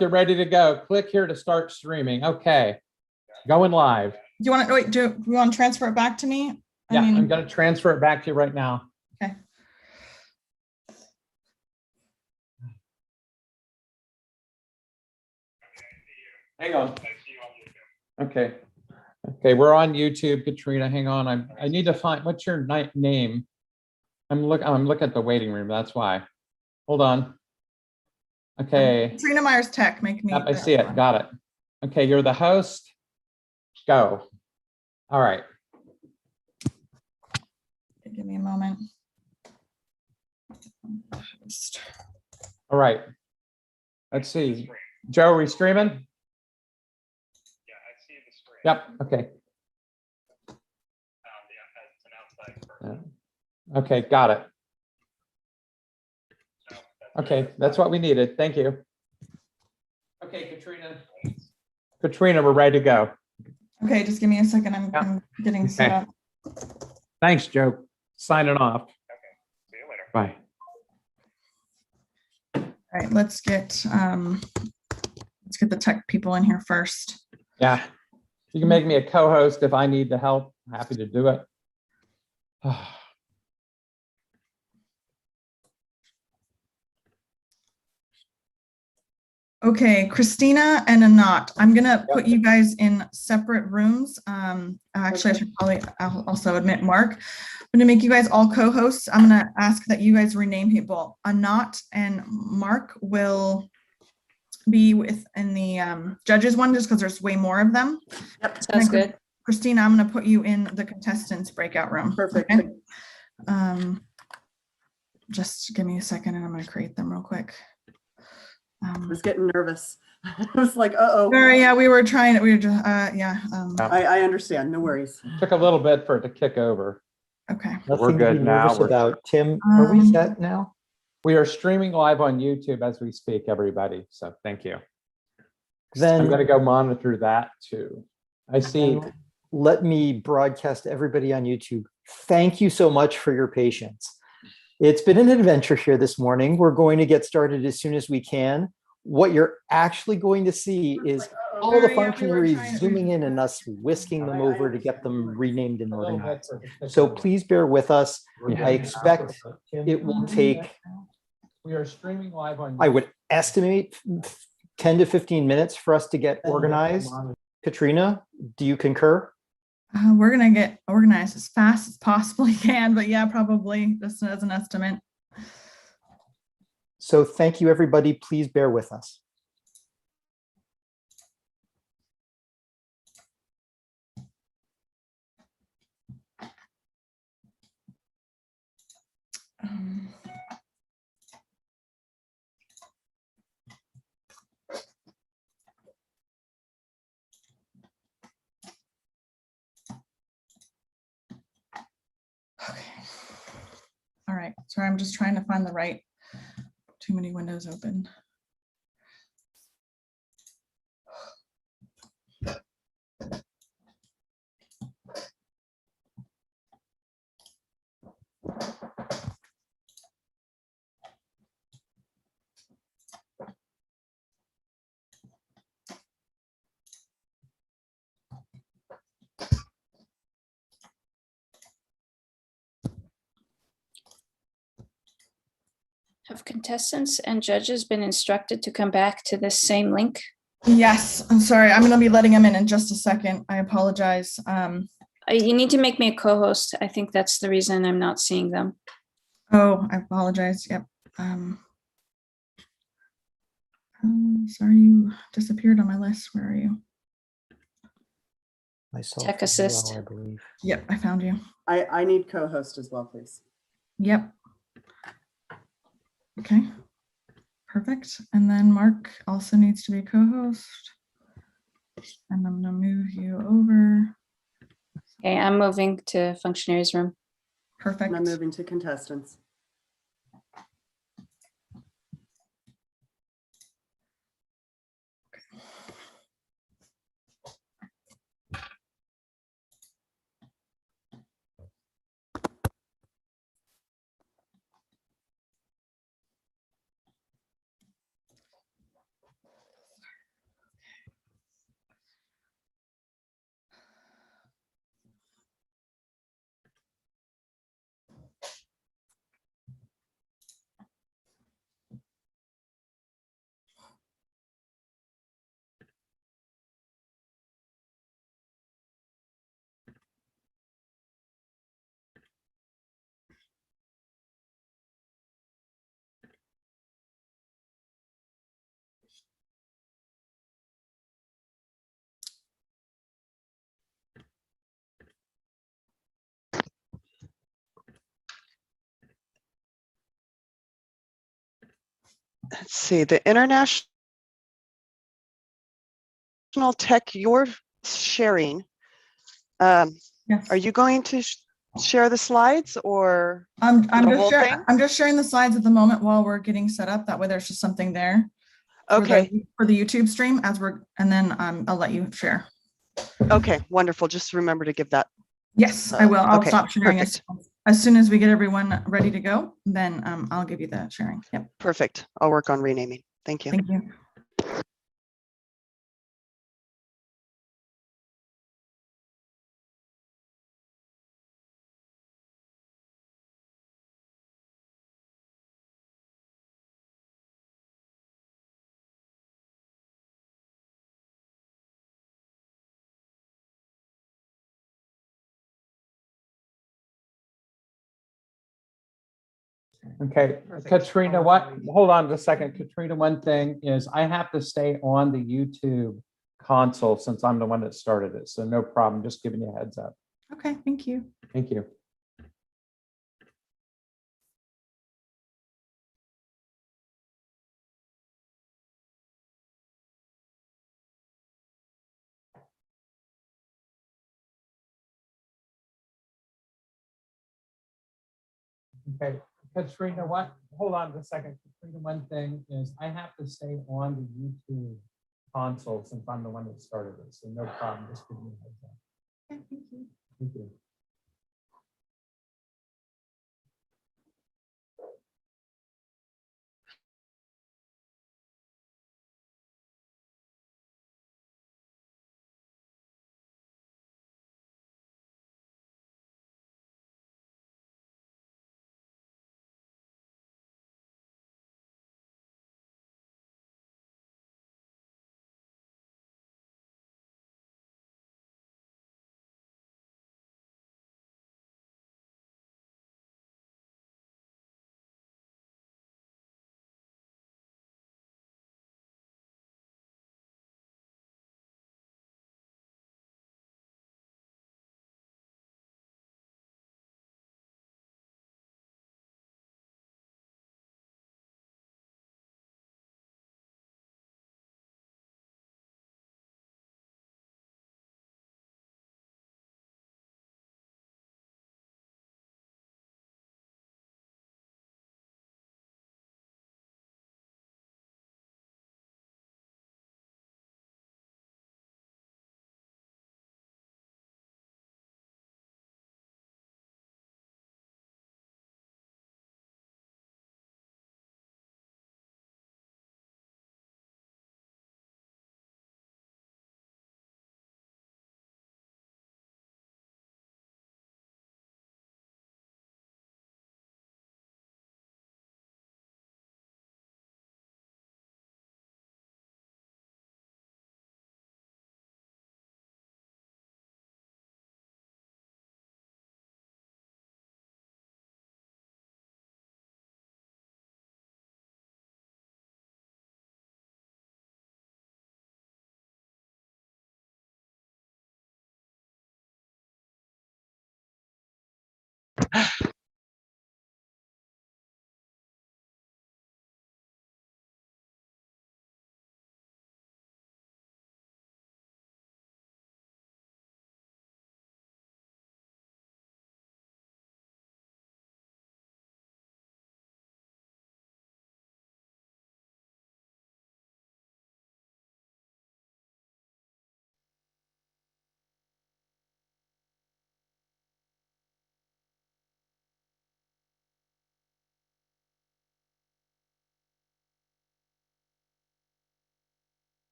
you're ready to go. Click here to start streaming. Okay, going live. Do you want to wait? Do you want to transfer it back to me? Yeah, I'm going to transfer it back to you right now. Okay. Hang on. Okay. Okay, we're on YouTube, Katrina. Hang on. I need to find, what's your name? I'm looking at the waiting room. That's why. Hold on. Okay. Katrina Myers Tech. Make me. Yep, I see it. Got it. Okay, you're the host. Go. All right. Give me a moment. All right. Let's see. Joe, are we streaming? Yeah, I see the screen. Yep. Okay. Okay, got it. Okay, that's what we needed. Thank you. Okay, Katrina. Katrina, we're ready to go. Okay, just give me a second. I'm getting set up. Thanks, Joe. Signing off. Okay, see you later. Bye. All right, let's get the tech people in here first. Yeah, you can make me a co-host if I need the help. I'm happy to do it. Okay, Christina and Anat, I'm gonna put you guys in separate rooms. Actually, I should probably also admit Mark. I'm gonna make you guys all co-hosts. I'm gonna ask that you guys rename people. Anat and Mark will be in the judges one just because there's way more of them. Yep, sounds good. Christina, I'm gonna put you in the contestants breakout room. Perfect. Okay? Just give me a second and I'm gonna create them real quick. I was getting nervous. I was like, uh-oh. Sorry, yeah, we were just, yeah. I understand, no worries. Took a little bit for it to kick over. Okay. We're Nothing good to be now. nervous about. Tim, are we set now? We are streaming live on YouTube as we speak, everybody. So thank you. Then I'm going to go monitor that too. I see. Let me broadcast to everybody on YouTube. Thank you so much for your patience. It's been an adventure here this morning. We're going to get started as soon as we can. What you're actually going to see is all the functionaries zooming in and us whisking them over to get them renamed and organized. So please bear with us. I expect it will take, We are streaming live on. I would estimate 10 to 15 minutes for us to get organized. Katrina, do you concur? We're gonna get organized as fast as possibly can, but yeah, probably just as an estimate. So thank you, everybody. Please bear with us. Okay. All right. Sorry, I'm just trying to find the right. Too many windows open. Have contestants and judges been instructed to come back to this same link? Yes, I'm sorry. I'm going to be letting them in just a second. I apologize. You need to make me a co-host. I think that's the reason I'm not seeing them. Oh, I apologize. Yep. Sorry, you disappeared on my list. Where are you? Myself Tech as well, assist. I believe. Yep, I found you. I need co-host as well, please. Yep. Okay. Perfect. And then Mark also needs to be co-host. And I'm going to move you over. Okay, I'm moving to functionaries room. Perfect. And I'm moving to contestants. let's see, the international tech you're sharing. Yes. Are you going to share the slides or I'm the just whole sharing, thing? I'm just sharing the slides at the moment while we're getting set up. That way there's just something there. Okay. For the YouTube stream and then I'll let you share. Okay, wonderful. Just remember to give that. Yes, I will. I'll Okay, stop sharing perfect. as soon as we get everyone ready to go, then I'll give you the sharing. Yep. Perfect. I'll work on renaming. Thank you. Thank you. Okay, Perfect. Katrina, hold on a second. Katrina, one thing is I have to stay on the YouTube console since I'm the one that started it. So no problem. Just giving you a heads up. Okay, thank you. Thank you. Okay, Katrina, hold on a second. Katrina, one thing is I have to stay on the YouTube console since I'm the one that started it. So no problem. Just giving you a heads up. Okay, thank you. Thank you.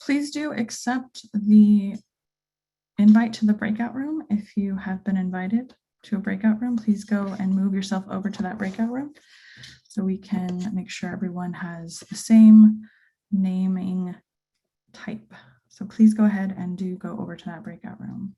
please do accept the invite to the breakout room. If you have been invited to a breakout room, please go and move yourself over to that breakout room so we can make sure everyone has the same naming type. So please go ahead and do go over to that breakout room.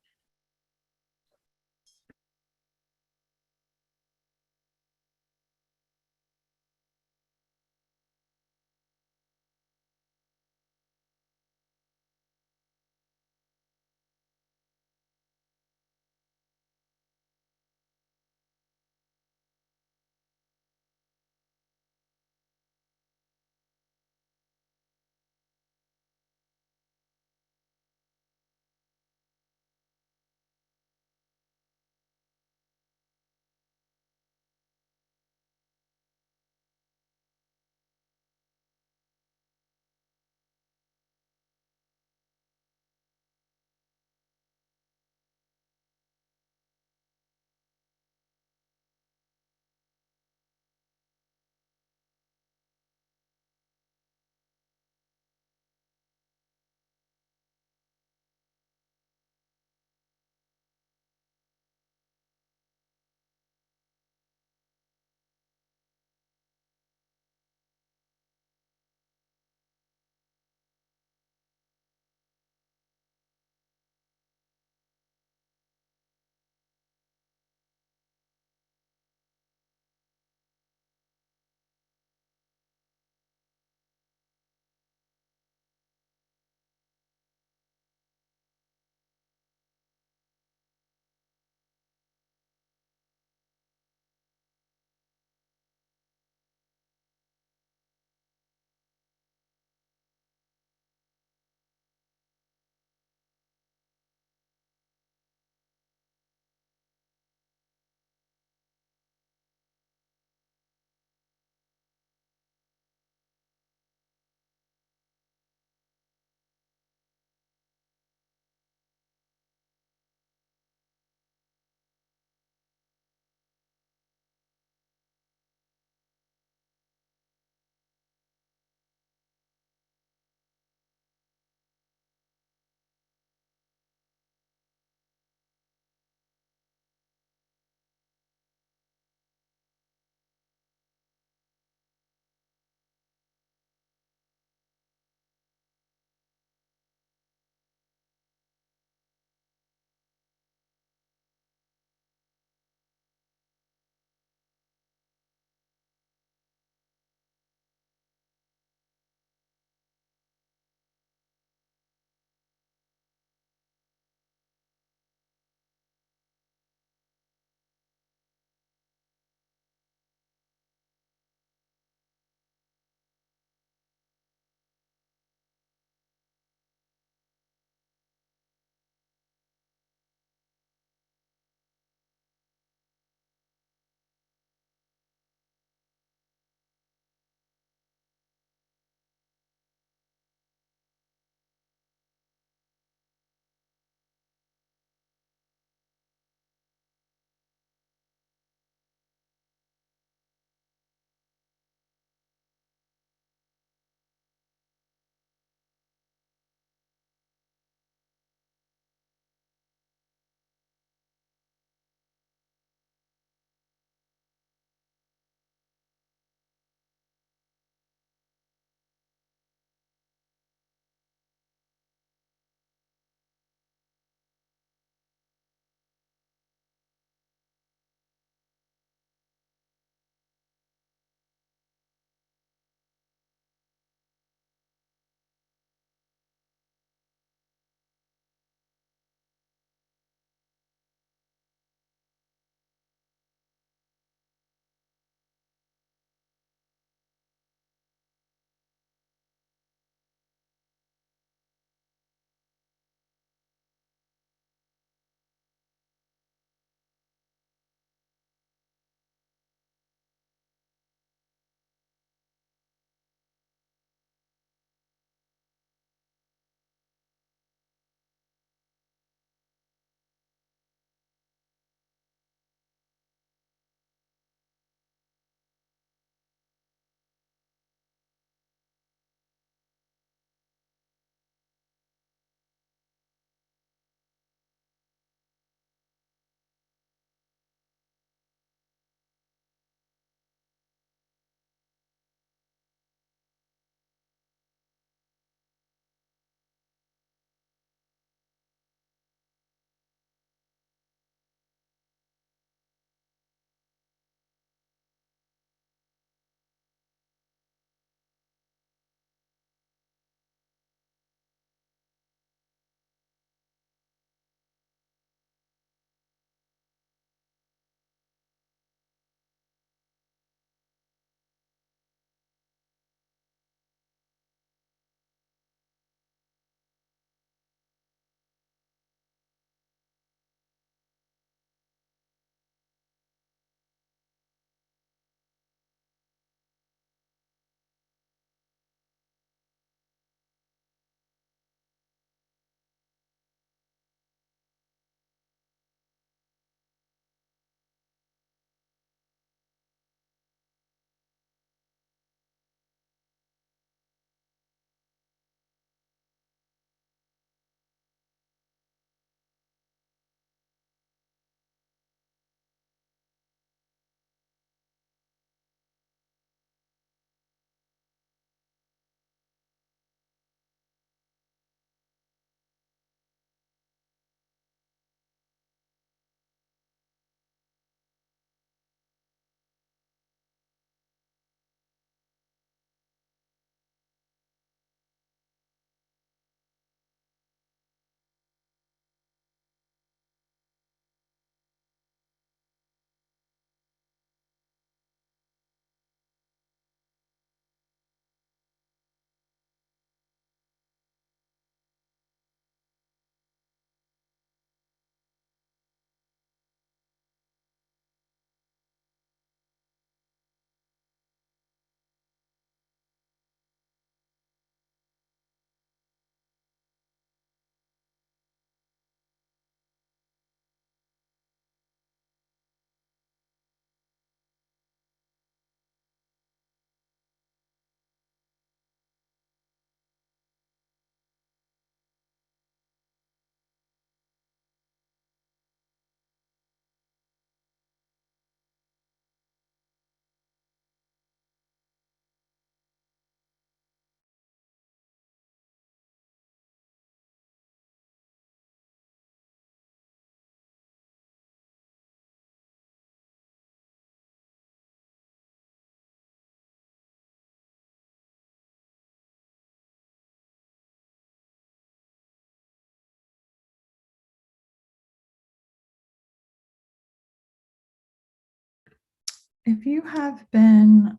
if you have been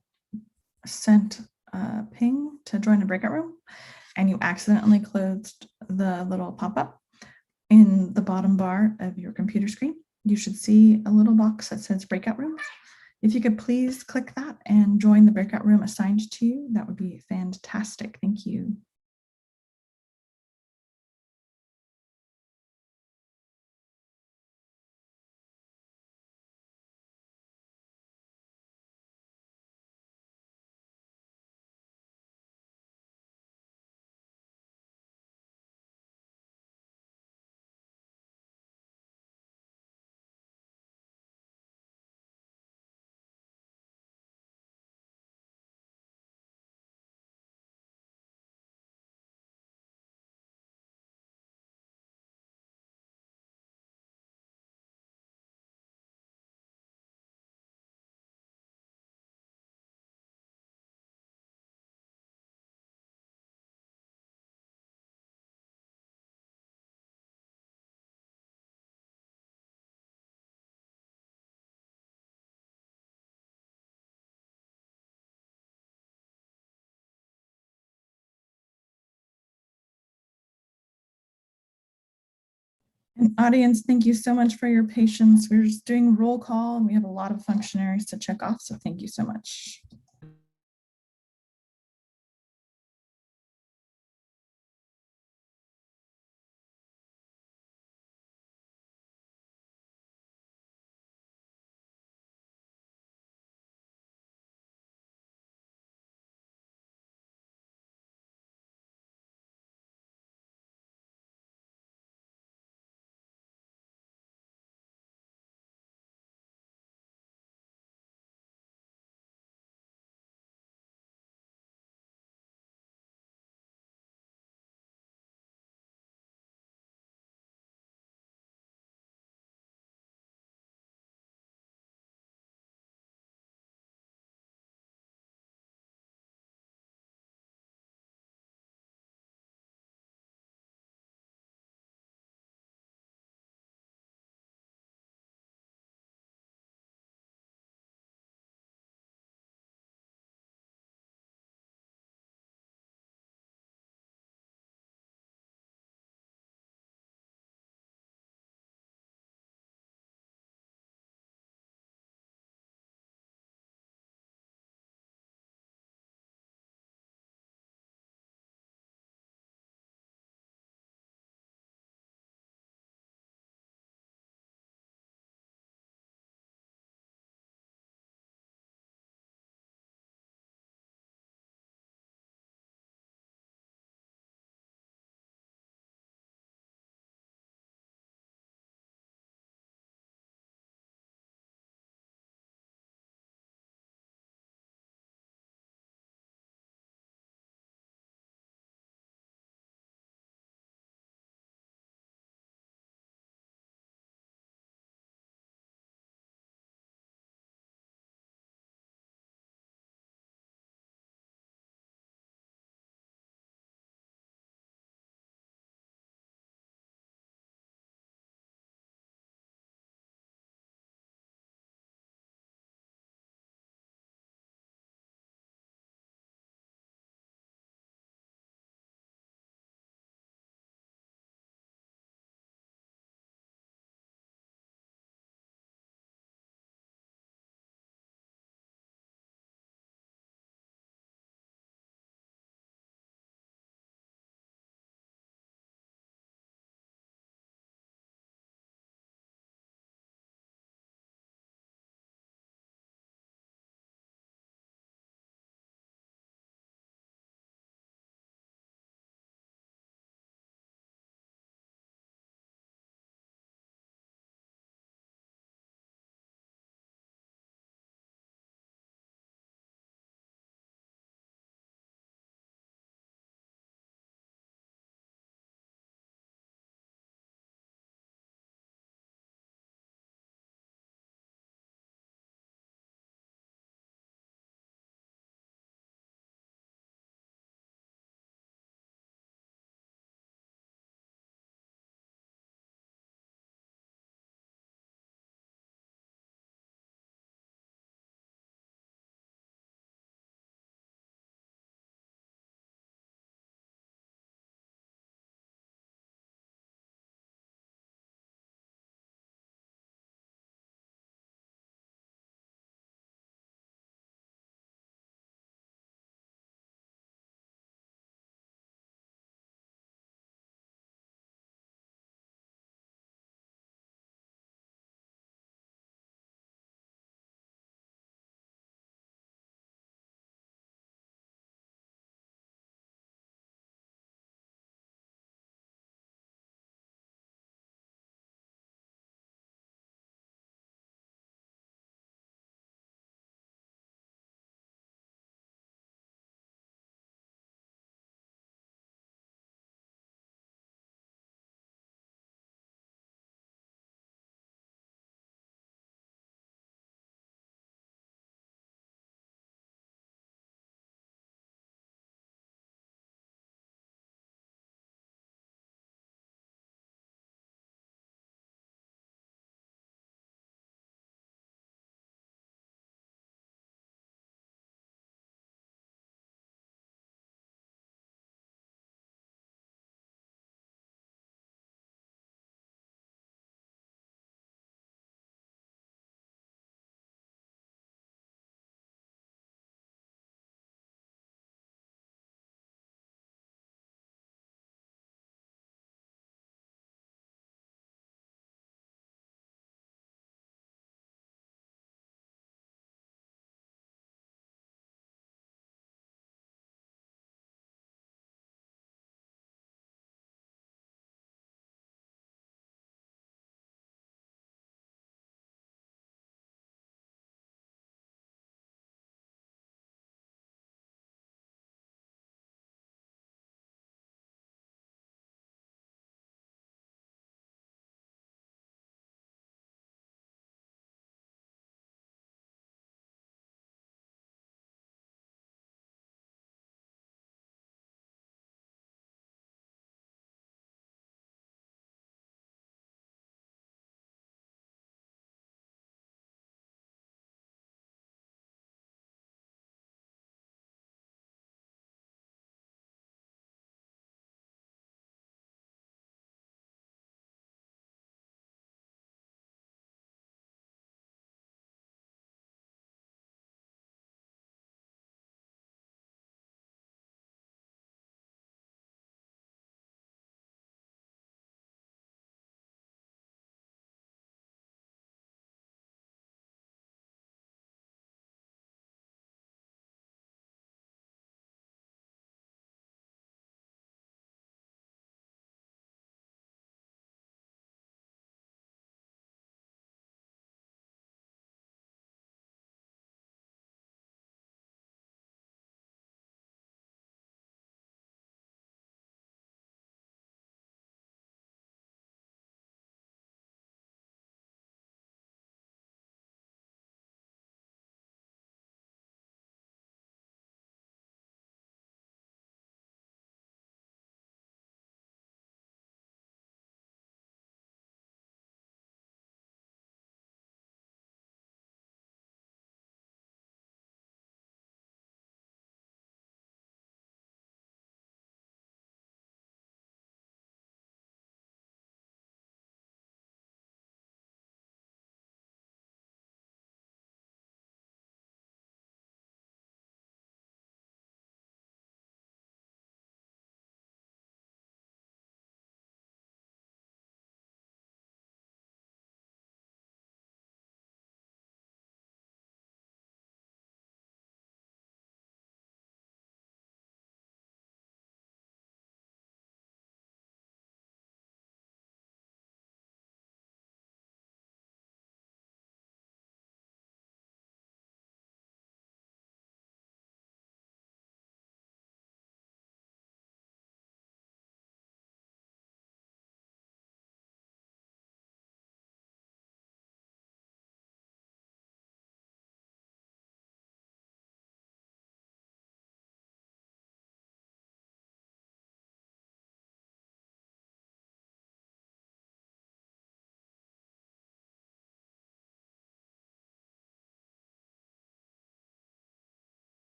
sent a ping to join a breakout room and you accidentally closed the little pop-up in the bottom bar of your computer screen, you should see a little box that says breakout rooms. If you could please click that and join the breakout room assigned to you, that would be fantastic. Thank you. And audience, thank you so much for your patience. We're just doing roll call and we have a lot of functionaries to check off. So thank you so much.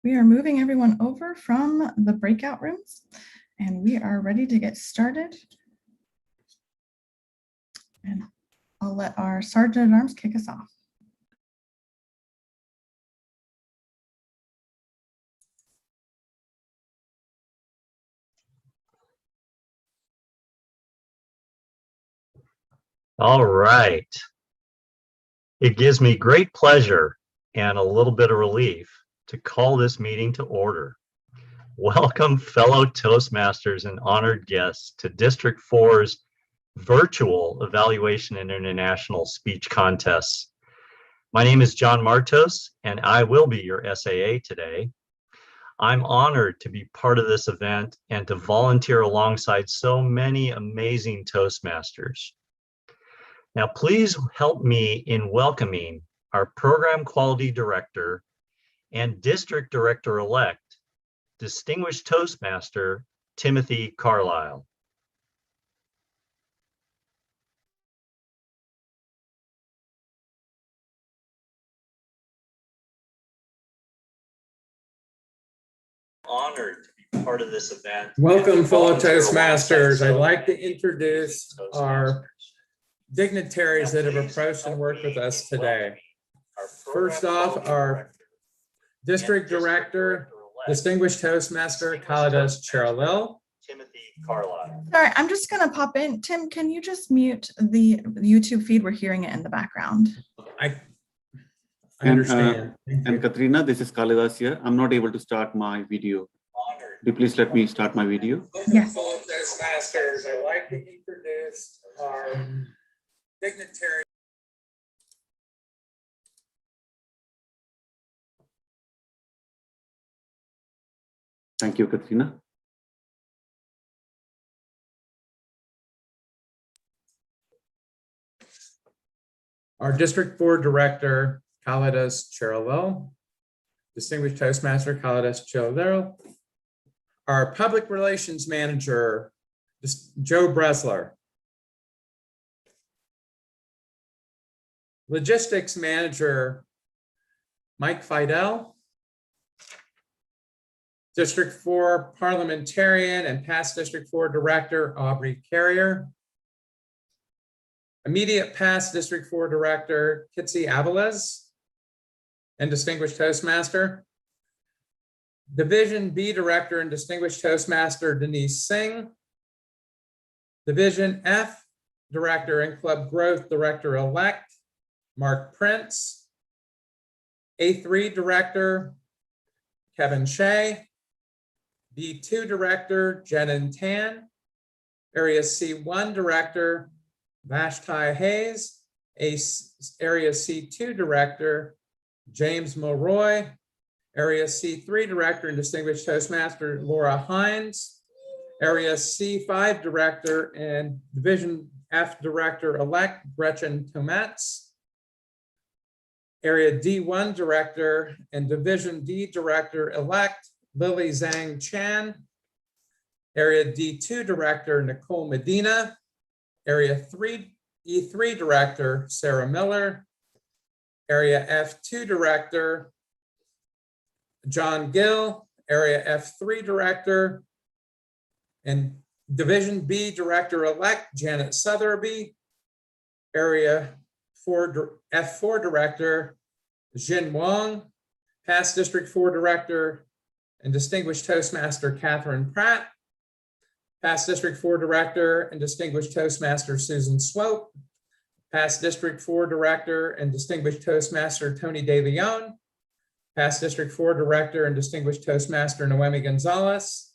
We are moving everyone over from the breakout rooms, and we are ready to get started. And I'll let our Sergeant at Arms kick us off. All right. It gives me great pleasure and a little bit of relief to call this meeting to order. Welcome, fellow Toastmasters and honored guests, to District 4's virtual Evaluation and International Speech Contests. My name is John Martos, and I will be your SAA today. I'm honored to be part of this event and to volunteer alongside so many amazing Toastmasters. Now, please help me in welcoming our Program Quality Director and District Director-elect, Distinguished Toastmaster, Timothy Carlisle. Honored to be part of this event. Welcome, fellow Toastmasters. I'd like to introduce our dignitaries that have approached and worked with us today. First off, our District Director, Distinguished Toastmaster, Kaladas Charalil. Timothy Carlisle. Sorry, I'm just going to pop in. Tim, can you just mute the YouTube feed? We're hearing it in the background. I understand. And Katrina, this is Kalidas here. I'm not able to start my video. Could you please let me start my video? Yes. Fellow Toastmasters, I'd like to introduce our dignitary. Thank you, Katrina. Our District 4 Director, Kaladas Charalil. Distinguished Toastmaster, Kaladas Charalil. Our Public Relations Manager, Joe Bresler. Logistics Manager, Mike Fidel. District 4 Parliamentarian and past District 4 Director, Aubrey Carrier. Immediate past District 4 Director, Kitsi Avilés, and Distinguished Toastmaster. Division B Director and Distinguished Toastmaster, Denise Singh. Division F Director and Club Growth Director-elect, Mark Prince. A3 Director, Kevin Shea. B2 Director, Jenin Tan. Area C1 Director, Vashti Hayes. Area C2 Director, James Mulroy. Area C3 Director and Distinguished Toastmaster, Laura Hines. Area C5 Director and Division F Director-elect, Gretchen Tometz. Area D1 Director and Division D Director-elect, Lily Zhang Chan. Area D2 Director, Nicole Medina. Area E3 Director, Sarah Miller. Area F2 Director, John Gill. Area F3 Director and Division B Director-elect, Janet Sotherby. Area F4 Director, Jin Wong. Past District 4 Director and Distinguished Toastmaster, Catherine Pratt. Past District 4 Director and Distinguished Toastmaster, Susan Swope. Past District 4 Director and Distinguished Toastmaster, Tony De Leon. Past District 4 Director and Distinguished Toastmaster, Noemi Gonzalez.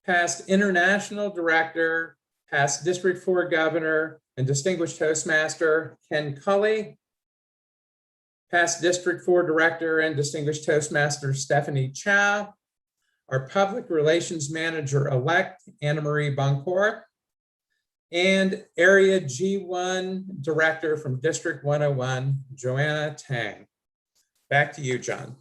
Past International Director, past District 4 Governor and Distinguished Toastmaster, Ken Cully. Past District 4 Director and Distinguished Toastmaster, Stephanie Chow. Our Public Relations Manager-elect, Anna Marie Boncourt. And Area G1 Director from District 101, Joanna Tang. Back to you, John.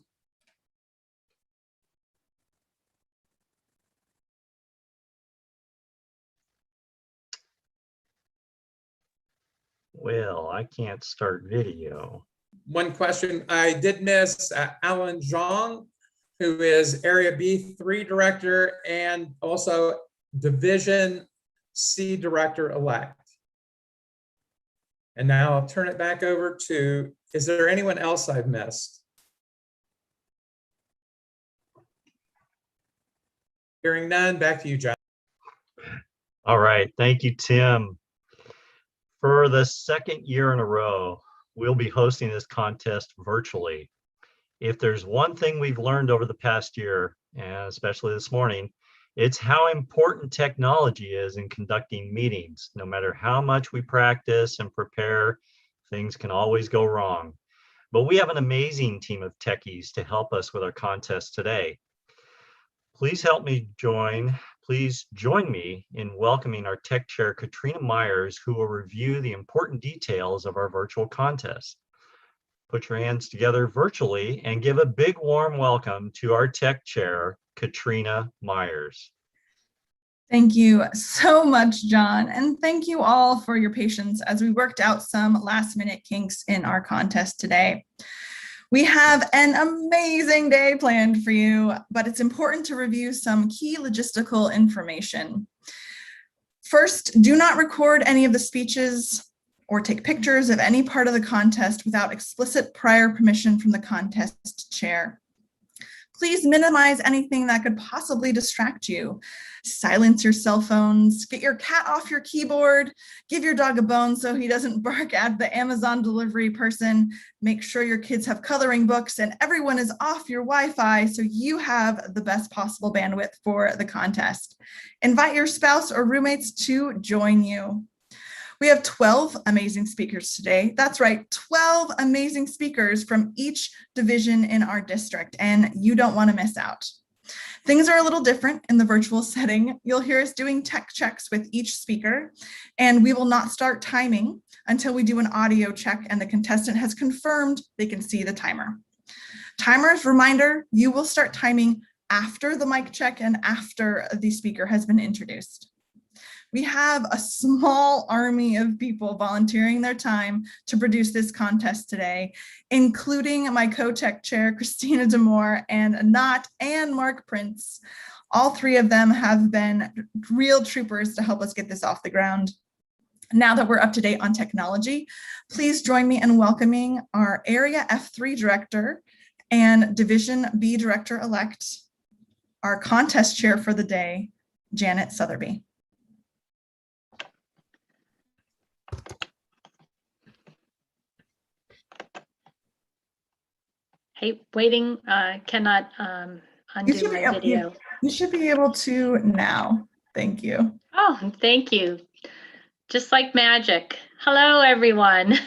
Well, I can't start video. One question I did miss, Alan Zhang. who is Area B3 Director and also Division C Director-elect. And now I'll turn it back over to, is there anyone else I've missed? Hearing none, back to you, John. All right, thank you, Tim. For the second year in a row, we'll be hosting this contest virtually. If there's one thing we've learned over the past year, and especially this morning, it's how important technology is in conducting meetings. No matter how much we practice and prepare, things can always go wrong. But we have an amazing team of techies to help us with our contest today. Please join me in welcoming our tech chair, Katrina Myers, who will review the important details of our virtual contest. Put your hands together virtually and give a big warm welcome to our tech chair, Katrina Myers. Thank you so much, John. And thank you all for your patience as we worked out some last minute kinks in our contest today. We have an amazing day planned for you, but it's important to review some key logistical information. First, do not record any of the speeches or take pictures of any part of the contest without explicit prior permission from the contest chair. Please minimize anything that could possibly distract you. Silence your cell phones, get your cat off your keyboard, give your dog a bone so he doesn't bark at the Amazon delivery person, make sure your kids have coloring books and everyone is off your Wi-Fi so you have the best possible bandwidth for the contest. Invite your spouse or roommates to join you. We have 12 amazing speakers today. That's right, 12 amazing speakers from each division in our district, and you don't want to miss out. Things are a little different in the virtual setting. You'll hear us doing tech checks with each speaker, and we will not start timing until we do an audio check and the contestant has confirmed they can see the timer. Timers, reminder, you will start timing after the mic check and after the speaker has been introduced. We have a small army of people volunteering their time to produce this contest today, including my co-tech chair, Christina Demore, and Anat and Mark Prince. All three of them have been real troopers to help us get this off the ground. Now that we're up to date on technology, please join me in welcoming our Area F3 Director and Division B Director-elect, our contest chair for the day, Janet Sotherby. Hey, waiting, cannot undo my video. You should be able to now. Thank you. Oh, thank you. Just like magic. Hello, everyone.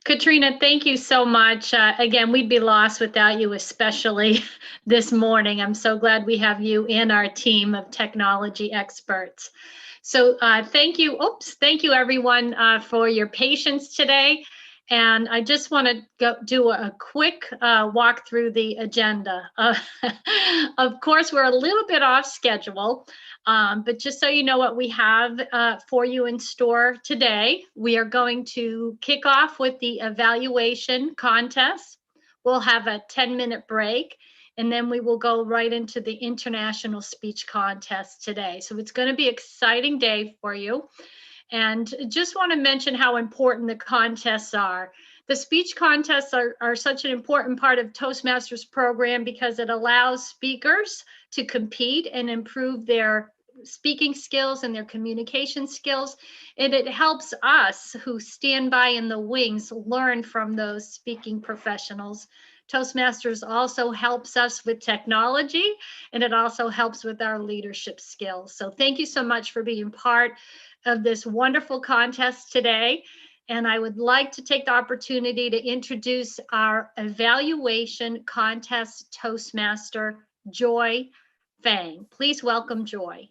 Katrina, thank you so much. Again, we'd be lost without you, especially this morning. I'm so glad we have you in our team of technology experts. So thank you. Thank you, everyone, for your patience today. And I just want to do a quick walk through the agenda. Of course, we're a little bit off schedule, but just so you know what we have for you in store today, we are going to kick off with the evaluation contest. We'll have a 10-minute break, and then we will go right into the international speech contest today. So it's going to be an exciting day for you. And just want to mention how important the contests are. The speech contests are such an important part of Toastmasters program because it allows speakers to compete and improve their speaking skills and their communication skills. And it helps us who stand by in the wings learn from those speaking professionals. Toastmasters also helps us with technology, and it also helps with our leadership skills. So thank you so much for being part of this wonderful contest today. And I would like to take the opportunity to introduce our evaluation contest Toastmaster, Joy Fang. Please welcome Joy.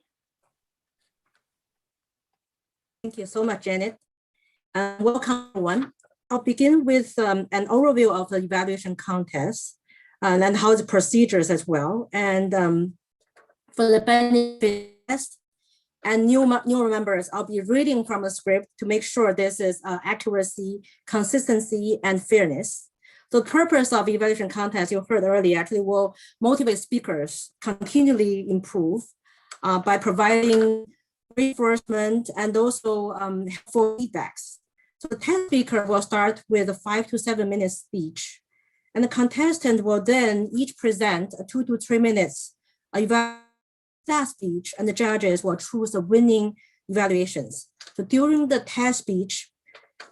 Thank you so much, Janet. Welcome, everyone. I'll begin with an overview of the evaluation contest and how the procedures as well. And for the benefit and new members, I'll be reading from the script to make sure this is accuracy, consistency, and fairness. So the purpose of evaluation contest you heard earlier actually will motivate speakers continually improve by providing reinforcement and also helpful feedbacks. So the test speaker will start with a 5 to 7 minute speech, and the contestant will then each present a 2 to 3 minutes that speech, and the judges will choose the winning evaluations. So during the test speech,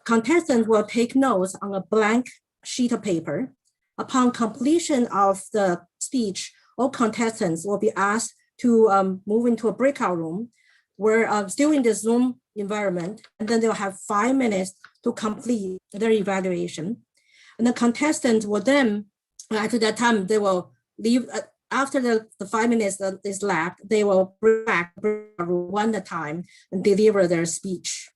contestants will take notes on a blank sheet of paper. Upon completion of the speech, all contestants will be asked to move into a breakout room where still in the Zoom environment, and then they'll have 5 minutes to complete their evaluation. And the contestant will then, after that time, they will leave, after the 5 minutes is left, they will bring back one at a time and deliver their speech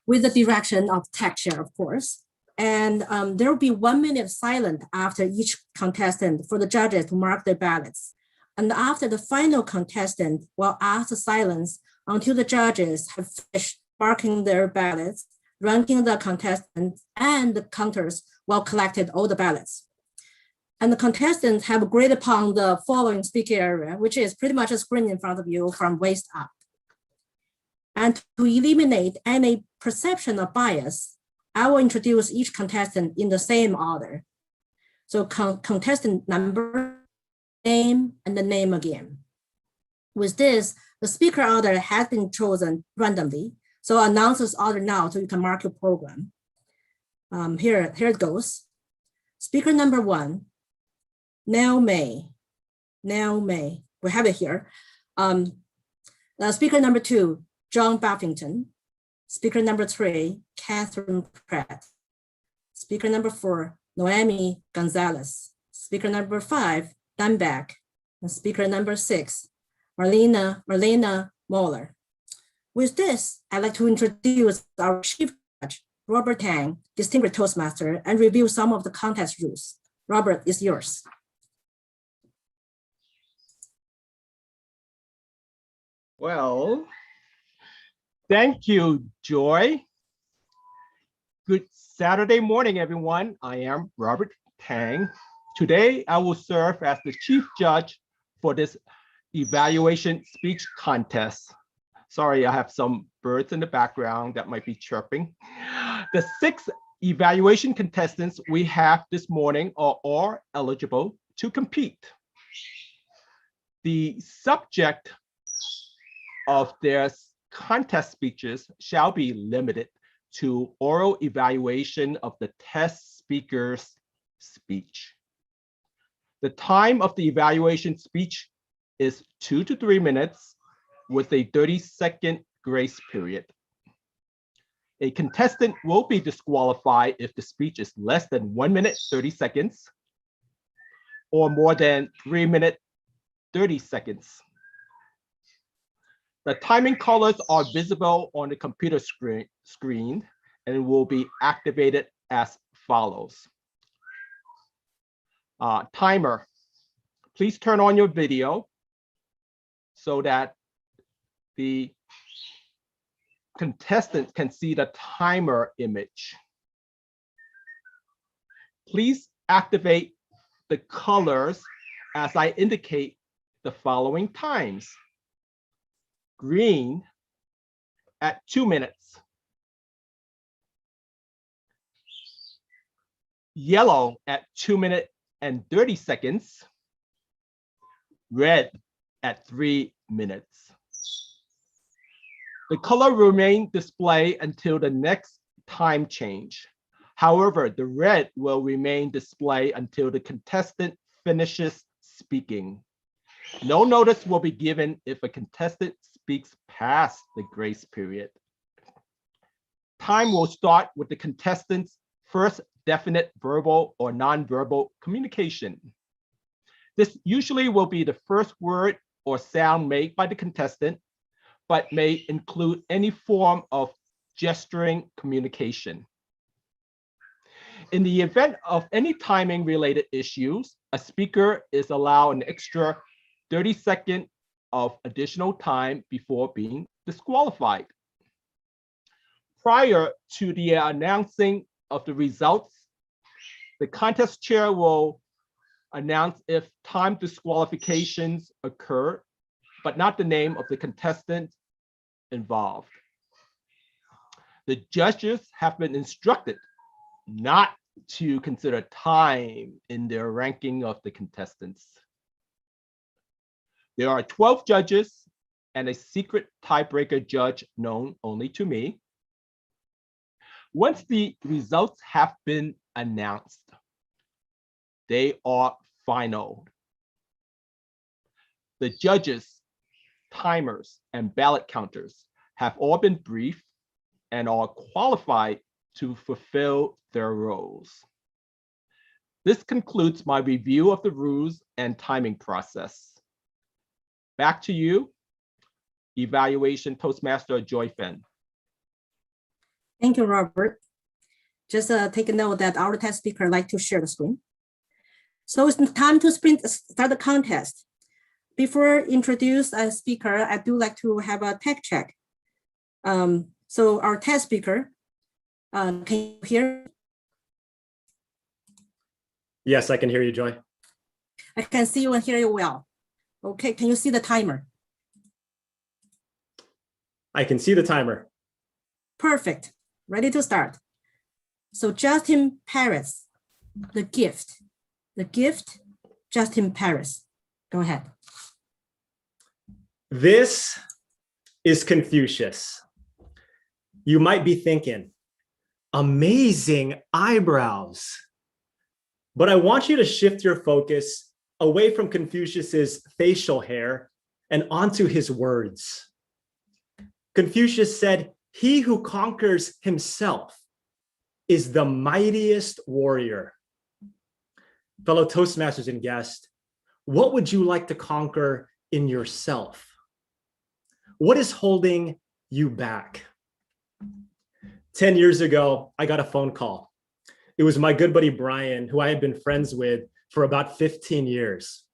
with the direction of tech share, of course. And there will be 1 minute silent after each contestant for the judges to mark their ballots. And after the final contestant will ask the silence until the judges have finished marking their ballots, ranking the contestants, and the counters will collected all the ballots. And the contestants have graded upon the following speaker area, which is pretty much a screen in front of you from waist up. And to eliminate any perception of bias, I will introduce each contestant in the same order. So contestant number, name, and the name again. With this, the speaker order has been chosen randomly. So I'll announce this order now so you can mark your program. Here it goes. Speaker number 1, Nell May. We have it here. Speaker number 2, John Buffington. Speaker number 3, Catherine Pratt. Speaker number 4, Noemi Gonzalez. Speaker number 5, Dan Beck. And speaker number 6, Marlena Moeller. With this, I'd like to introduce our Chief Judge, Robert Tang, Distinguished Toastmaster, and review some of the contest rules. Robert, it's yours. Well, thank you, Joy. Good Saturday morning, everyone. I am Robert Tang. Today, I will serve as the Chief Judge for this evaluation speech contest. Sorry, I have some birds in the background that might be chirping. The 6 evaluation contestants we have this morning are all eligible to compete. The subject of their contest speeches shall be limited to oral evaluation of the test speaker's speech. The time of the evaluation speech is 2 to 3 minutes with a 30-second grace period. A contestant will be disqualified if the speech is less than 1 minute, 30 seconds, or more than 3 minutes, 30 seconds. The timing colors are visible on the computer screen and will be activated as follows. Timer, please turn on your video so that the contestant can see the timer image. Please activate the colors as I indicate the following times. Green at 2 minutes. Yellow at 2 minutes and 30 seconds. Red at 3 minutes. The color will remain displayed until the next time change. However, the red will remain displayed until the contestant finishes speaking. No notice will be given if a contestant speaks past the grace period. Time will start with the contestant's first definite verbal or nonverbal communication. This usually will be the first word or sound made by the contestant, but may include any form of gesturing communication. In the event of any timing related issues, a speaker is allowed an extra 30 seconds of additional time before being disqualified. Prior to the announcing of the results The contest chair will announce if time disqualifications occur, but not the name of the contestant involved. The judges have been instructed not to consider time in their ranking of the contestants. There are 12 judges and a secret tiebreaker judge known only to me. Once the results have been announced, they are final. The judges, timers, and ballot counters have all been briefed and are qualified to fulfill their roles. This concludes my review of the rules and timing process. Back to you, Evaluation Toastmaster Joy Fen. Thank you, Robert. Just take a note that our test speaker like to share the screen. So it's time to start the contest. Before introduce a speaker, I do like to have a tech check. So our test speaker, can you hear? Yes, I can hear you, Joy. I can see you and hear you well. Okay, can you see the timer? I can see the timer. Perfect, ready to start. So Justin Paris, the gift, Justin Paris, go ahead. This is Confucius. You might be thinking, amazing eyebrows. But I want you to shift your focus away from Confucius's facial hair and onto his words. Confucius said, "He who conquers himself is the mightiest warrior." Fellow Toastmasters and guests, what would you like to conquer in yourself? What is holding you back? 10 years ago, I got a phone call. It was my good buddy, Brian, who I had been friends with for about 15 years.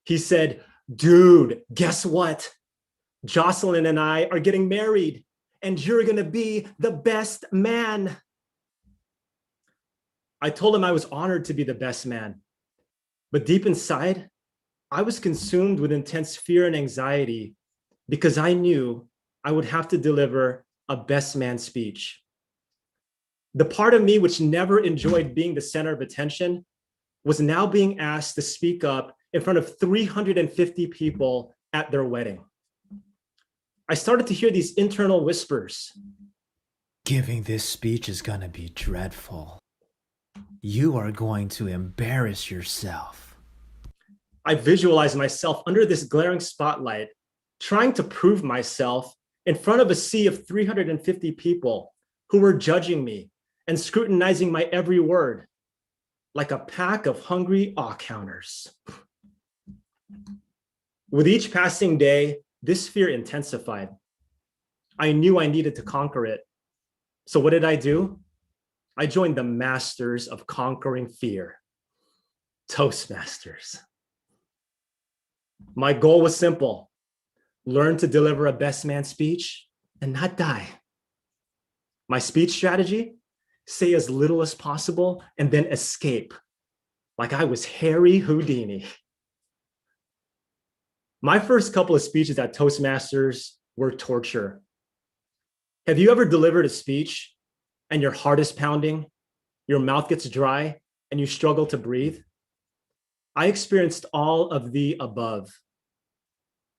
He said, "Dude, guess what? Jocelyn and I are getting married and you're gonna be the best man." I told him I was honored to be the best man, but deep inside, I was consumed with intense fear and anxiety because I knew I would have to deliver a best man speech. The part of me which never enjoyed being the center of attention was now being asked to speak up in front of 350 people at their wedding. I started to hear these internal whispers. Giving this speech is going to be dreadful. You are going to embarrass yourself. I visualized myself under this glaring spotlight, trying to prove myself in front of a sea of 350 people who were judging me and scrutinizing my every word like a pack of hungry awe-counters. With each passing day, this fear intensified. I knew I needed to conquer it. So what did I do? I joined the masters of conquering fear, Toastmasters. My goal was simple: learn to deliver a best man speech and not die. My speech strategy: say as little as possible and then escape, like I was Harry Houdini. My first couple of speeches at Toastmasters were torture. Have you ever delivered a speech and your heart is pounding, your mouth gets dry, and you struggle to breathe? I experienced all of the above.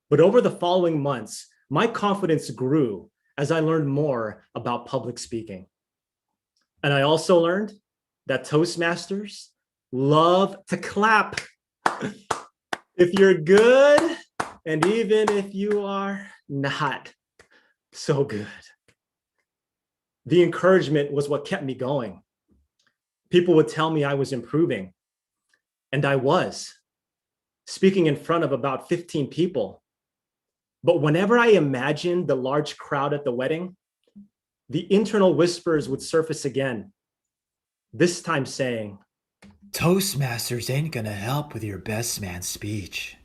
But over the following months, my confidence grew as I learned more about public speaking. And I also learned that Toastmasters love to clap. If you're good, and even if you are not so good. The encouragement was what kept me going. People would tell me I was improving, and I was, speaking in front of about 15 people. But whenever I imagined the large crowd at the wedding, the internal whispers would surface again, this time saying, Toastmasters ain't gonna help with your best man speech.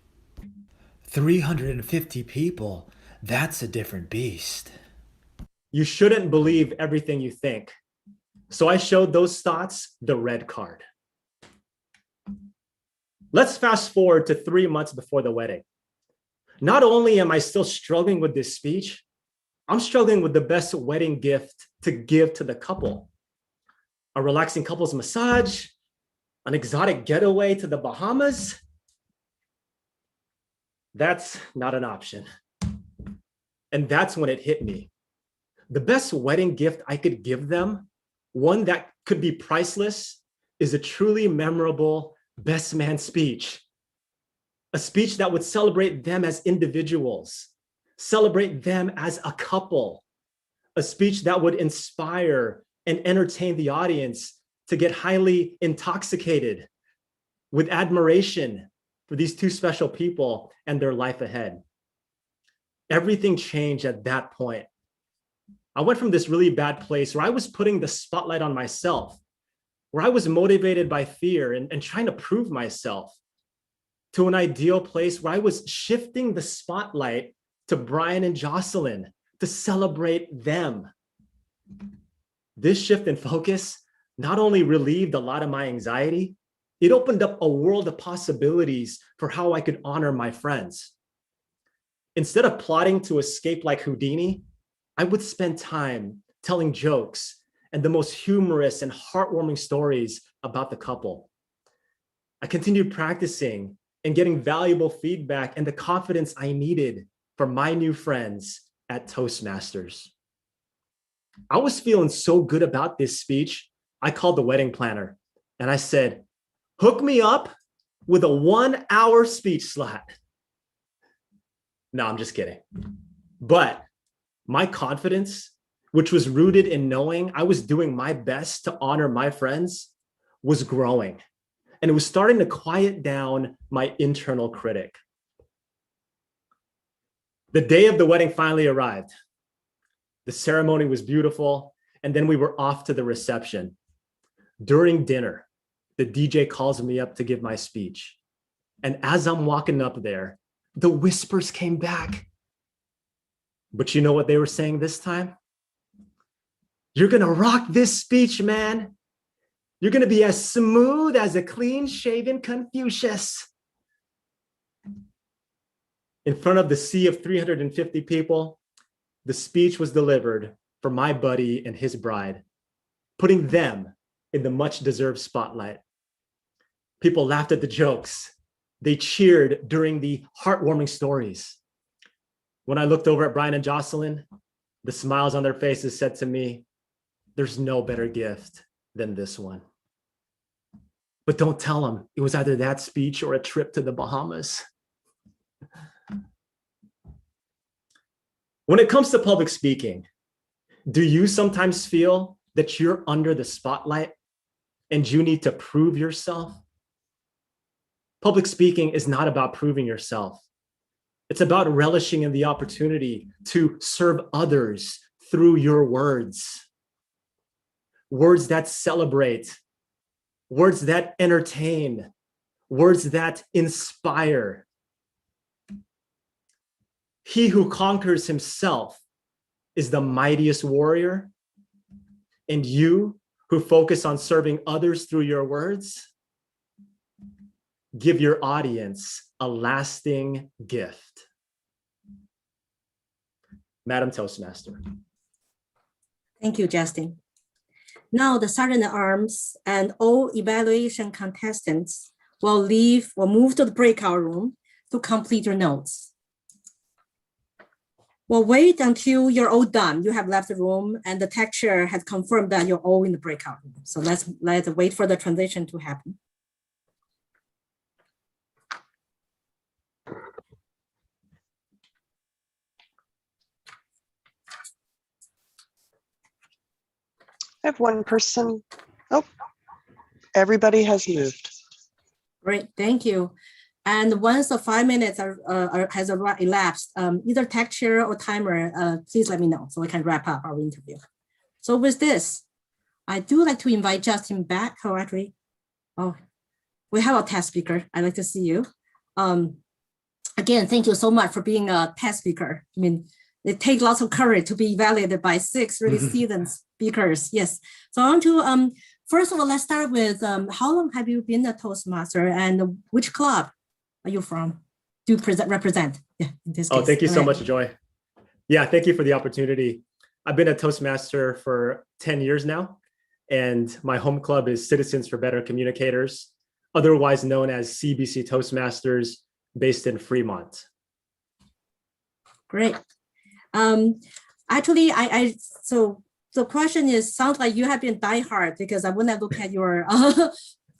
350 people, that's a different beast. You shouldn't believe everything you think. So I showed those thoughts the red card. Let's fast forward to 3 months before the wedding. Not only am I still struggling with this speech, I'm struggling with the best wedding gift to give to the couple. A relaxing couples massage, an exotic getaway to the Bahamas. That's not an option. And that's when it hit me. The best wedding gift I could give them, one that could be priceless, is a truly memorable best man speech. A speech that would celebrate them as individuals, celebrate them as a couple, a speech that would inspire and entertain the audience to get highly intoxicated with admiration for these two special people and their life ahead. Everything changed at that point. I went from this really bad place where I was putting the spotlight on myself, where I was motivated by fear and trying to prove myself, to an ideal place where I was shifting the spotlight to Brian and Jocelyn to celebrate them. This shift in focus not only relieved a lot of my anxiety, it opened up a world of possibilities for how I could honor my friends. Instead of plotting to escape like Houdini, I would spend time telling jokes and the most humorous and heartwarming stories about the couple. I continued practicing and getting valuable feedback and the confidence I needed for my new friends at Toastmasters. I was feeling so good about this speech, I called the wedding planner and I said, hook me up with a 1-hour speech slot. No, I'm just kidding. But my confidence, which was rooted in knowing I was doing my best to honor my friends, was growing. And it was starting to quiet down my internal critic. The day of the wedding finally arrived. The ceremony was beautiful, and then we were off to the reception. During dinner, the DJ calls me up to give my speech. And as I'm walking up there, the whispers came back. But you know what they were saying this time? You're gonna rock this speech, man. You're gonna be as smooth as a clean-shaven Confucius. In front of the sea of 350 people, the speech was delivered for my buddy and his bride, putting them in the much-deserved spotlight. People laughed at the jokes. They cheered during the heartwarming stories. When I looked over at Brian and Jocelyn, the smiles on their faces said to me, there's no better gift than this one. But don't tell them it was either that speech or a trip to the Bahamas. When it comes to public speaking, do you sometimes feel that you're under the spotlight and you need to prove yourself? Public speaking is not about proving yourself. It's about relishing in the opportunity to serve others through your words. Words that celebrate, words that entertain, words that inspire. He who conquers himself is the mightiest warrior, and you who focus on serving others through your words, give your audience a lasting gift. Madam Toastmaster. Thank you, Justin. Now the sergeant at arms and all evaluation contestants will move to the breakout room to complete your notes. We'll wait until you're all done. You have left the room and the tech chair has confirmed that you're all in the breakout room. So let's wait for the transition to happen. I have one person. Oh, everybody has moved. Great, thank you. And once the 5 minutes has elapsed, either tech chair or timer, please let me know so we can wrap up our interview. So with this, I do like to invite Justin back. Oh, actually, we have a test speaker. I'd like to see you. Again, thank you so much for being a test speaker. I mean, it takes lots of courage to be evaluated by 6 really seasoned speakers. Yes. So I want to first of all, let's start with how long have you been a Toastmaster and which club are you from? Do you represent? Yeah, in this case. Oh, thank you Go so ahead. much, Joy. Yeah, thank you for the opportunity. I've been a Toastmaster for 10 years now, and my home club is Citizens for Better Communicators, otherwise known as CBC Toastmasters, based in Fremont. Great. Actually, so the question is, sounds like you have been diehard because when I look at your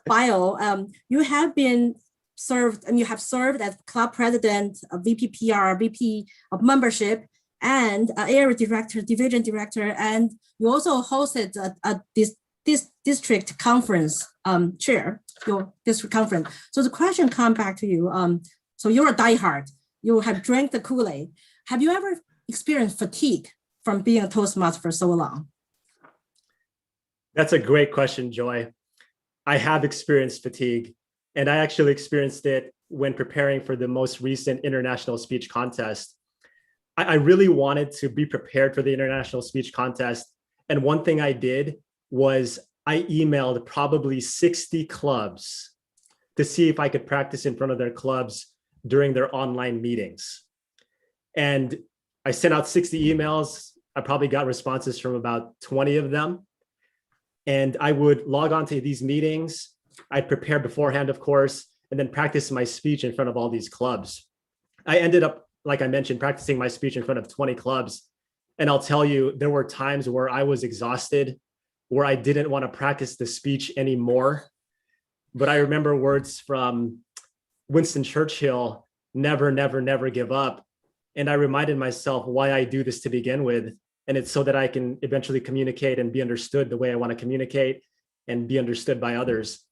bio, you have been served and you have served as club president, VP PR, VP of membership, and area director, division director, and you also hosted this district conference chair, your district conference. So the question comes back to you. So you're a diehard. You have drank the Kool-Aid. Have you ever experienced fatigue from being a Toastmaster for so long? That's a great question, Joy. I have experienced fatigue, and I actually experienced it when preparing for the most recent international speech contest. I really wanted to be prepared for the international speech contest. And one thing I did was I emailed probably 60 clubs to see if I could practice in front of their clubs during their online meetings. And I sent out 60 emails. I probably got responses from about 20 of them. And I would log on to these meetings. I'd prepare beforehand, of course, and then practice my speech in front of all these clubs. I ended up, like I mentioned, practicing my speech in front of 20 clubs. And I'll tell you, there were times where I was exhausted, where I didn't want to practice the speech anymore. But I remember words from Winston Churchill, never, never, never give up. And I reminded myself why I do this to begin with. And it's so that I can eventually communicate and be understood the way I want to communicate and be understood by others.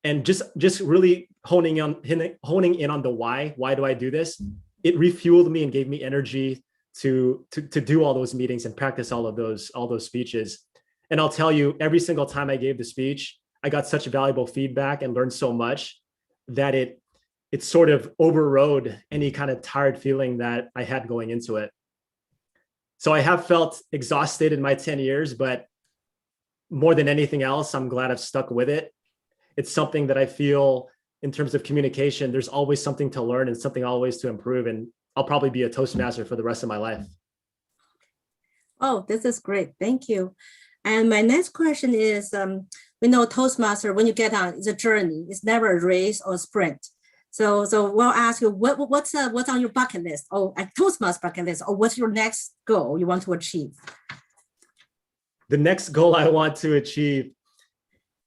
And just really honing in on the why do I do this? It refueled me and gave me energy to do all those meetings and practice all those speeches. And I'll tell you, every single time I gave the speech, I got such valuable feedback and learned so much that it sort of overrode any kind of tired feeling that I had going into it. So I have felt exhausted in my 10 years, but more than anything else, I'm glad I've stuck with it. It's something that I feel in terms of communication, there's always something to learn and something always to improve. And I'll probably be a Toastmaster for the rest of my life. Oh, this is great. Thank you. And my next question is, we know Toastmaster, when you get on, it's a journey. It's never a race or a sprint. So we'll ask you, what's on your bucket list? Oh, a Toastmaster bucket list, or what's your next goal you want to achieve? The next goal I want to achieve,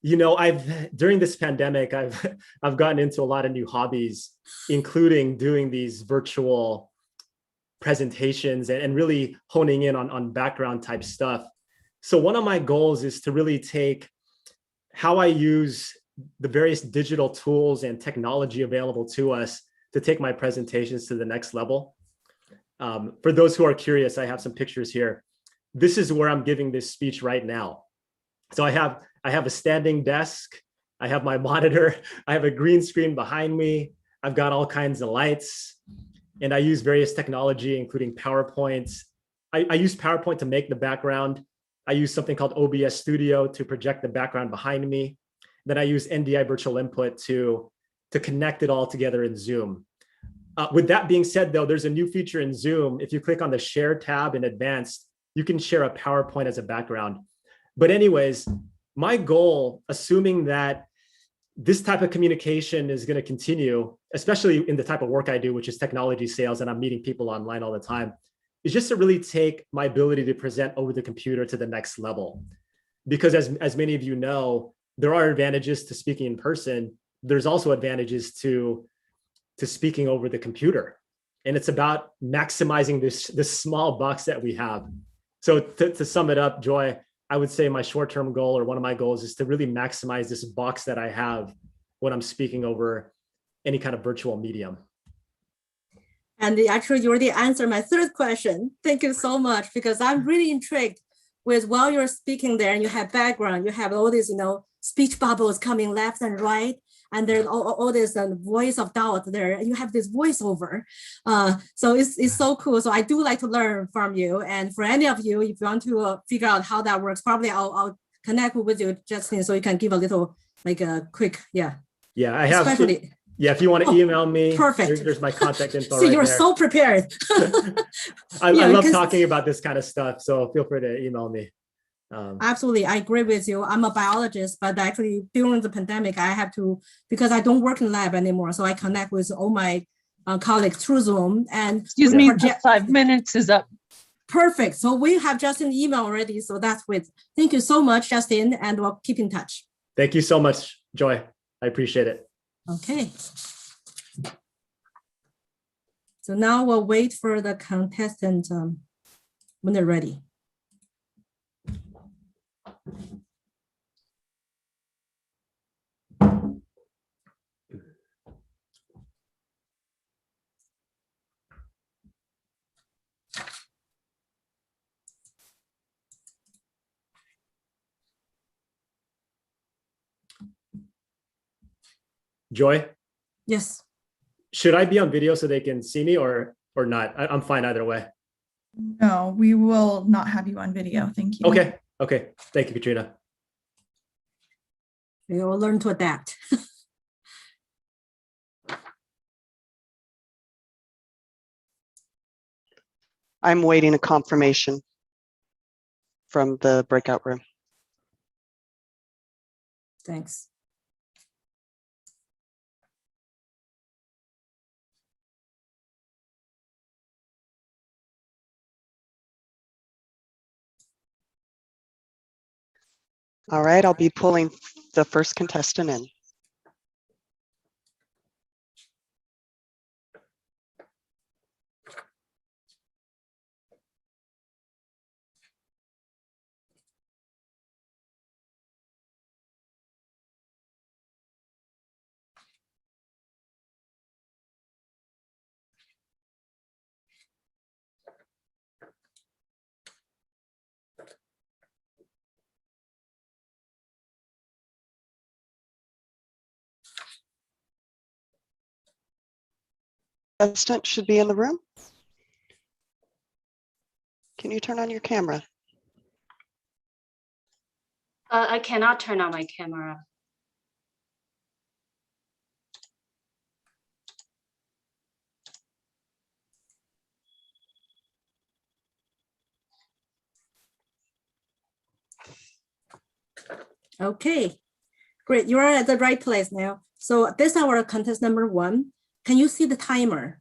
during this pandemic, I've gotten into a lot of new hobbies, including doing these virtual presentations and really honing in on background type stuff. So one of my goals is to really take how I use the various digital tools and technology available to us to take my presentations to the next level. For those who are curious, I have some pictures here. This is where I'm giving this speech right now. So I have a standing desk. I have my monitor. I have a green screen behind me. I've got all kinds of lights, and I use various technology, including PowerPoint. I use PowerPoint to make the background. I use something called OBS Studio to project the background behind me. Then I use NDI Virtual Input to connect it all together in Zoom. With that being said, though, there's a new feature in Zoom. If you click on the Share tab in Advanced, you can share a PowerPoint as a background. But anyways, my goal, assuming that this type of communication is going to continue, especially in the type of work I do, which is technology sales, and I'm meeting people online all the time, is just to really take my ability to present over the computer to the next level. Because as many of you know, there are advantages to speaking in person. There's also advantages to speaking over the computer. And it's about maximizing this small box that we have. So to sum it up, Joy, I would say my short-term goal, or one of my goals, is to really maximize this box that I have when I'm speaking over any kind of virtual medium. And actually, you already answered my third question. Thank you so much, because I'm really intrigued with, while you're speaking there and you have background, you have all these, speech bubbles coming left and right, and there's all this voice of doubt there, and you have this voiceover. So it's so cool. So I do like to learn from you. And for any of you, if you want to figure out how that works, probably I'll connect with you, Justin, so you can give a little, like a quick, yeah. Yeah, I have. Especially, yeah, if you want to email me, perfect. There's my contact info. See, right you're there. so prepared. I love talking about this kind of stuff, so feel free to email me. Absolutely, I agree with you. I'm a biologist, but actually during the pandemic, I have to, because I don't work in lab anymore, so I connect with all my colleagues through Zoom. And excuse me, 5 minutes is up. Perfect. So we have Justin's email already, so that's great. Thank you so much, Justin, and we'll keep in touch. Thank you so much, Joy. I appreciate it. Okay. So now we'll wait for the contestant when they're ready. Joy? Yes. Should I be on video so they can see me or not? I'm fine either way. No, we will not have you on video. Thank you. Okay. Okay. Thank you, Katrina. We will learn to adapt. I'm waiting a confirmation from the breakout room. Thanks. All right, I'll be pulling the first contestant in. Contestant should be in the room. Can you turn on your camera? I cannot turn on my camera. Okay, great. You are at the right place now. So this is our contest number 1. Can you see the timer?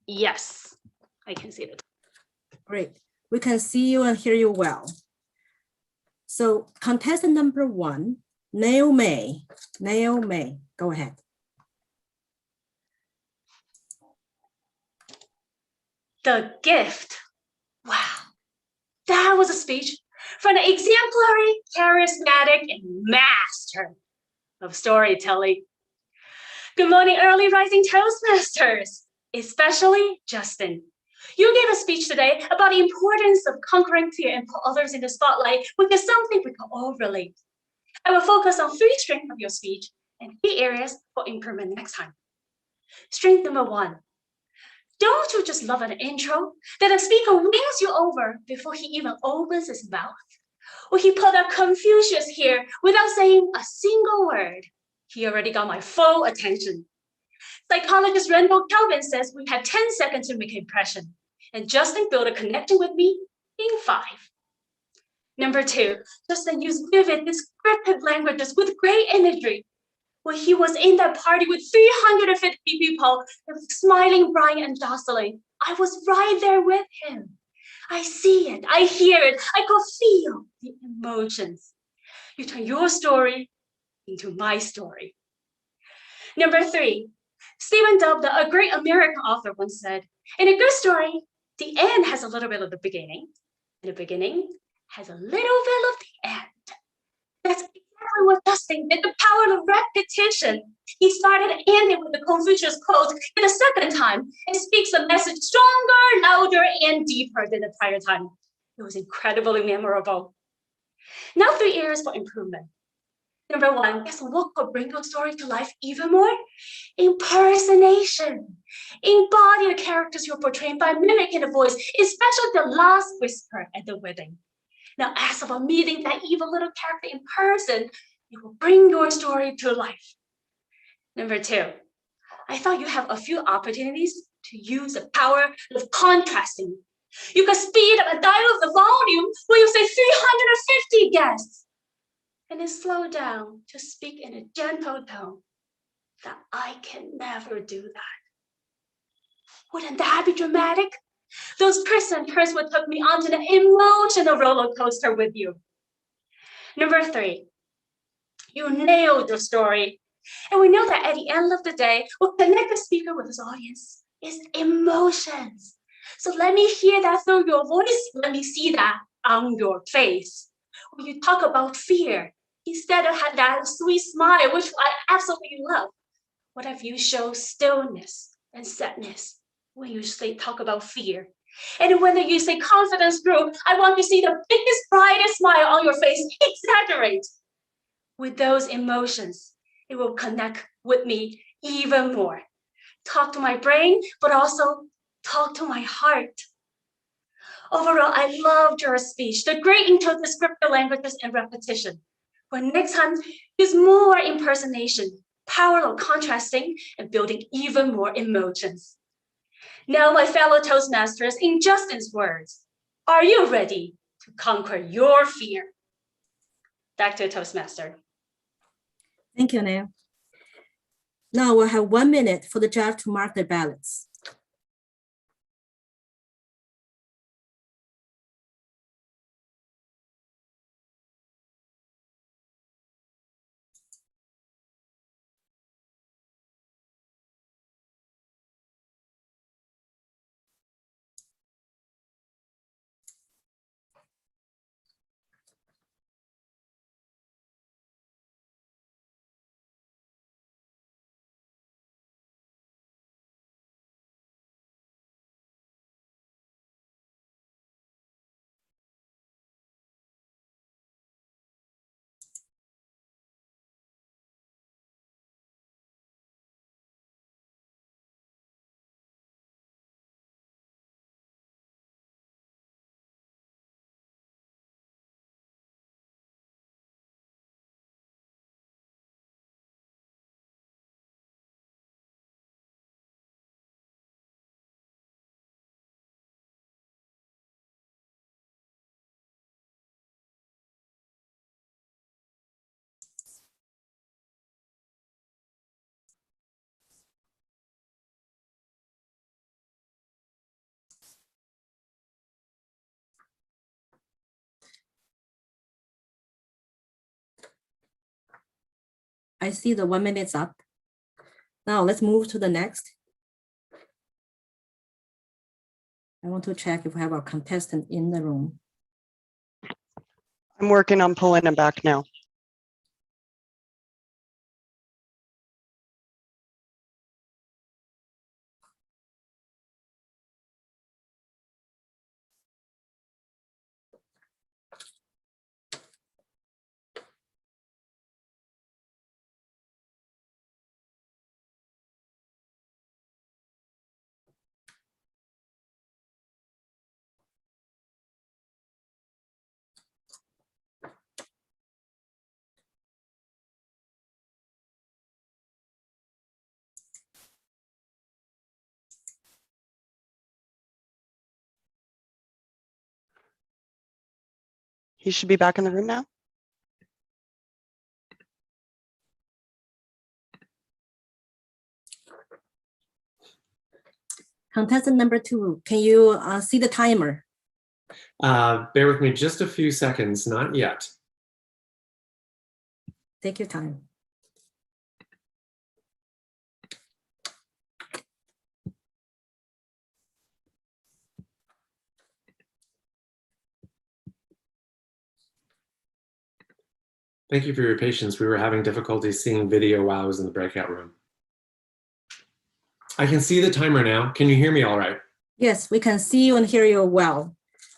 Yes, I can see it. Great. We can see you and hear you well. So contestant number 1, Naomi. Naomi, go ahead. The gift. Wow, that was a speech from an exemplary, charismatic, and master of storytelling. Good morning, early rising Toastmasters, especially Justin. You gave a speech today about the importance of conquering fear and put others in the spotlight, which is something we can all relate. I will focus on 3 strengths of your speech and 3 areas for improvement next time. Strength number 1. Don't you just love an intro that a speaker wins you over before he even opens his mouth? Or he put a Confucius here without saying a single word. He already got my full attention. Psychologist Randall Calvin says we have 10 seconds to make an impression, and Justin built a connection with me in 5. Number 2, Justin used vivid, descriptive languages with great imagery. When he was in that party with 350 people, smiling Brian and Jocelyn, I was right there with him. I see it, I hear it, I could feel the emotions. You turn your story into my story. Number 3, Stephen Dubner, a great American author, once said, in a good story, the end has a little bit of the beginning, and the beginning has a little bit of the end. That's exactly what Justin did, the power of repetition. He started and ended with the Confucius quote in the second time and speaks a message stronger, louder, and deeper than the prior time. It was incredibly memorable. Now 3 areas for improvement. Number 1, guess what could bring your story to life even more? Impersonation. Embody the characters you're portraying by mimicking the voice, especially the last whisper at the wedding. Now, as of meeting that evil little character in person, you will bring your story to life. Number 2, I thought you have a few opportunities to use the power of contrasting. You can speed up and dial up the volume when you say 350 guests, and then slow down to speak in a gentle tone. That I can never do that. Wouldn't that be dramatic? Those twists and turns would take me onto an emotional roller coaster with you. Number 3, you nailed your story. And we know that at the end of the day, what connects the speaker with his audience is emotions. So let me hear that through your voice. Let me see that on your face. When you talk about fear, instead of that sweet smile, which I absolutely love, what if you show stillness and sadness when you talk about fear? And when you say confidence through, I want to see the biggest, brightest smile on your face. Exaggerate with those emotions. It will connect with me even more. Talk to my brain, but also talk to my heart. Overall, I loved your speech, the great into descriptive languages and repetition. But next time, use more impersonation, parallel contrasting, and building even more emotions. Now, my fellow Toastmasters, in Justin's words, are you ready to conquer your fear? Back to Toastmaster. Thank you, Neil. Now we'll have 1 minute for the judge to mark the ballots. I see the 1 minute's up. Now let's move to the next. I want to check if we have our contestant in the room. I'm working on pulling him back now. He should be back in the room now. Contestant number 2, can you see the timer? Bear with me just a few seconds, not yet. Take your time. Thank you for your patience. We were having difficulty seeing video while I was in the breakout room. I can see the timer now. Can you hear me all right? Yes, we can see you and hear you well.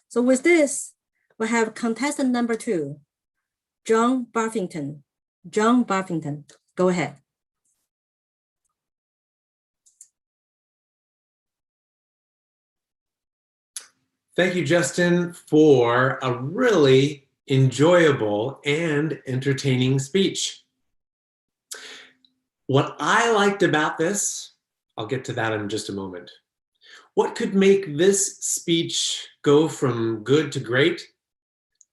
So with this, we have contestant number 2, John Buffington. John Buffington, go ahead. Thank you, Justin, for a really enjoyable and entertaining speech. What I liked about this, I'll get to that in just a moment. What could make this speech go from good to great?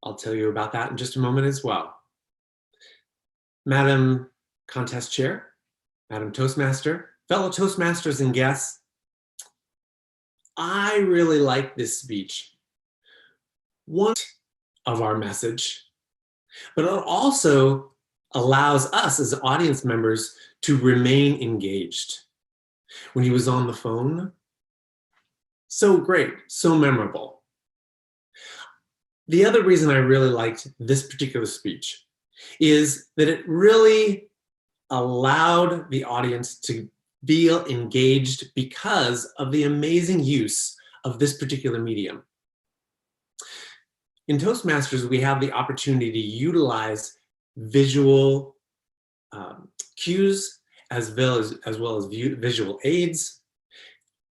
I'll tell you about that in just a moment as well. Madam Contest Chair, Madam Toastmaster, fellow Toastmasters and guests, I really like this speech. One of our message, but it also allows us as audience members to remain engaged. When he was on the phone, so great, so memorable. The other reason I really liked this particular speech is that it really allowed the audience to feel engaged because of the amazing use of this particular medium. In Toastmasters, we have the opportunity to utilize visual cues as well as visual aids.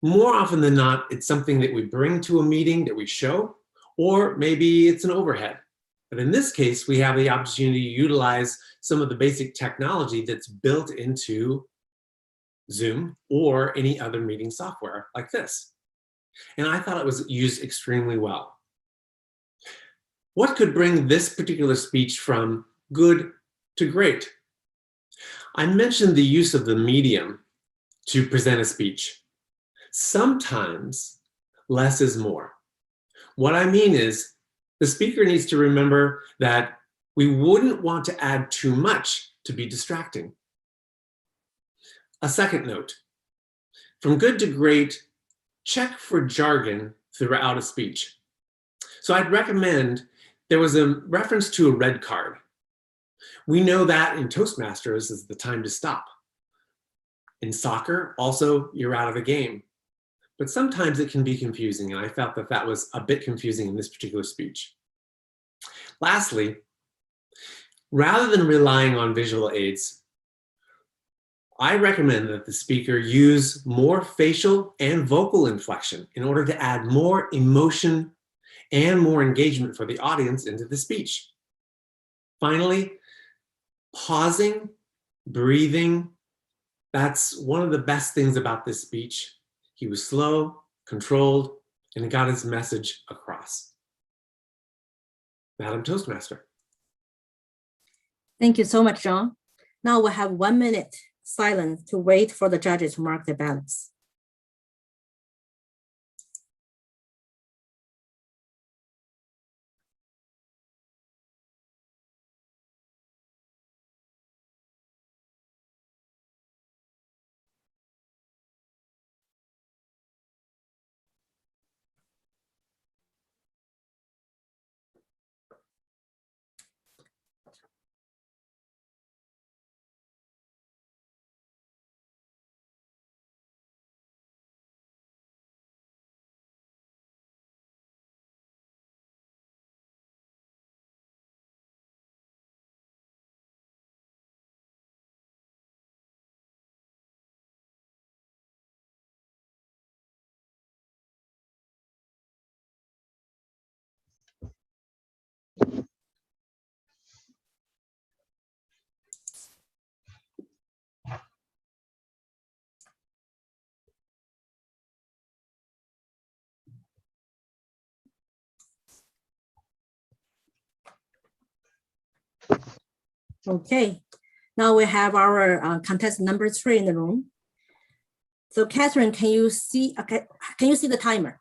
More often than not, it's something that we bring to a meeting that we show, or maybe it's an overhead. But in this case, we have the opportunity to utilize some of the basic technology that's built into Zoom or any other meeting software like this. And I thought it was used extremely well. What could bring this particular speech from good to great? I mentioned the use of the medium to present a speech. Sometimes less is more. What I mean is the speaker needs to remember that we wouldn't want to add too much to be distracting. A second note, from good to great, check for jargon throughout a speech. So I'd recommend there was a reference to a red card. We know that in Toastmasters is the time to stop. In soccer, also, you're out of the game. But sometimes it can be confusing, and I felt that that was a bit confusing in this particular speech. Lastly, rather than relying on visual aids, I recommend that the speaker use more facial and vocal inflection in order to add more emotion and more engagement for the audience into the speech. Finally, pausing, breathing, that's one of the best things about this speech. He was slow, controlled, and he got his message across. Madam Toastmaster. Thank you so much, John. Now we'll have 1 minute silence to wait for the judges to mark their ballots. Okay, now we have our contestant number 3 in the room. So Catherine, can you see the timer?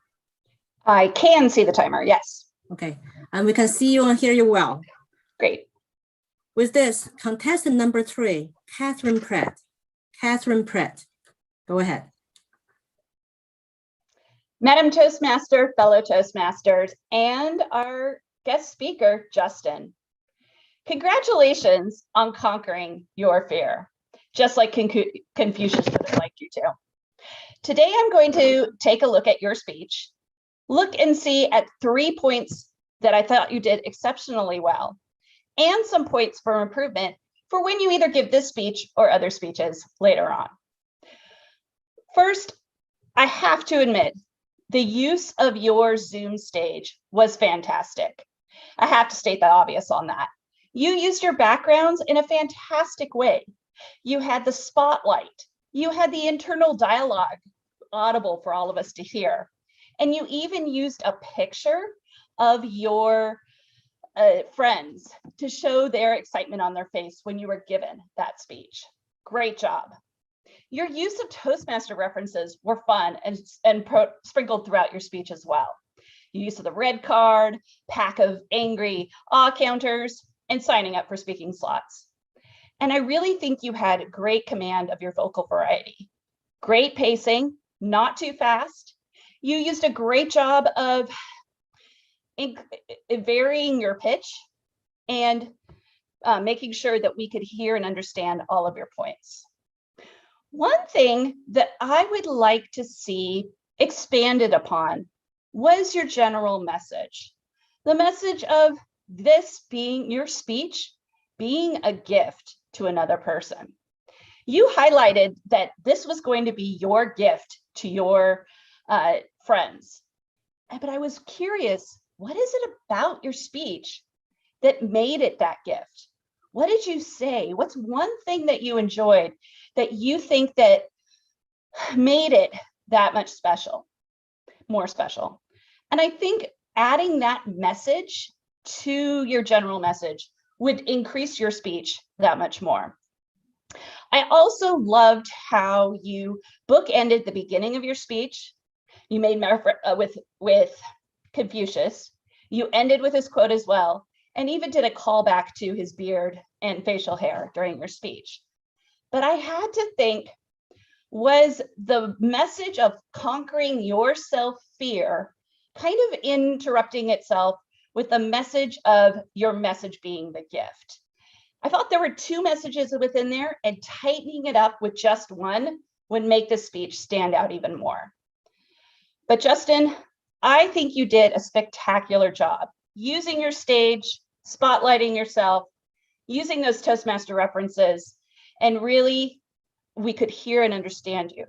I can see the timer, yes. Okay, and we can see you and hear you well. Great. With this, contestant number 3, Catherine Pratt. Catherine Pratt, go ahead. Madam Toastmaster, fellow Toastmasters, and our guest speaker, Justin. Congratulations on conquering your fear, just like Confucius would have liked you to. Today, I'm going to take a look at your speech, look and see at 3 points that I thought you did exceptionally well, and some points for improvement for when you either give this speech or other speeches later on. First, I have to admit The use of your Zoom stage was fantastic. I have to state the obvious on that. You used your backgrounds in a fantastic way. You had the spotlight. You had the internal dialogue audible for all of us to hear. And you even used a picture of your friends to show their excitement on their face when you were given that speech. Great job. Your use of Toastmaster references were fun and sprinkled throughout your speech as well. Your use of the red card, pack of angry counters, and signing up for speaking slots. And I really think you had great command of your vocal variety. Great pacing, not too fast. You used a great job of varying your pitch and making sure that we could hear and understand all of your points. One thing that I would like to see expanded upon was your general message. The message of this being your speech, being a gift to another person. You highlighted that this was going to be your gift to your friends. But I was curious, what is it about your speech that made it that gift? What did you say? What's one thing that you enjoyed that you think that made it that much special, more special? And I think adding that message to your general message would increase your speech that much more. I also loved how you bookended the beginning of your speech. You made with Confucius. You ended with his quote as well, and even did a callback to his beard and facial hair during your speech. But I had to think, was the message of conquering your self-fear kind of interrupting itself with the message of your message being the gift? I thought there were two messages within there, and tightening it up with just one would make the speech stand out even more. But Justin, I think you did a spectacular job using your stage, spotlighting yourself, using those Toastmaster references, and really we could hear and understand you.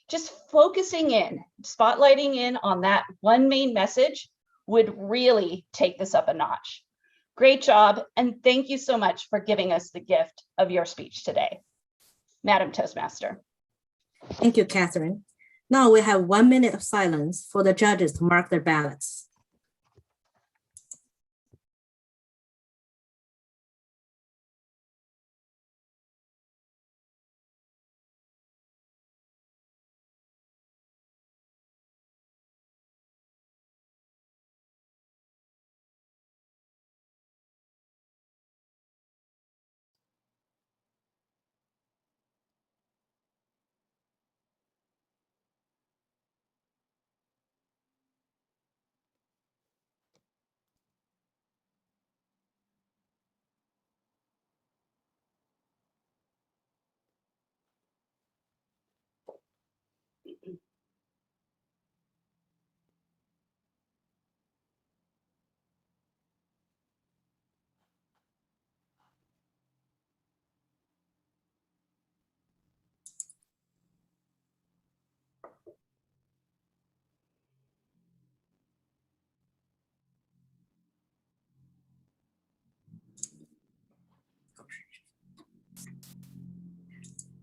Just focusing in, spotlighting in on that one main message would really take this up a notch. Great job, and thank you so much for giving us the gift of your speech today. Madam Toastmaster. Thank you, Catherine. Now we have 1 minute of silence for the judges to mark their ballots.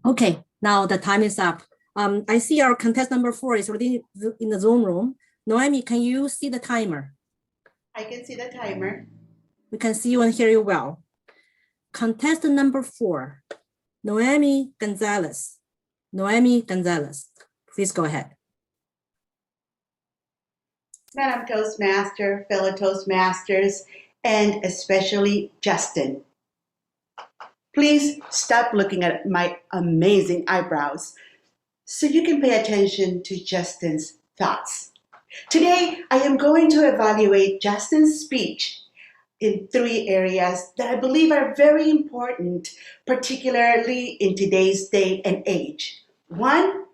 Okay, now the time is up. I see our contestant number 4 is already in the Zoom room. Noemi, can you see the timer? I can see the timer. We can see you and hear you well. Contestant number 4, Noemi Gonzalez. Noemi Gonzalez, please go ahead. Madam Toastmaster, fellow Toastmasters, and especially Justin. Please stop looking at my amazing eyebrows so you can pay attention to Justin's thoughts. Today, I am going to evaluate Justin's speech in 3 areas that I believe are very important, particularly in today's day and age. 1,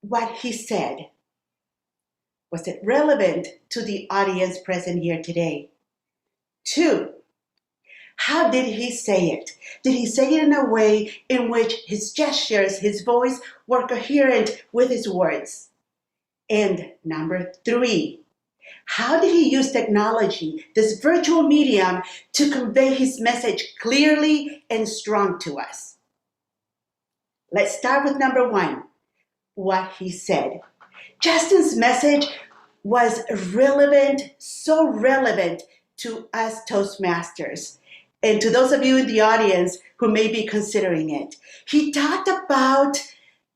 what he said. Was it relevant to the audience present here today? 2, how did he say it? Did he say it in a way in which his gestures, his voice were coherent with his words? And number 3, how did he use technology, this virtual medium, to convey his message clearly and strong to us? Let's start with number 1, what he said. Justin's message was relevant, so relevant to us Toastmasters, and to those of you in the audience who may be considering it. He talked about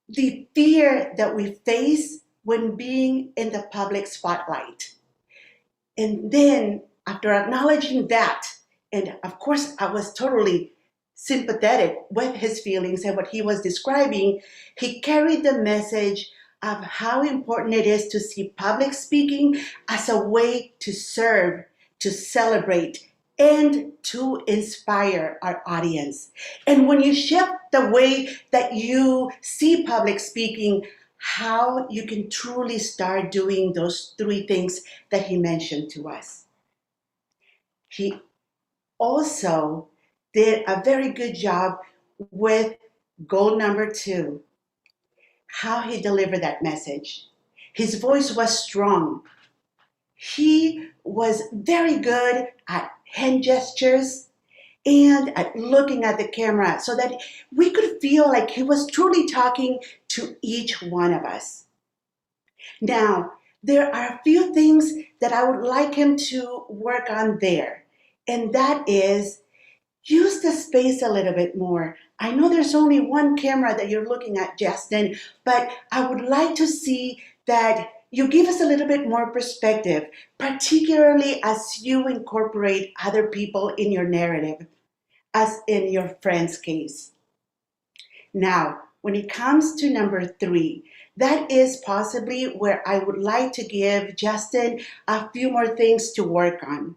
the fear that we face when being in the public spotlight. And then, after acknowledging that, and of course I was totally sympathetic with his feelings and what he was describing, he carried the message of how important it is to see public speaking as a way to serve, to celebrate, and to inspire our audience. And when you shift the way that you see public speaking, how you can truly start doing those 3 things that he mentioned to us. He also did a very good job with goal number 2, how he delivered that message. His voice was strong. He was very good at hand gestures and at looking at the camera so that we could feel like he was truly talking to each one of us. Now, there are a few things that I would like him to work on there, and that is use the space a little bit more. I know there's only one camera that you're looking at, Justin, but I would like to see that you give us a little bit more perspective, particularly as you incorporate other people in your narrative, as in your friend's case. Now, when it comes to number 3, that is possibly where I would like to give Justin a few more things to work on.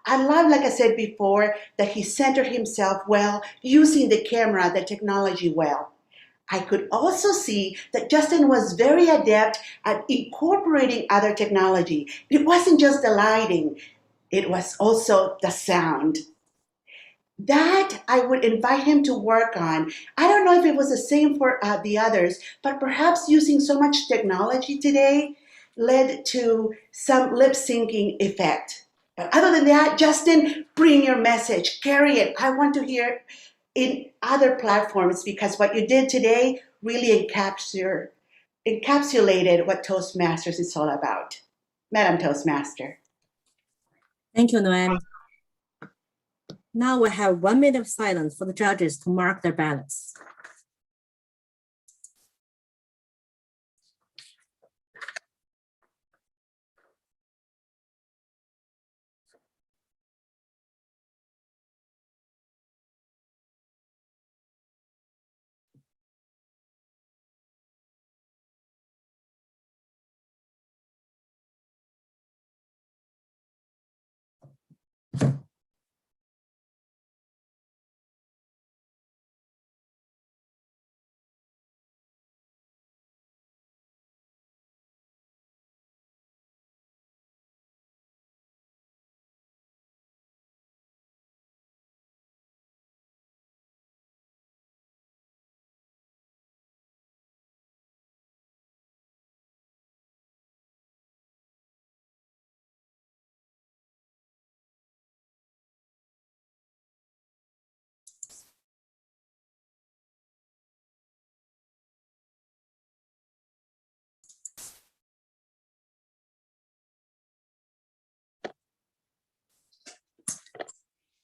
I love, like I said before, that he centered himself well, using the camera, the technology well. I could also see that Justin was very adept at incorporating other technology. It wasn't just the lighting, it was also the sound. That I would invite him to work on. I don't know if it was the same for the others, but perhaps using so much technology today led to some lip syncing effect. But other than that, Justin, bring your message, carry it. I want to hear in other platforms because what you did today really encapsulated what Toastmasters is all about. Madam Toastmaster. Thank you, Noemi. Now we have 1 minute of silence for the judges to mark their ballots.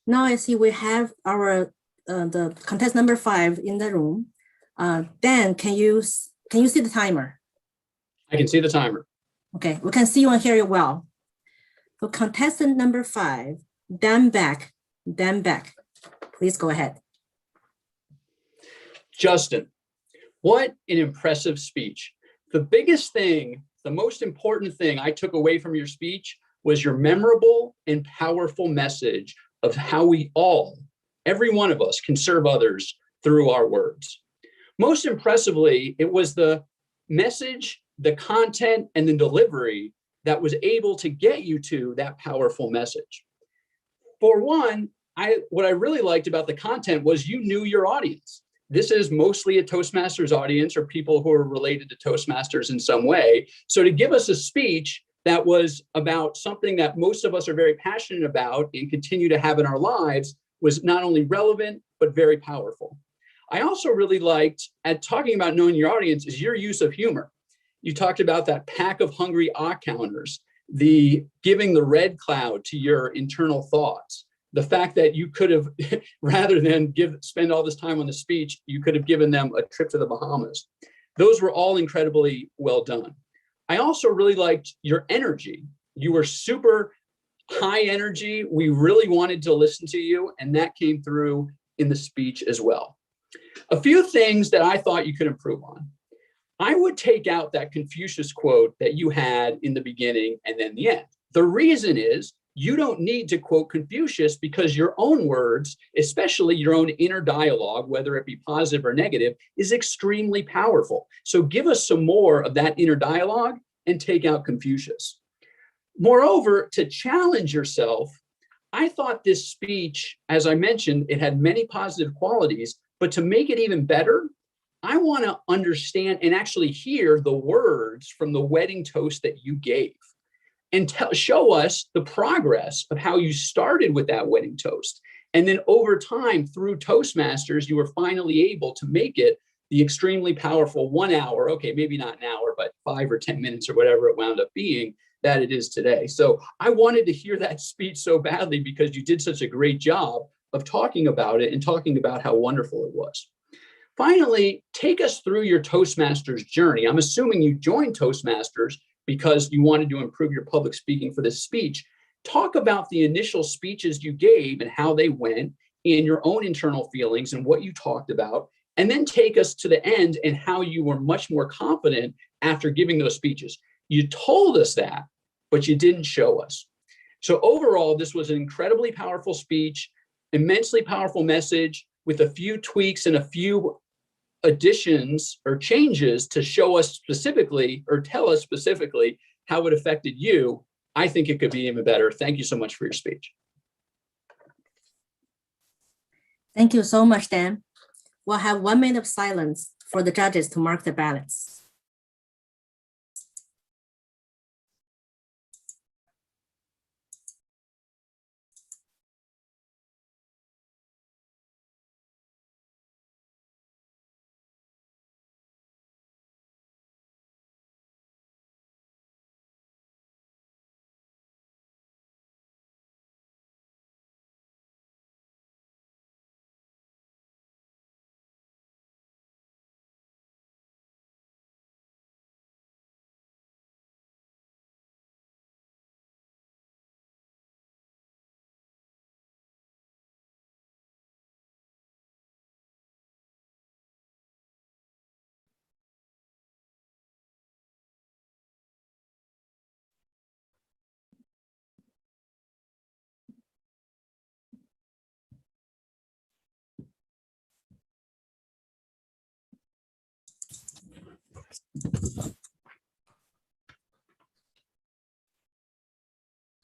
Now I see we have our the contestant number 5 in the room. Dan, can you see the timer? I can see the timer. Okay, we can see you and hear you well. So contestant number 5, Dan Beck. Please go ahead. Justin, what an impressive speech. The biggest thing, the most important thing I took away from your speech was your memorable and powerful message of how we all, every one of us, can serve others through our words. Most impressively, it was the message, the content, and the delivery that was able to get you to that powerful message. For one, what I really liked about the content was you knew your audience. this is mostly a Toastmasters audience or people who are related to Toastmasters in some way. So to give us a speech that was about something that most of us are very passionate about and continue to have in our lives was not only relevant, but very powerful. I also really liked, at talking about knowing your audience, is your use of humor. You talked about that pack of hungry counters, the giving the red cloud to your internal thoughts, the fact that you could have, rather than spend all this time on the speech, you could have given them a trip to the Bahamas. Those were all incredibly well done. I also really liked your energy. You were super high energy. We really wanted to listen to you, and that came through in the speech as well. A few things that I thought you could improve on. I would take out that Confucius quote that you had in the beginning and then the end. The reason is you don't need to quote Confucius because your own words, especially your own inner dialogue, whether it be positive or negative, is extremely powerful. So give us some more of that inner dialogue and take out Confucius. Moreover, to challenge yourself, I thought this speech, as I mentioned, it had many positive qualities, but to make it even better, I want to understand and actually hear the words from the wedding toast that you gave and show us the progress of how you started with that wedding toast. And then over time through Toastmasters, you were finally able to make it the extremely powerful 1 hour, okay, maybe not an hour, but 5 or 10 minutes or whatever it wound up being that it is today. So I wanted to hear that speech so badly because you did such a great job of talking about it and talking about how wonderful it was. Finally, take us through your Toastmasters journey. I'm assuming you joined Toastmasters because you wanted to improve your public speaking for this speech. Talk about the initial speeches you gave and how they went and your own internal feelings and what you talked about, and then take us to the end and how you were much more confident after giving those speeches. You told us that, but you didn't show us. So overall, this was an incredibly powerful speech, immensely powerful message with a few tweaks and a few additions or changes to show us specifically or tell us specifically how it affected you. I think it could be even better. Thank you so much for your speech. Thank you so much, Dan. We'll have 1 minute of silence for the judges to mark the ballots.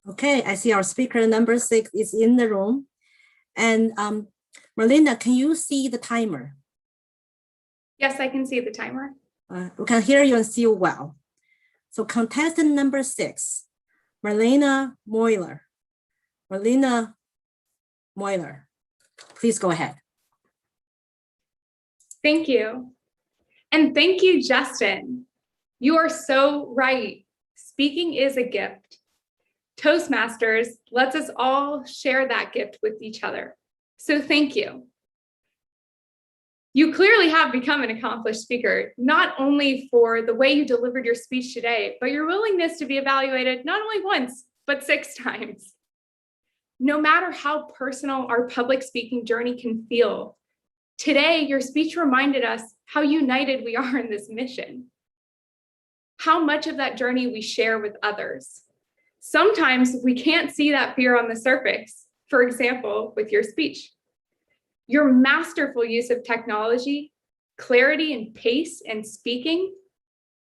Okay, I see our speaker number 6 is in the room. And Marlena, can you see the timer? Yes, I can see the timer. We can hear you and see you well. So contestant number 6, Marlena Moyler. Marlena Moyler, please go ahead. Thank you. And thank you, Justin. You are so right. Speaking is a gift. Toastmasters lets us all share that gift with each other. So thank you. You clearly have become an accomplished speaker, not only for the way you delivered your speech today, but your willingness to be evaluated not only once, but 6 times. No matter how personal our public speaking journey can feel, today your speech reminded us how united we are in this mission, how much of that journey we share with others. Sometimes we can't see that fear on the surface, for example, with your speech. Your masterful use of technology, clarity and pace and speaking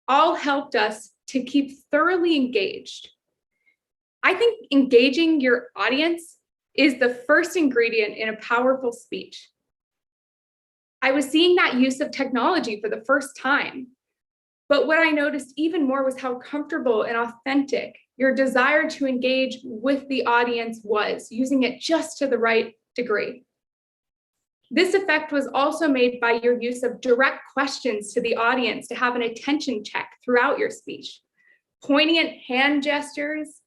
all helped us to keep thoroughly engaged. I think engaging your audience is the first ingredient in a powerful speech. I was seeing that use of technology for the first time. But what I noticed even more was how comfortable and authentic your desire to engage with the audience was, using it just to the right degree. This effect was also made by your use of direct questions to the audience to have an attention check throughout your speech, poignant hand gestures,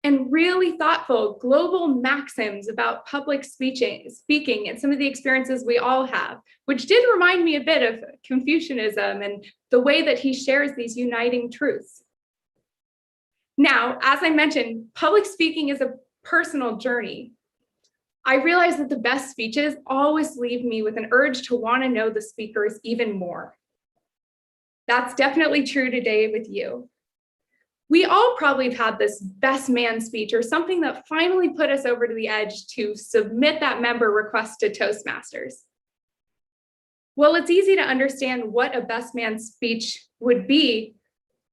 and really thoughtful global maxims about public speaking and some of the experiences we all have, which did remind me a bit of Confucianism and the way that he shares these uniting truths. Now, as I mentioned, public speaking is a personal journey. I realize that the best speeches always leave me with an urge to want to know the speakers even more. That's definitely true today with you. We all probably have had this best man speech or something that finally put us over to the edge to submit that member request to Toastmasters. Well, it's easy to understand what a best man speech would be.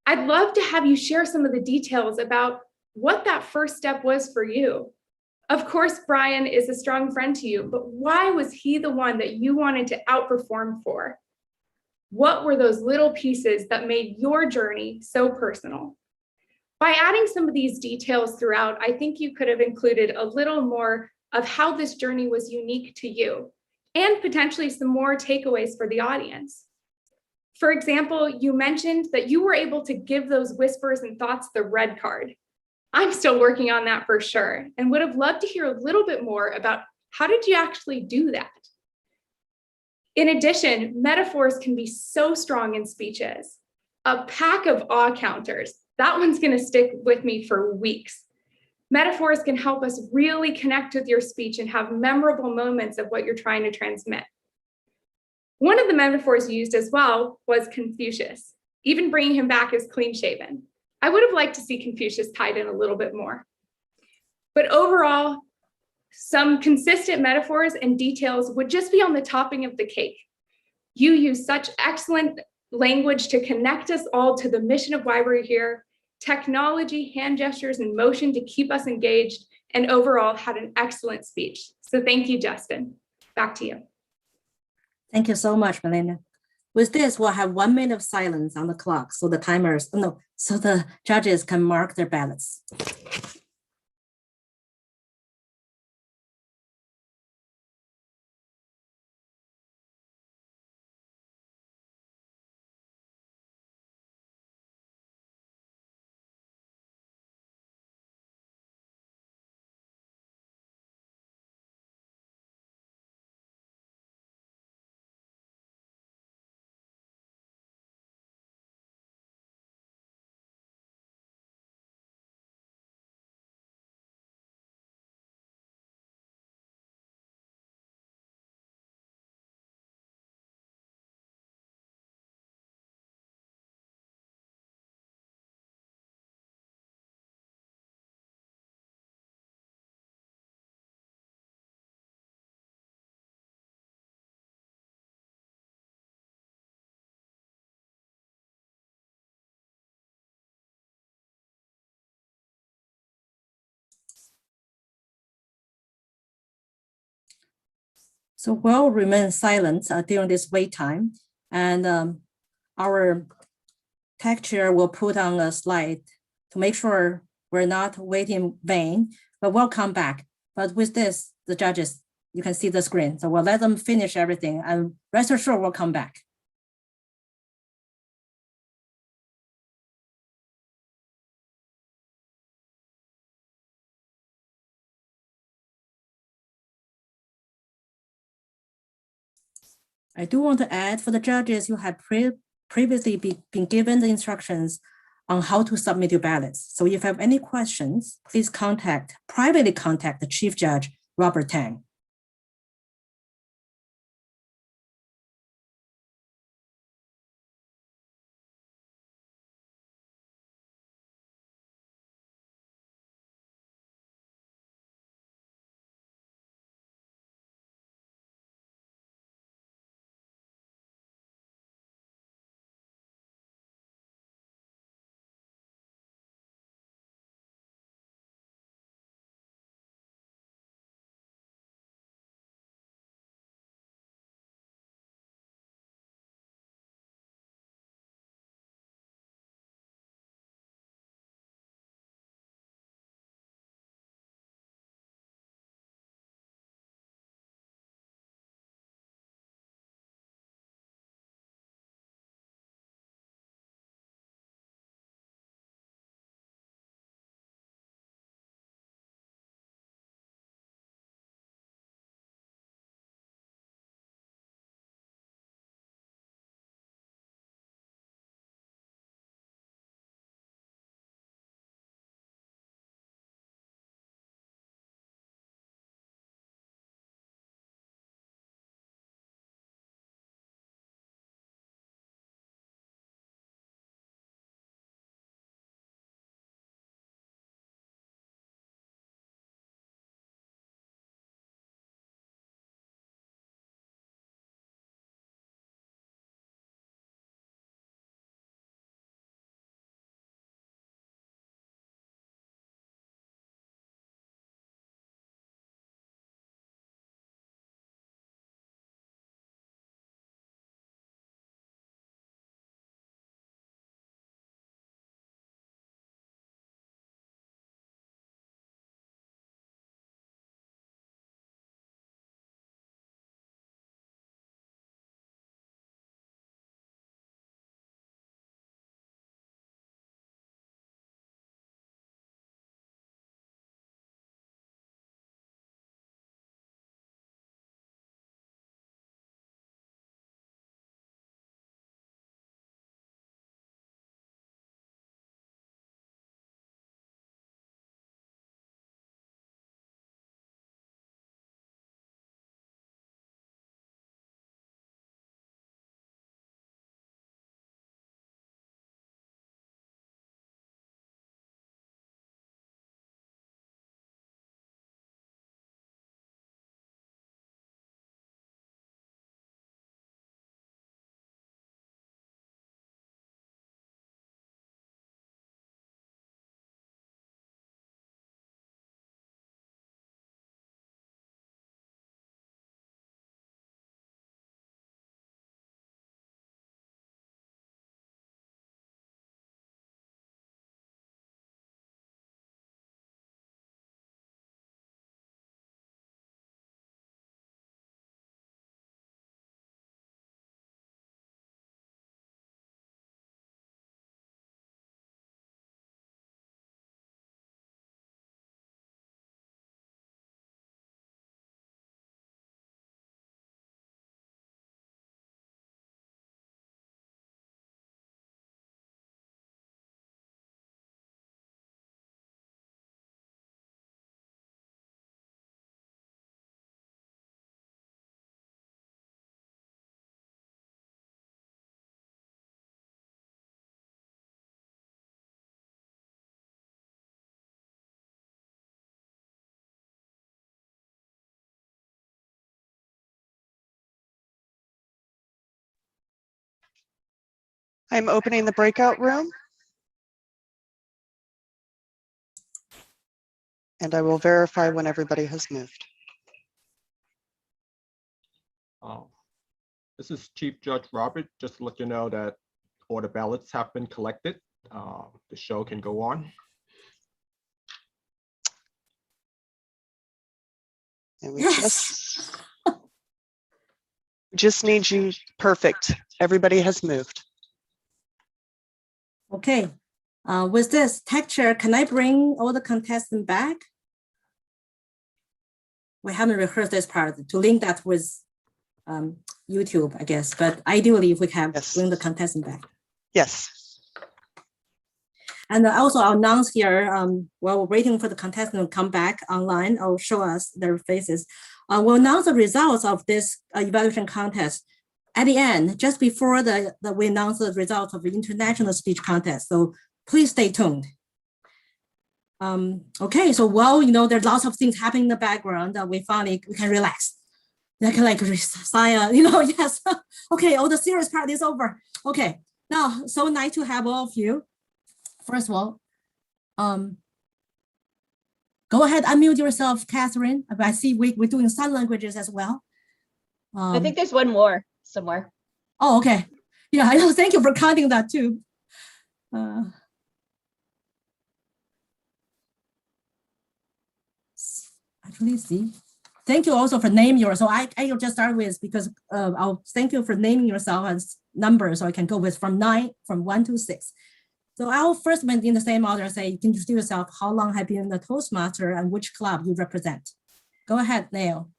I'd love to have you share some of the details about what that first step was for you. Of course, Brian is a strong friend to you, but why was he the one that you wanted to outperform for? What were those little pieces that made your journey so personal? By adding some of these details throughout, I think you could have included a little more of how this journey was unique to you and potentially some more takeaways for the audience. For example, you mentioned that you were able to give those whispers and thoughts the red card. I'm still working on that for sure and would have loved to hear a little bit more about how did you actually do that? In addition, metaphors can be so strong in speeches. A pack of awe counters. That one's going to stick with me for weeks. Metaphors can help us really connect with your speech and have memorable moments of what you're trying to transmit. One of the metaphors used as well was Confucius, even bringing him back as clean shaven. I would have liked to see Confucius tied in a little bit more. But overall, some consistent metaphors and details would just be on the topping of the cake. You use such excellent language to connect us all to the mission of why we're here, technology, hand gestures, and motion to keep us engaged, and overall had an excellent speech. So thank you, Justin. Back to you. Thank you so much, Melinda. With this, we'll have 1 minute of silence on the clock so the judges can mark their ballots. So we'll remain silent during this wait time, and our tech chair will put on a slide to make sure we're not waiting in vain, but we'll come back. But with this, the judges, you can see the screen. So we'll let them finish everything, and rest assured we'll come back. I do want to add for the judges, you have previously been given the instructions on how to submit your ballots. So if you have any questions, please privately contact the Chief Judge, Robert Tang. I'm opening the breakout room. And I will verify when everybody has moved. This is Chief Judge Robert. Just to let you know that all the ballots have been collected. The show can go on. And we just need you. Perfect. Everybody has moved. Okay. With this texture, can I bring all the contestants back? We haven't rehearsed this part to link that with YouTube, I guess. But ideally, if we can bring the contestant back. Yes. And also, I'll announce here while we're waiting for the contestant to come back online, I'll show us their faces. We'll announce the results of this evaluation contest at the end, just before we announce the results of the international speech contest. So please stay tuned. Okay, so while there's lots of things happening in the background, we can relax. I can sigh, yes. Okay, all the serious part is over. Okay, now so nice to have all of you. First of all, go ahead, unmute yourself, Catherine. I see we're doing sign languages as well. I think there's one more somewhere. Oh, okay. Yeah, I know. Thank you for counting that too. Actually, see. Thank you also for naming yourself. So I'll just start with because I'll thank you for naming yourself as numbers, so I can go with from 1 to 6. So I'll first went in the same order, say you can introduce yourself, how long have you been a Toastmaster and which club you represent. Go ahead, Neil.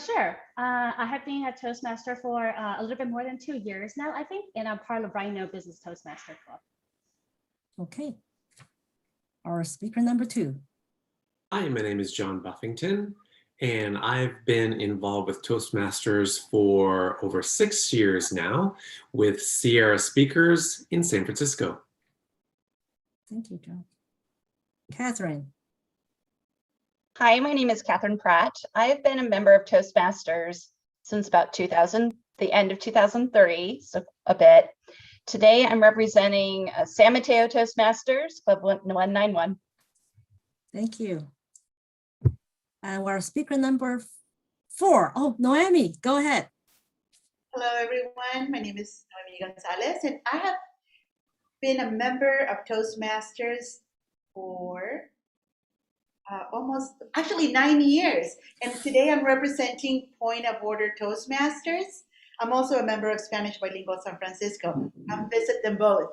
Sure. I have been a Toastmaster for a little bit more than 2 years now, I think, and I'm part of Rhino Business Toastmaster Club. Okay. Our speaker number 2. Hi, my name is John Buffington, and I've been involved with Toastmasters for over 6 years now with Sierra Speakers in San Francisco. Thank you, John. Catherine. Hi, my name is Catherine Pratt. I've been a member of Toastmasters since about the end of 2003, so a bit. Today, I'm representing San Mateo Toastmasters, Club 191. Thank you. And our speaker number 4. Oh, Noemi, go ahead. Hello, everyone. My name is Noemi Gonzalez, and I have been a member of Toastmasters for actually 9 years. And today I'm representing Point of Order Toastmasters. I'm also a member of Spanish Bilingual San Francisco. I'll visit them both.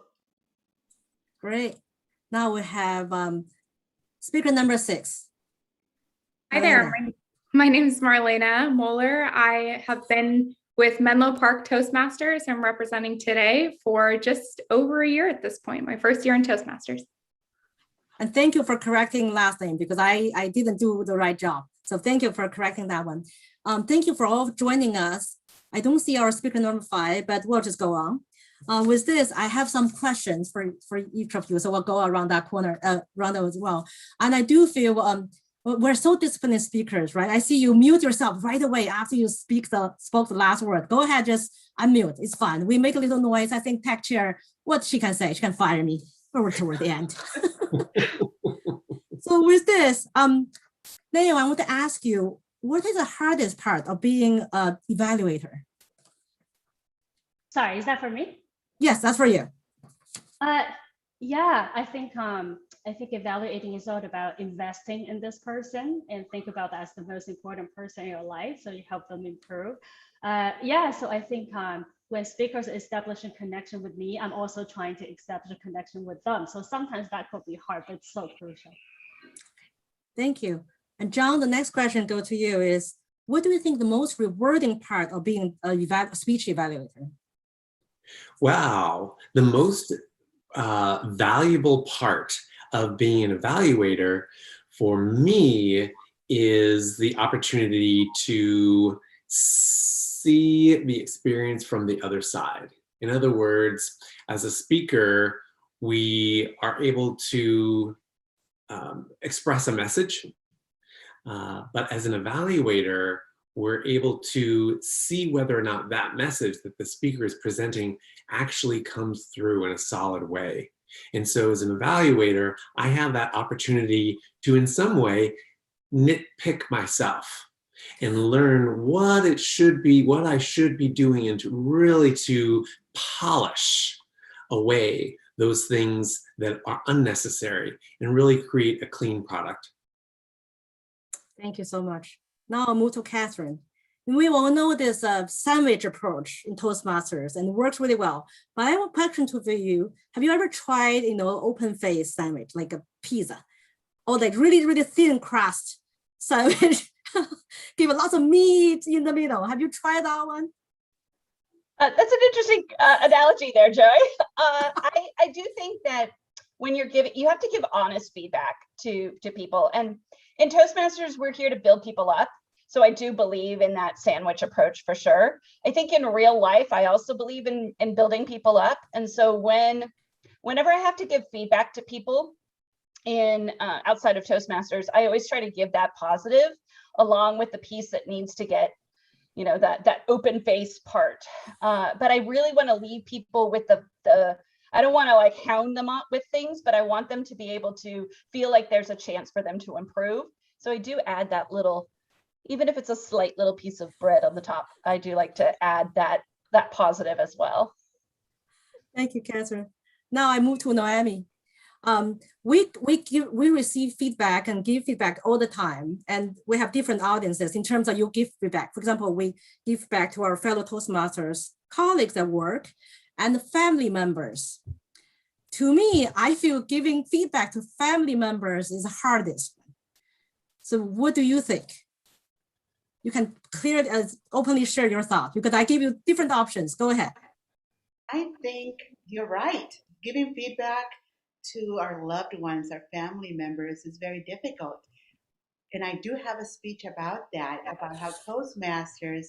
Great. Now we have speaker number 6. Hi there. My name is Marlena Moeller. I have been with Menlo Park Toastmasters. I'm representing today for just over a year at this point, my first year in Toastmasters. And thank you for correcting last name because I didn't do the right job. So thank you for correcting that one. Thank you for all joining us. I don't see our speaker number 5, but we'll just go on. With this, I have some questions for each of you. So we'll go around that corner, around as well. And I do feel we're so disciplined speakers, right? I see you mute yourself right away after you spoke the last word. Go ahead, just unmute. It's fine. We make a little noise. I think tech chair, what she can say, she can fire me toward the end. So with this, Neil, I want to ask you, what is the hardest part of being an evaluator? Sorry, is that for me? Yes, that's for you. Yeah, I think evaluating is all about investing in this person and think about that as the most important person in your life, so you help them improve. So I think when speakers establish a connection with me, I'm also trying to establish a connection with them. So sometimes that could be hard, but it's so crucial. Thank you. And John, the next question go to you is, what do you think the most rewarding part of being a speech evaluator? Wow, the most valuable part of being an evaluator for me is the opportunity to see the experience from the other side. In other words, as a speaker, we are able to express a message, but as an evaluator, we're able to see whether or not that message that the speaker is presenting actually comes through in a solid way. And so as an evaluator, I have that opportunity to, in some way, nitpick myself and learn what it should be, what I should be doing, and to really to polish away those things that are unnecessary and really create a clean product. Thank you so much. Now I'll move to Catherine. We all know this sandwich approach in Toastmasters and it works really well. But I have a question for you. Have you ever tried, open face sandwich, like a pizza, or like really, really thin crust sandwich? Give it lots of meat in the middle. Have you tried that one? That's an interesting analogy there, Joey. I do think that when you're giving, you have to give honest feedback to people. And in Toastmasters, we're here to build people up. So I do believe in that sandwich approach for sure. I think in real life, I also believe in building people up. And so whenever I have to give feedback to people in outside of Toastmasters, I always try to give that positive along with the piece that needs to get, that open face part. But I really want to leave people with the I don't want to like hound them up with things, but I want them to be able to feel like there's a chance for them to improve. So I do add that little, even if it's a slight little piece of bread on the top, I do like to add that positive as well. Thank you, Catherine. Now I move to Noemi. We receive feedback and give feedback all the time, and we have different audiences in terms of you give feedback. For example, we give feedback to our fellow Toastmasters, colleagues at work, and family members. To me, I feel giving feedback to family members is the hardest. So what do you think? You can openly share your thoughts because I give you different options. Go ahead. I think you're right. Giving feedback to our loved ones, our family members, is very difficult. And I do have a speech about that, about how Toastmasters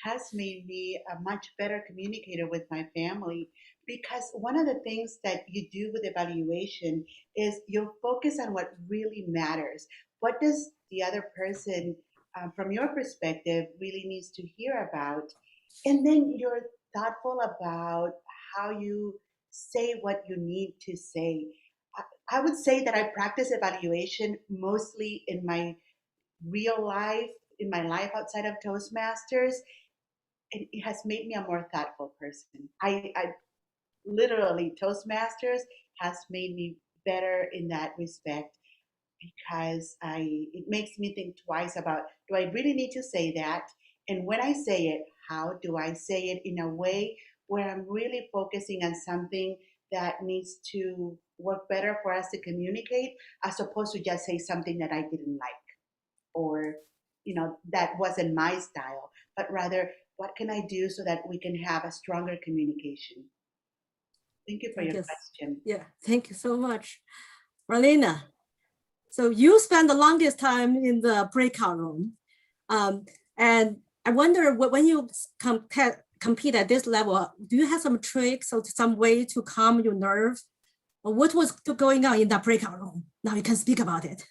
has made me a much better communicator with my family, because one of the things that you do with evaluation is you'll focus on what really matters. What does the other person, from your perspective, really needs to hear about? And then you're thoughtful about how you say what you need to say. I would say that I practice evaluation mostly in my real life, in my life outside of Toastmasters. It has made me a more thoughtful person. I literally, Toastmasters has made me better in that respect, because it makes me think twice about, do I really need to say that? And when I say it, how do I say it in a way where I'm really focusing on something that needs to work better for us to communicate, as opposed to just say something that I didn't like, or that wasn't my style, but rather, what can I do so that we can have a stronger communication? Thank you for your question. Yeah, thank you so much. Marlena, so you spend the longest time in the breakout room. And I wonder, when you compete at this level, do you have some tricks or some way to calm your nerves? Or what was going on in that breakout room? Now you can speak about it.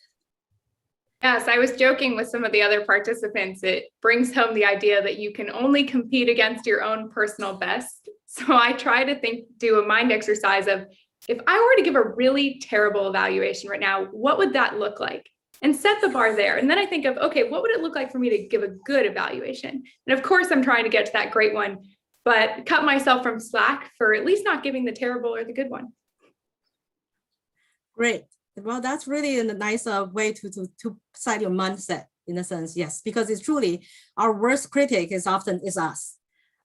Yes, I was joking with some of the other participants. It brings home the idea that you can only compete against your own personal best. So I try to do a mind exercise of, if I were to give a really terrible evaluation right now, what would that look like? And set the bar there. And then I think of, okay, what would it look like for me to give a good evaluation? And of course, I'm trying to get to that great one, but cut myself from slack for at least not giving the terrible or the good one. Great. Well, that's really a nice way to set your mindset, in a sense, yes, because it's truly our worst critic is often us.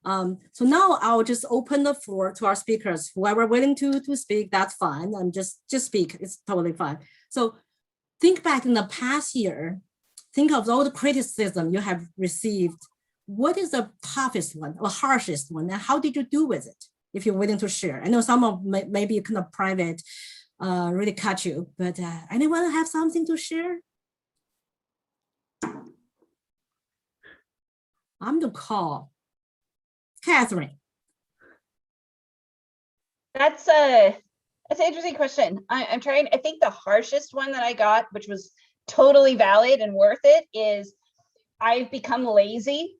So now I'll just open the floor to our speakers. Whoever willing to speak, that's fine. And just speak, it's totally fine. So think back in the past year, think of all the criticism you have received. What is the toughest one or harshest one? And how did you do with it? If you're willing to share. I know some of maybe kind of private, really cut you, but anyone have something to share? I'm gonna call Catherine. That's an interesting question. I'm trying. I think the harshest one that I got, which was totally valid and worth it, is I've become lazy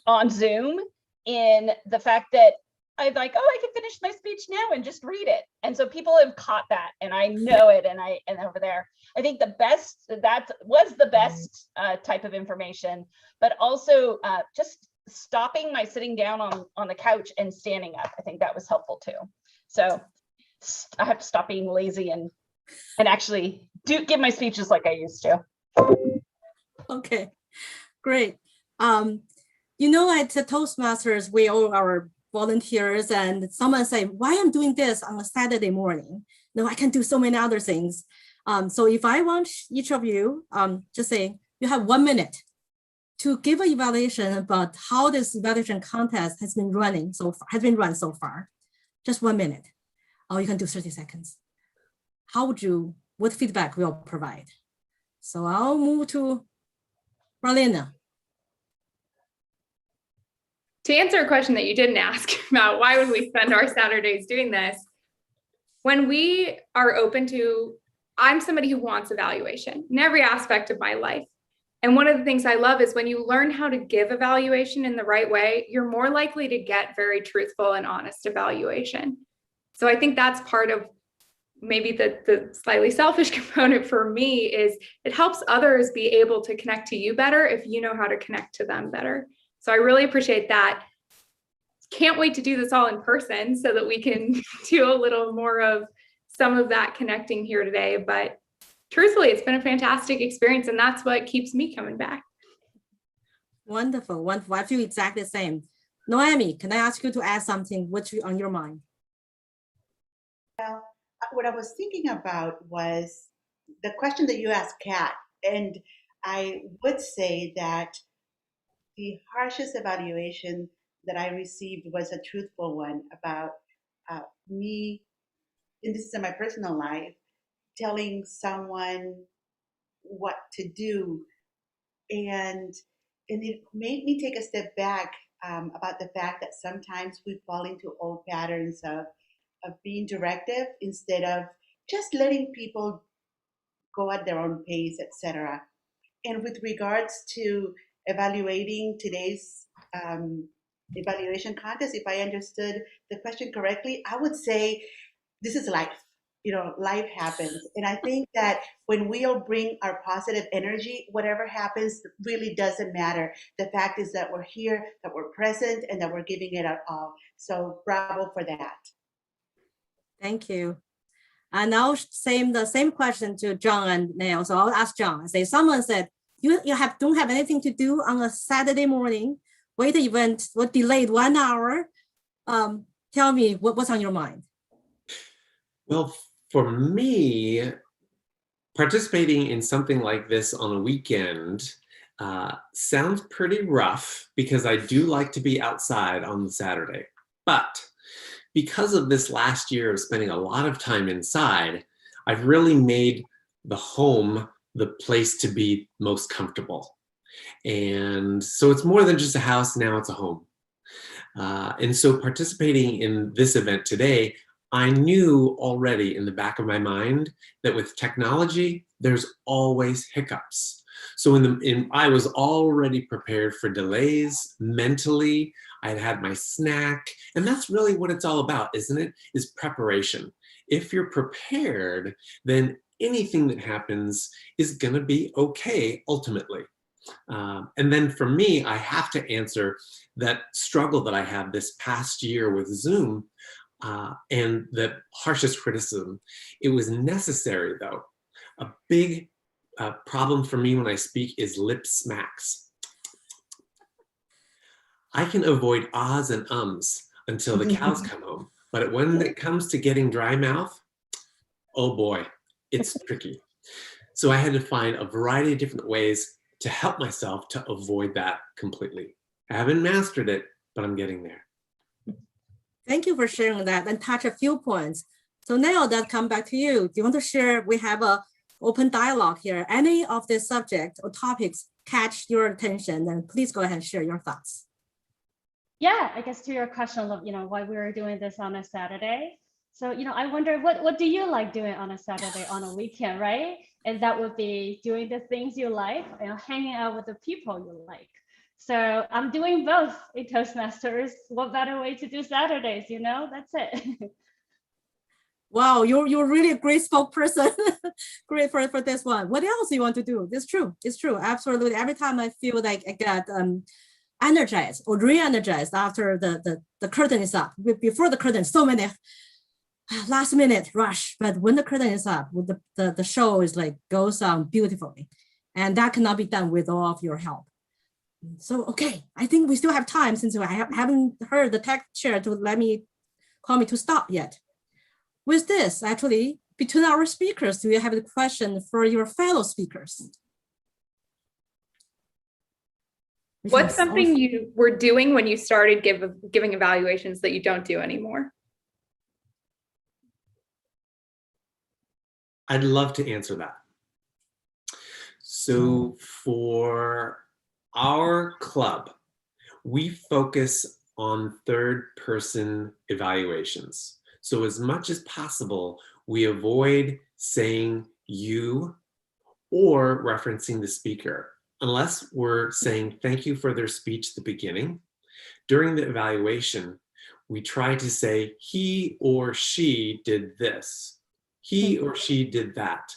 on Zoom in the fact that I'm like, oh, I can finish my speech now and just read it. And so people have caught that, and I know it. And over there, I think that was the best type of information, but also just stopping my sitting down on the couch and standing up. I think that was helpful too. So I have to stop being lazy and actually give my speeches like I used to. Okay, great. You know, at the Toastmasters, we all are volunteers, and someone say, why I'm doing this on a Saturday morning? No, I can do so many other things. So if I want each of you, just say, you have 1 minute to give an evaluation about how this evaluation contest has been run so far. Just 1 minute. Or you can do 30 seconds. What feedback will provide? So I'll move to Marlena. To answer a question that you didn't ask about why would we spend our Saturdays doing this, when we are open to, I'm somebody who wants evaluation in every aspect of my life. And one of the things I love is when you learn how to give evaluation in the right way, you're more likely to get very truthful and honest evaluation. So I think that's part of maybe the slightly selfish component for me is it helps others be able to connect to you better if you know how to connect to them better. So I really appreciate that. Can't wait to do this all in person so that we can do a little more of some of that connecting here today. But truthfully, it's been a fantastic experience, and that's what keeps me coming back. Wonderful, wonderful. I feel exactly the same. Noemi, can I ask you to add something? What's on your mind? Well, what I was thinking about was the question that you asked, Kat, and I would say that the harshest evaluation that I received was a truthful one about me, and this is in my personal life, telling someone what to do. And it made me take a step back about the fact that sometimes we fall into old patterns of being directive instead of just letting people go at their own pace, etc. And with regards to evaluating today's evaluation contest, if I understood the question correctly, I would say this is life. You know, life happens. And I think that when we all bring our positive energy, whatever happens really doesn't matter. The fact is that we're here, that we're present, and that we're giving it our all. So bravo for that. Thank you. And now the same question to John and Neil. So I'll ask John. Say someone said, you don't have anything to do on a Saturday morning. Wait, the event was delayed 1 hour. Tell me what's on your mind. Well, for me, participating in something like this on a weekend sounds pretty rough because I do like to be outside on the Saturday. But because of this last year of spending a lot of time inside, I've really made the home the place to be most comfortable. And so it's more than just a house, now it's a home. And so participating in this event today, I knew already in the back of my mind that with technology, there's always hiccups. So I was already prepared for delays mentally. I'd had my snack, and that's really what it's all about, isn't it? Is preparation. If you're prepared, then anything that happens is gonna be okay ultimately. And then for me, I have to answer that struggle that I had this past year with Zoom and the harshest criticism. It was necessary though. A big problem for me when I speak is lip smacks. I can avoid ahs and ums until the cows come home. But when it comes to getting dry mouth, oh boy, it's tricky. So I had to find a variety of different ways to help myself to avoid that completely. I haven't mastered it, but I'm getting there. Thank you for sharing that and touch a few points. So now that come back to you. Do you want to share? We have an open dialogue here. Any of the subject or topics catch your attention, then please go ahead and share your thoughts. Yeah, I guess to your question of, why we were doing this on a Saturday. So, I wonder what do you like doing on a Saturday, on a weekend, right? And that would be doing the things you like, hanging out with the people you like. So I'm doing both in Toastmasters. What better way to do Saturdays, That's it. Wow, you're really a great spokesperson. Great for this one. What else you want to do? It's true. It's true. Absolutely. Every time I feel like I get energized or re-energized after the curtain is up. Before the curtain, so many last minute rush. But when the curtain is up, the show is like goes on beautifully. And that cannot be done with all of your help. So, okay, I think we still have time since I haven't heard the tech chair to call me to stop yet. With this, actually, between our speakers, do you have a question for your fellow speakers? What's something you were doing when you started giving evaluations that you don't do anymore? I'd love to answer that. So for our club, we focus on third-person evaluations. So as much as possible, we avoid saying you or referencing the speaker, unless we're saying thank you for their speech at the beginning. During the evaluation, we try to say he or she did this, he or she did that.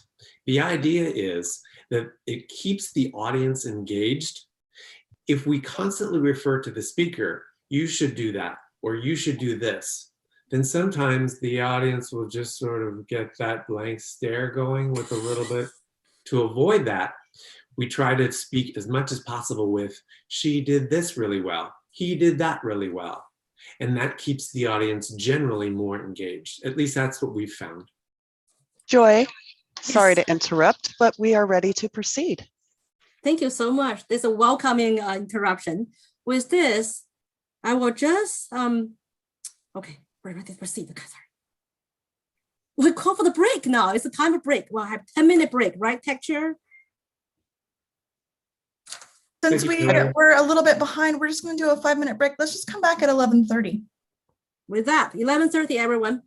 The idea is that it keeps the audience engaged. If we constantly refer to the speaker, you should do that, or you should do this, then sometimes the audience will just sort of get that blank stare going with a little bit. To avoid that, we try to speak as much as possible with, she did this really well, he did that really well. And that keeps the audience generally more engaged. At least that's what we've found. Joy, sorry to interrupt, but we are ready to proceed. Thank you so much. This is a welcoming interruption. With this, I will just, okay, we're ready to proceed. Okay, sorry. We call for the break now. It's a time of break. We'll have 10-minute break, right, tech chair? Since we're a little bit behind, we're just going to do a 5-minute break. Let's just come back at 11:30. With that, 11:30, everyone.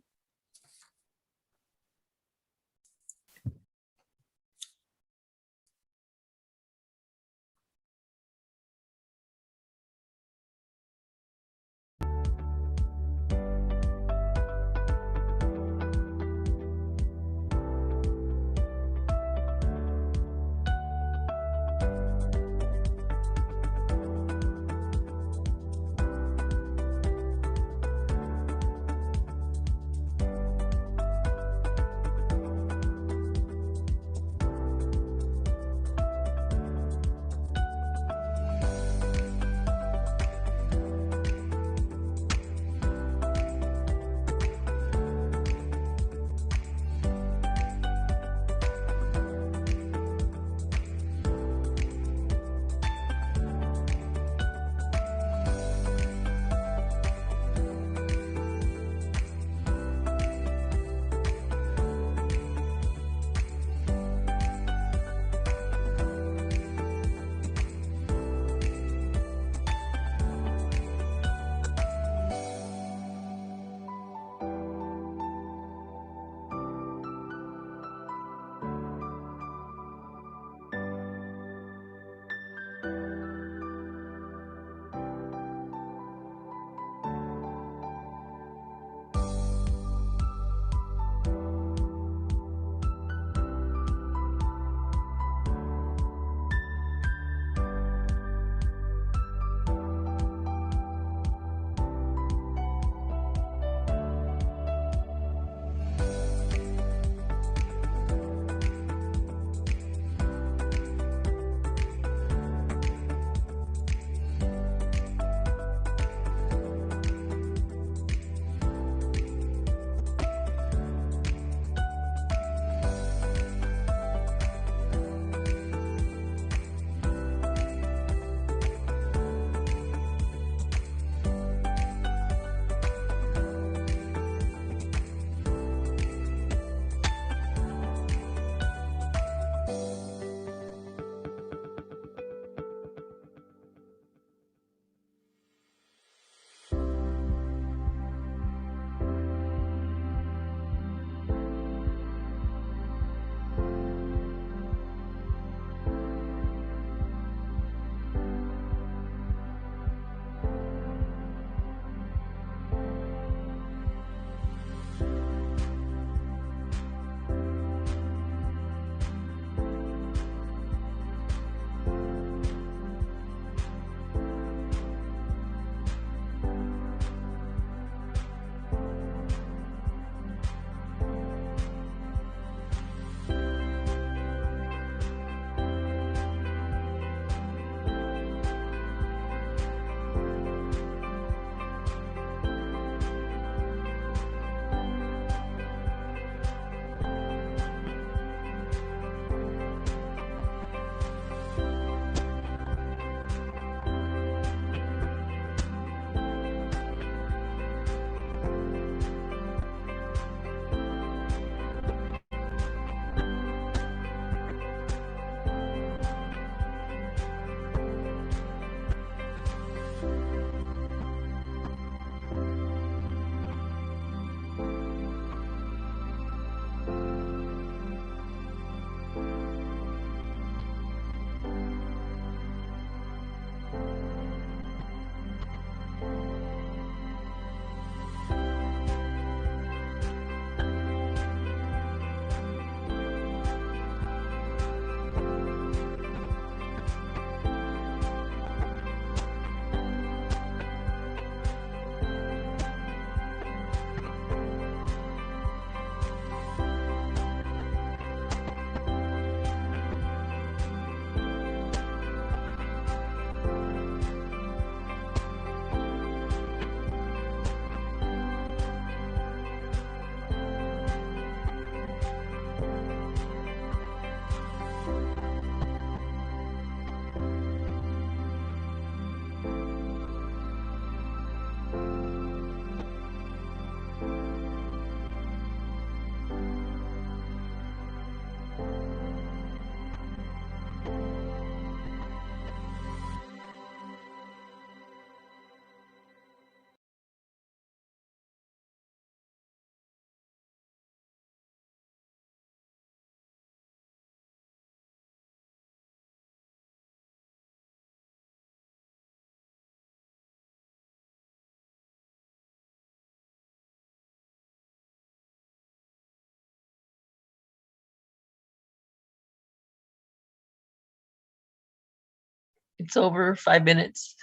It's over 5 minutes.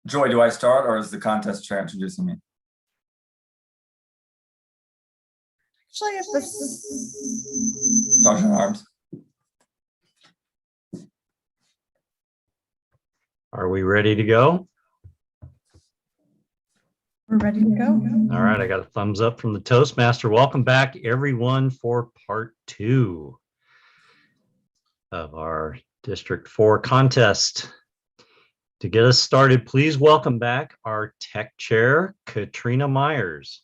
Joy, do I start or is the contest chair introducing me? Actually, if this. Sergeant at Arms. Are we ready to go? We're ready to go. All right, I got a thumbs up from the Toastmaster. Welcome back, everyone, for part 2 of our District 4 contest. To get us started, please welcome back our tech chair, Katrina Myers.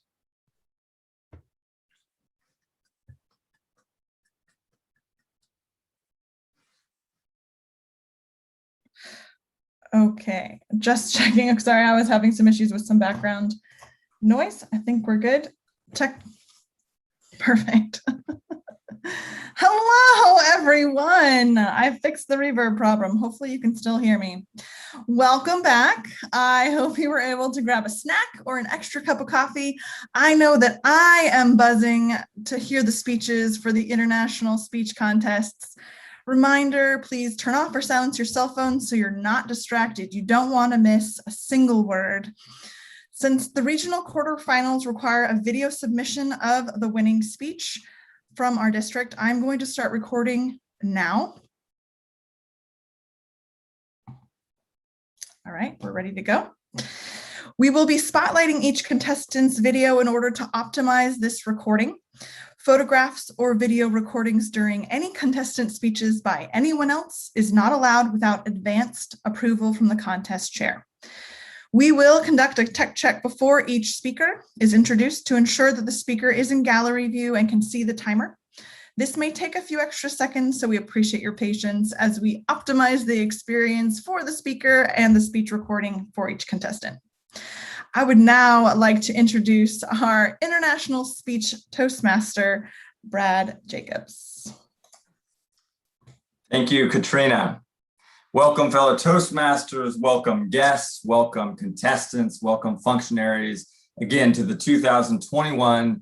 Okay, just checking. Sorry, I was having some issues with some background noise. I think we're good. Check. Perfect. Hello, everyone. I fixed the reverb problem. Hopefully you can still hear me. Welcome back. I hope you were able to grab a snack or an extra cup of coffee. I know that I am buzzing to hear the speeches for the international speech contests. Reminder, please turn off or silence your cell phone so you're not distracted. You don't want to miss a single word. Since the regional quarterfinals require a video submission of the winning speech from our district, I'm going to start recording now. All right, we're ready to go. We will be spotlighting each contestant's video in order to optimize this recording. Photographs or video recordings during any contestant speeches by anyone else is not allowed without advanced approval from the contest chair. We will conduct a tech check before each speaker is introduced to ensure that the speaker is in gallery view and can see the timer. This may take a few extra seconds, so we appreciate your patience as we optimize the experience for the speaker and the speech recording for each contestant. I would now like to introduce our International Speech Toastmaster, Brad Jacobs. Thank you, Katrina. Welcome, fellow Toastmasters, welcome guests, welcome contestants, welcome functionaries, again, to the 2021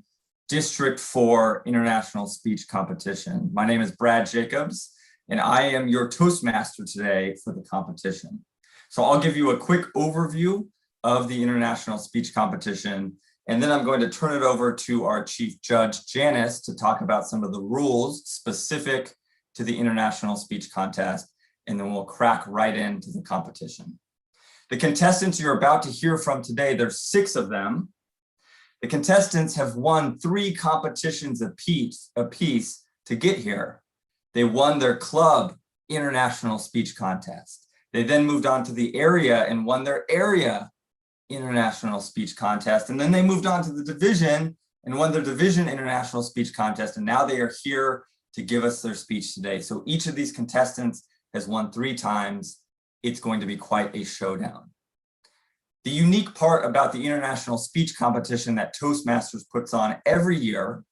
District 4 International Speech Competition. My name is Brad Jacobs, and I am your Toastmaster today for the competition. So I'll give you a quick overview of the International Speech Competition, and then I'm going to turn it over to our Chief Judge, Janice, to talk about some of the rules specific to the International Speech Contest, and then we'll crack right into the competition. The contestants you're about to hear from today, there's 6 of them. The contestants have won 3 competitions apiece to get here. They won their club International Speech Contest. They then moved on to the area and won their area International Speech Contest. And then they moved on to the division and won their division International Speech Contest. And now they are here to give us their speech today. So each of these contestants has won 3 times. It's going to be quite a showdown. The unique part about the International Speech Competition that Toastmasters puts on every year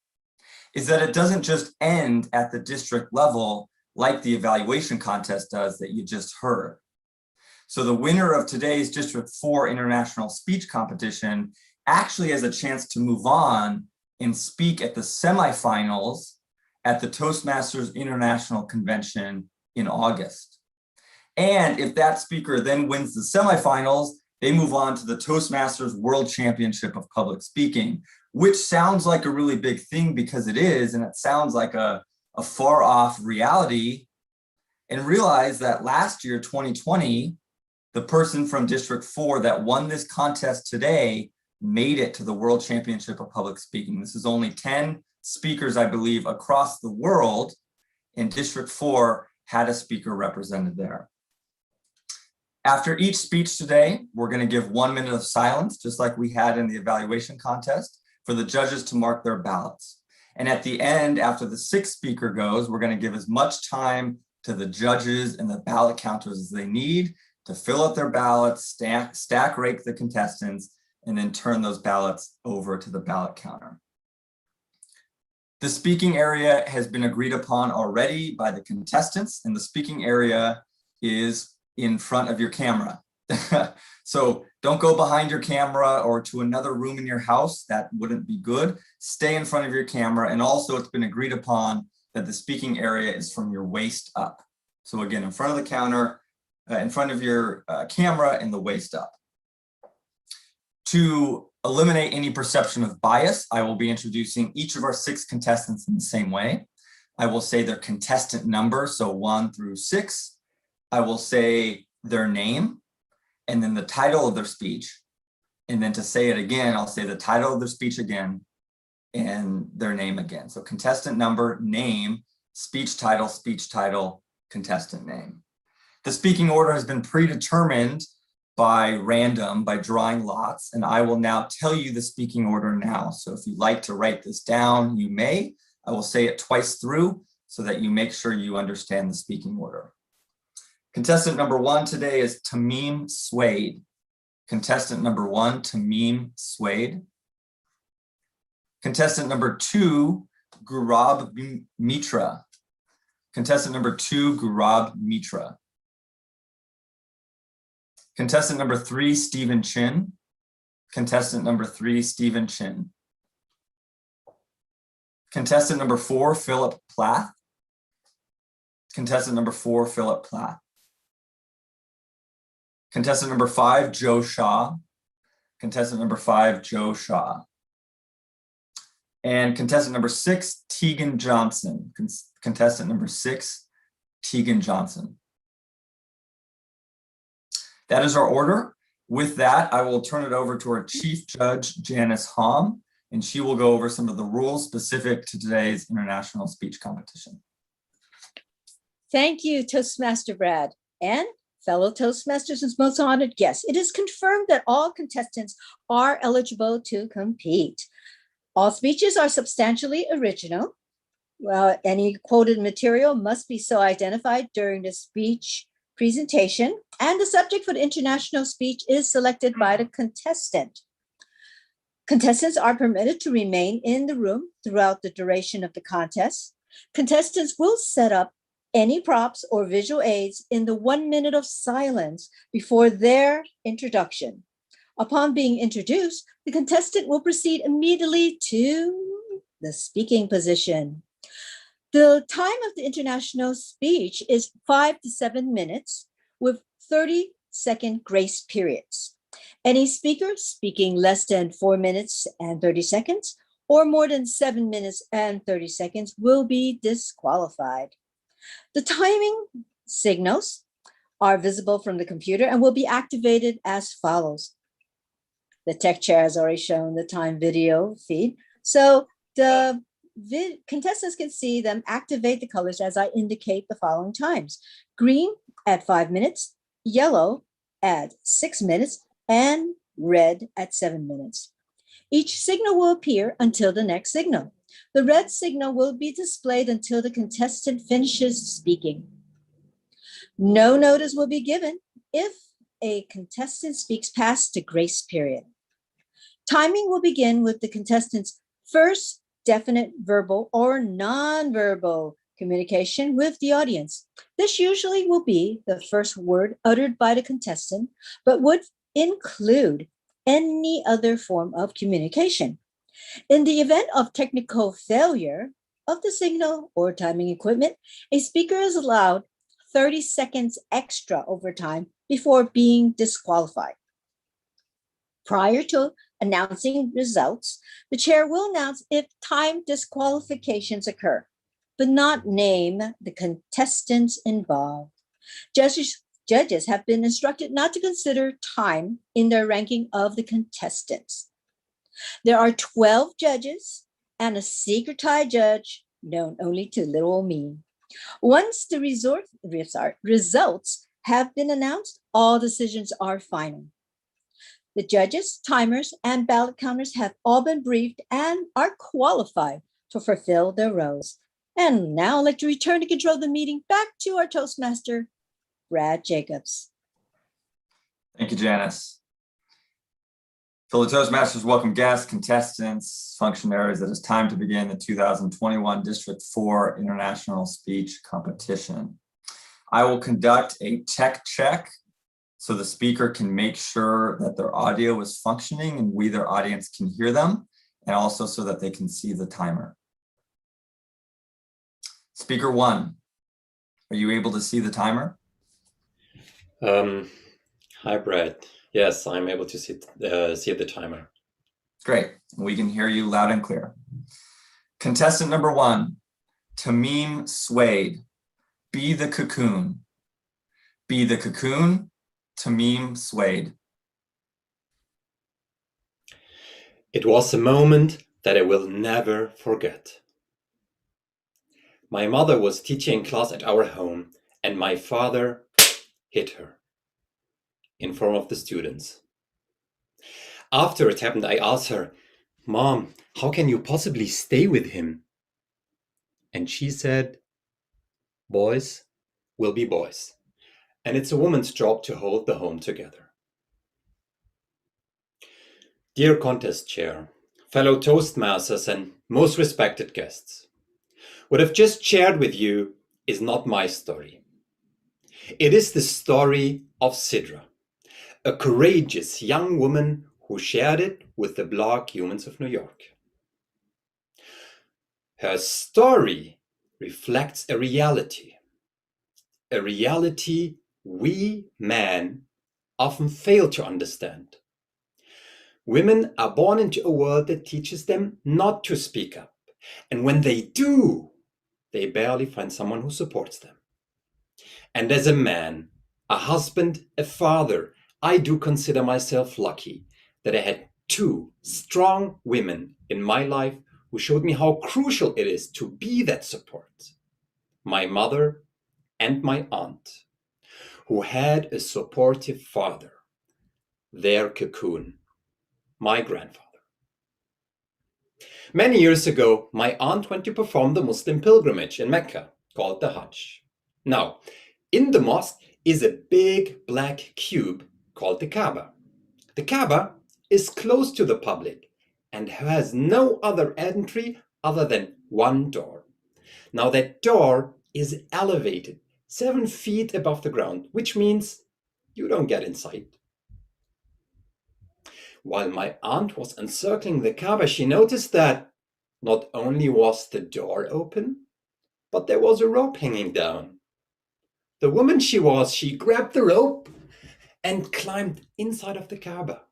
is that it doesn't just end at the district level like the evaluation contest does that you just heard. So the winner of today's District 4 International Speech Competition actually has a chance to move on and speak at the semifinals at the Toastmasters International Convention in August. And if that speaker then wins the semifinals, they move on to the Toastmasters World Championship of Public Speaking, which sounds like a really big thing because it is, and it sounds like a far off reality. And realize that last year, 2020, the person from District 4 that won this contest today made it to the World Championship of Public Speaking. This is only 10 speakers, I believe, across the world, and District 4 had a speaker represented there. After each speech today, we're going to give 1 minute of silence, just like we had in the evaluation contest, for the judges to mark their ballots. And at the end, after the 6th speaker goes, we're going to give as much time to the judges and the ballot counters as they need to fill out their ballots, stack rank the contestants, and then turn those ballots over to the ballot counter. The speaking area has been agreed upon already by the contestants, and the speaking area is in front of your camera. So don't go behind your camera or to another room in your house. That wouldn't be good. Stay in front of your camera. And also it's been agreed upon that the speaking area is from your waist up. So again, in front of the counter, in front of your camera and the waist up. To eliminate any perception of bias, I will be introducing each of our 6 contestants in the same way. I will say their contestant number, so 1 through 6. I will say their name, and then the title of their speech. And then to say it again, I'll say the title of their speech again and their name again. So contestant number, name, speech title, contestant name. The speaking order has been predetermined by random, by drawing lots, and I will now tell you the speaking order now. So if you'd like to write this down, you may. I will say it twice through so that you make sure you understand the speaking order. Contestant number 1 today is Tamim Suede. Contestant number 1, Tamim Suede. Contestant number 2, Gurab Mitra. Contestant number 2, Gurab Mitra. Contestant number 3, Stephen Chin. Contestant number 3, Stephen Chin. Contestant number 4, Philip Plath. Contestant number 4, Philip Plath. Contestant number 5, Joe Shaw. Contestant number 5, Joe Shaw. And contestant number 6, Tegan Johnson. Contestant number 6, Tegan Johnson. That is our order. With that, I will turn it over to our Chief Judge, Janice Hom, and she will go over some of the rules specific to today's international speech competition. Thank you, Toastmaster Brad, and fellow Toastmasters and most honored guests. It is confirmed that all contestants are eligible to compete. All speeches are substantially original. Well, any quoted material must be so identified during the speech presentation, and the subject for the international speech is selected by the contestant. Contestants are permitted to remain in the room throughout the duration of the contest. Contestants will set up any props or visual aids in the 1 minute of silence before their introduction. Upon being introduced, the contestant will proceed immediately to the speaking position. The time of the international speech is 5 to 7 minutes with 30-second grace periods. Any speaker speaking less than 4 minutes and 30 seconds or more than 7 minutes and 30 seconds will be disqualified. The timing signals are visible from the computer and will be activated as follows. The tech chair has already shown the time video feed. So the contestants can see them activate the colors as I indicate the following times. Green at 5 minutes, yellow at 6 minutes, and red at 7 minutes. Each signal will appear until the next signal. The red signal will be displayed until the contestant finishes speaking. No notice will be given if a contestant speaks past the grace period. Timing will begin with the contestant's first definite verbal or non-verbal communication with the audience. This usually will be the first word uttered by the contestant, but would include any other form of communication. In the event of technical failure of the signal or timing equipment, a speaker is allowed 30 seconds extra overtime before being disqualified. Prior to announcing results, the chair will announce if time disqualifications occur, but not name the contestants involved. Judges have been instructed not to consider time in their ranking of the contestants. There are 12 judges and a secret tie judge known only to little me. Once the results have been announced, all decisions are final. The judges, timers, and ballot counters have all been briefed and are qualified to fulfill their roles. And now I'd like to return to control the meeting back to our Toastmaster, Brad Jacobs. Thank you, Janice. Fellow Toastmasters, welcome guests, contestants, functionaries. It is time to begin the 2021 District 4 International Speech Competition. I will conduct a tech check so the speaker can make sure that their audio is functioning and we, their audience, can hear them, and also so that they can see the timer. Speaker 1, are you able to see the timer? Hi, Pratt. Yes, I'm able to see the timer. Great. We can hear you loud and clear. Contestant number 1, Tamim Suede. Be the cocoon. Be the cocoon, Tamim Suede. It was a moment that I will never forget. My mother was teaching class at our home, and my father hit her in front of the students. After it happened, I asked her, "Mom, how can you possibly stay with him?" And she said, "Boys will be boys, and it's a woman's job to hold the home together." Dear contest chair, fellow Toastmasters, and most respected guests, what I've just shared with you is not my story. It is the story of Sidra, a courageous young woman who shared it with the blog Humans of New York. Her story reflects a reality we men often fail to understand. Women are born into a world that teaches them not to speak up, and when they do, they barely find someone who supports them. And as a man, a husband, a father, I do consider myself lucky that I had 2 strong women in my life who showed me how crucial it is to be that support. My mother and my aunt, who had a supportive father, their cocoon, my grandfather. Many years ago, my aunt went to perform the Muslim pilgrimage in Mecca, called the Hajj. Now, in the mosque is a big black cube called the Kaaba. The Kaaba is closed to the public and has no other entry other than one door. Now that door is elevated 7 feet above the ground, which means you don't get inside. While my aunt was encircling the Kaaba, she noticed that not only was the door open, but there was a rope hanging down. The woman she grabbed the rope and climbed inside of the Kaaba.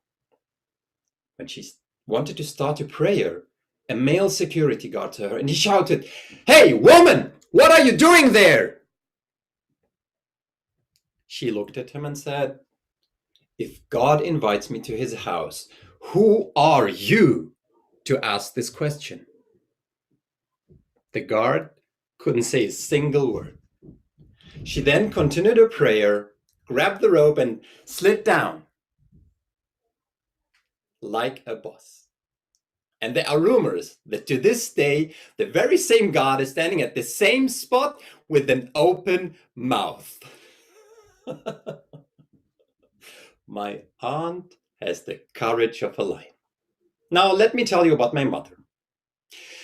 When she wanted to start a prayer, a male security guard to her and he shouted, "Hey, woman, what are you doing there?" She looked at him and said, "If God invites me to his house, who are you to ask this question?" The guard couldn't say a single word. She then continued her prayer, grabbed the rope and slid down like a boss. And there are rumors that to this day, the very same God is standing at the same spot with an open mouth. My aunt has the courage of a lion. Now, let me tell you about my mother.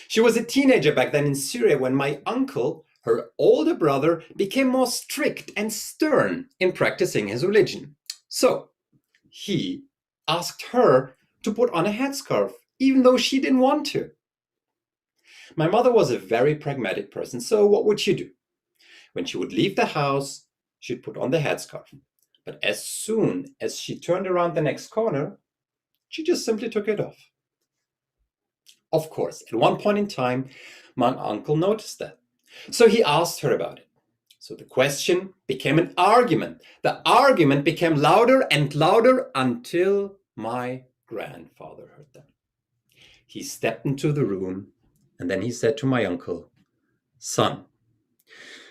She was a teenager back then in Syria when my uncle, her older brother, became more strict and stern in practicing his religion. So he asked her to put on a headscarf, even though she didn't want to. My mother was a very pragmatic person, so what would she do? When she would leave the house, she'd put on the headscarf. But as soon as she turned around the next corner, she just simply took it off. Of course, at one point in time, my uncle noticed that. So he asked her about it. So the question became an argument. The argument became louder and louder until my grandfather heard them. He stepped into the room and then he said to my uncle, "Son,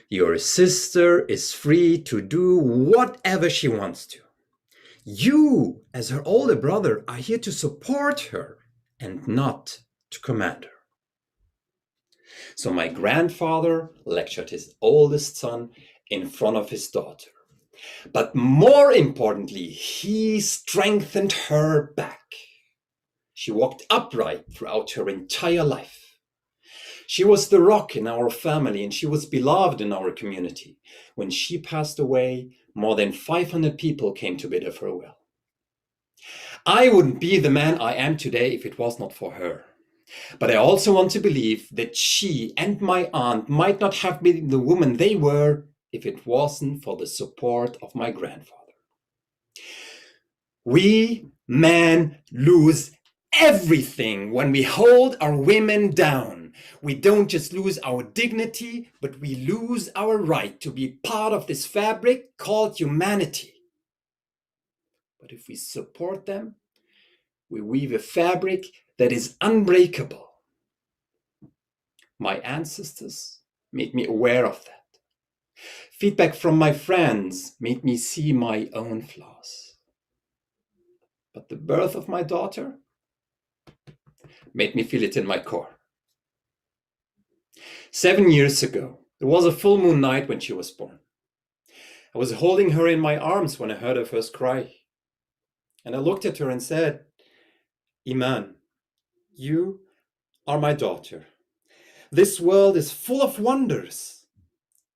your sister is free to do whatever she wants to. You, as her older brother, are here to support her and not to command her." So my grandfather lectured his oldest son in front of his daughter. But more importantly, he strengthened her back. She walked upright throughout her entire life. She was the rock in our family, and she was beloved in our community. When she passed away, more than 500 people came to bid her farewell. I wouldn't be the man I am today if it was not for her. But I also want to believe that she and my aunt might not have been the woman they were if it wasn't for the support of my grandfather. We men lose everything when we hold our women down. We don't just lose our dignity, but we lose our right to be part of this fabric called humanity. But if we support them, we weave a fabric that is unbreakable. My ancestors made me aware of that. Feedback from my friends made me see my own flaws. But the birth of my daughter made me feel it in my core. 7 years ago, it was a full moon night when she was born. I was holding her in my arms when I heard her first cry. And I looked at her and said, Iman, you are my daughter. This world is full of wonders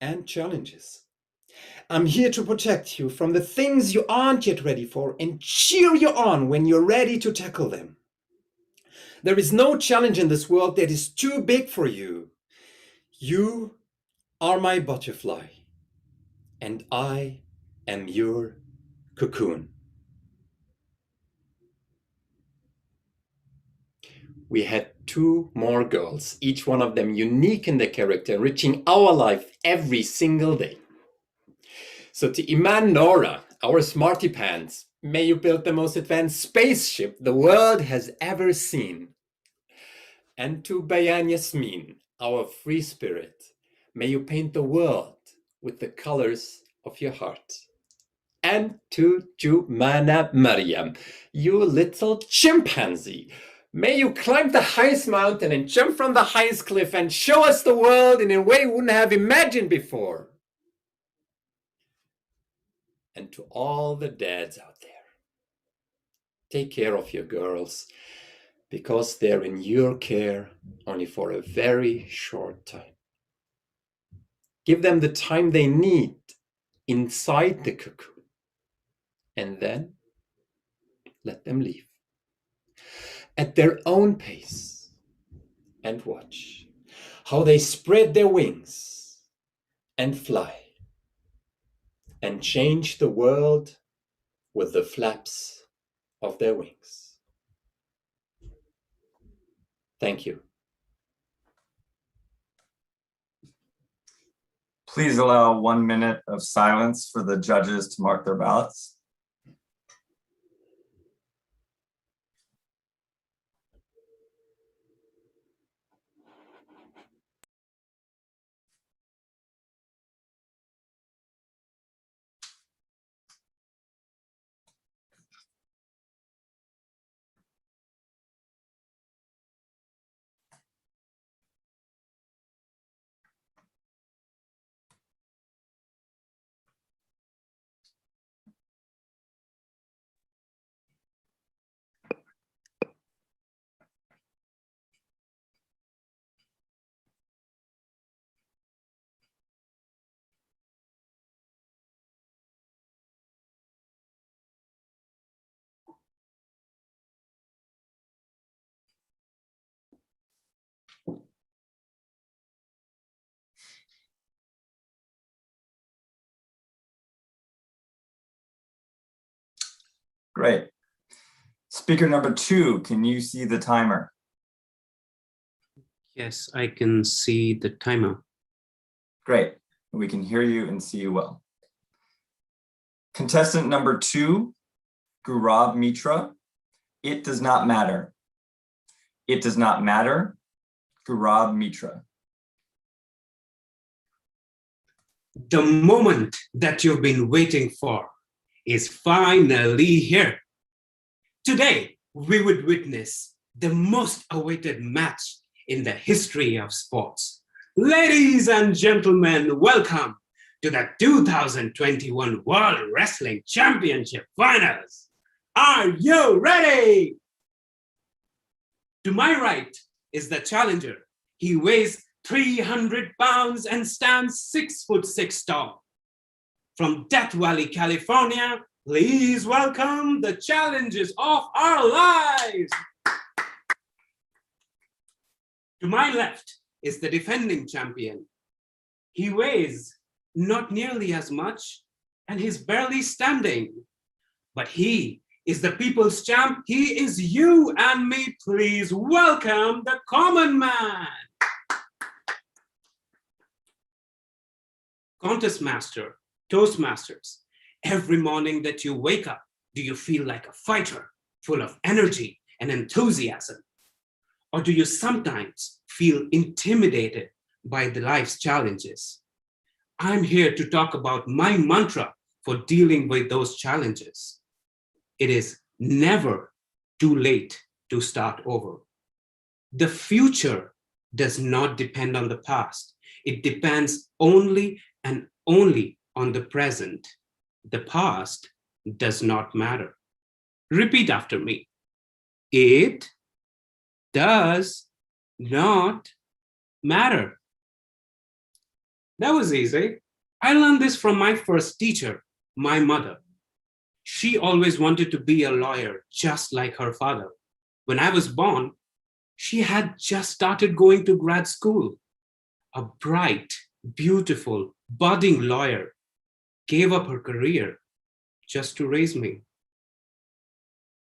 and challenges. I'm here to protect you from the things you aren't yet ready for and cheer you on when you're ready to tackle them. There is no challenge in this world that is too big for you. You are my butterfly, and I am your cocoon. We had 2 more girls, each one of them unique in their character, enriching our life every single day. So to Iman Nora, our smarty pants, may you build the most advanced spaceship the world has ever seen. And to Bayan Yasmin, our free spirit, may you paint the world with the colors of your heart. And to Jumana Maryam, you little chimpanzee, may you climb the highest mountain and jump from the highest cliff and show us the world in a way we wouldn't have imagined before. And to all the dads out there, take care of your girls, because they're in your care only for a very short time. Give them the time they need inside the cocoon, and then let them leave at their own pace, and watch how they spread their wings and fly and change the world with the flaps of their wings. Thank you. Please allow 1 minute of silence for the judges to mark their ballots. Great. Speaker number 2, can you see the timer? Yes, I can see the timer. Great. We can hear you and see you well. Contestant number 2, Gaurav Mitra. It does not matter. It does not matter. Gaurav Mitra. The moment that you've been waiting for is finally here. Today, we would witness the most awaited match in the history of sports. Ladies and gentlemen, welcome to the 2021 World Wrestling Championship Finals. Are you ready? To my right is the challenger. He weighs 300 pounds and stands 6'6" tall. From Death Valley, California, please welcome the challenges of our lives. To my left is the defending champion. He weighs not nearly as much and he's barely standing, but he is the people's champ. He is you and me. Please welcome the common man. Contest Master, Toastmasters, every morning that you wake up, do you feel like a fighter, full of energy and enthusiasm? Or do you sometimes feel intimidated by the life's challenges? I'm here to talk about my mantra for dealing with those challenges. It is never too late to start over. The future does not depend on the past. It depends only and only on the present. The past does not matter. Repeat after me. It does not matter. That was easy. I learned this from my first teacher, my mother. She always wanted to be a lawyer, just like her father. When I was born, she had just started going to grad school. A bright, beautiful, budding lawyer gave up her career just to raise me.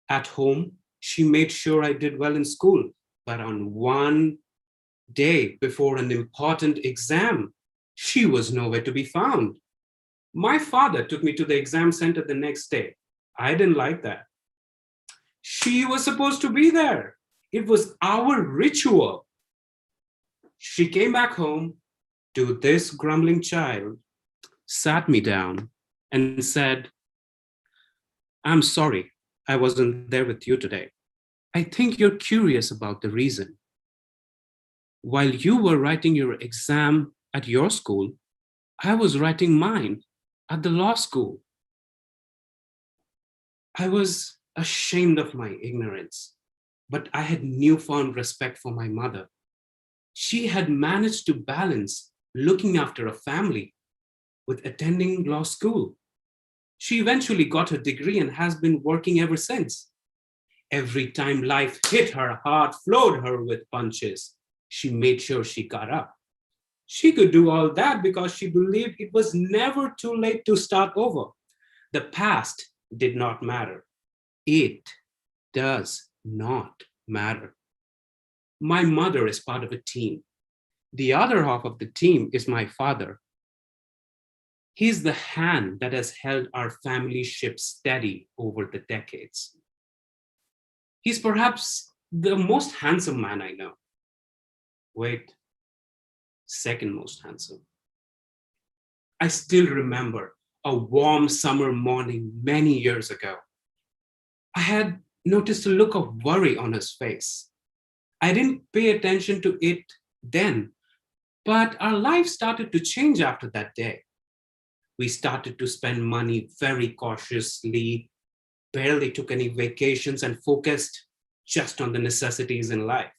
At home, she made sure I did well in school, but on one day before an important exam, she was nowhere to be found. My father took me to the exam center the next day. I didn't like that. She was supposed to be there. It was our ritual. She came back home to this grumbling child, sat me down and said, "I'm sorry I wasn't there with you today. I think you're curious about the reason. While you were writing your exam at your school, I was writing mine at the law school." I was ashamed of my ignorance, but I had newfound respect for my mother. She had managed to balance looking after a family with attending law school. She eventually got her degree and has been working ever since. Every time life hit her hard, floored her with punches, she made sure she got up. She could do all that because she believed it was never too late to start over. The past did not matter. It does not matter. My mother is part of a team. The other half of the team is my father. He's the hand that has held our family ship steady over the decades. He's perhaps the most handsome man I know. Wait, second most handsome. I still remember a warm summer morning many years ago. I had noticed a look of worry on his face. I didn't pay attention to it then, but our life started to change after that day. We started to spend money very cautiously, barely took any vacations, and focused just on the necessities in life.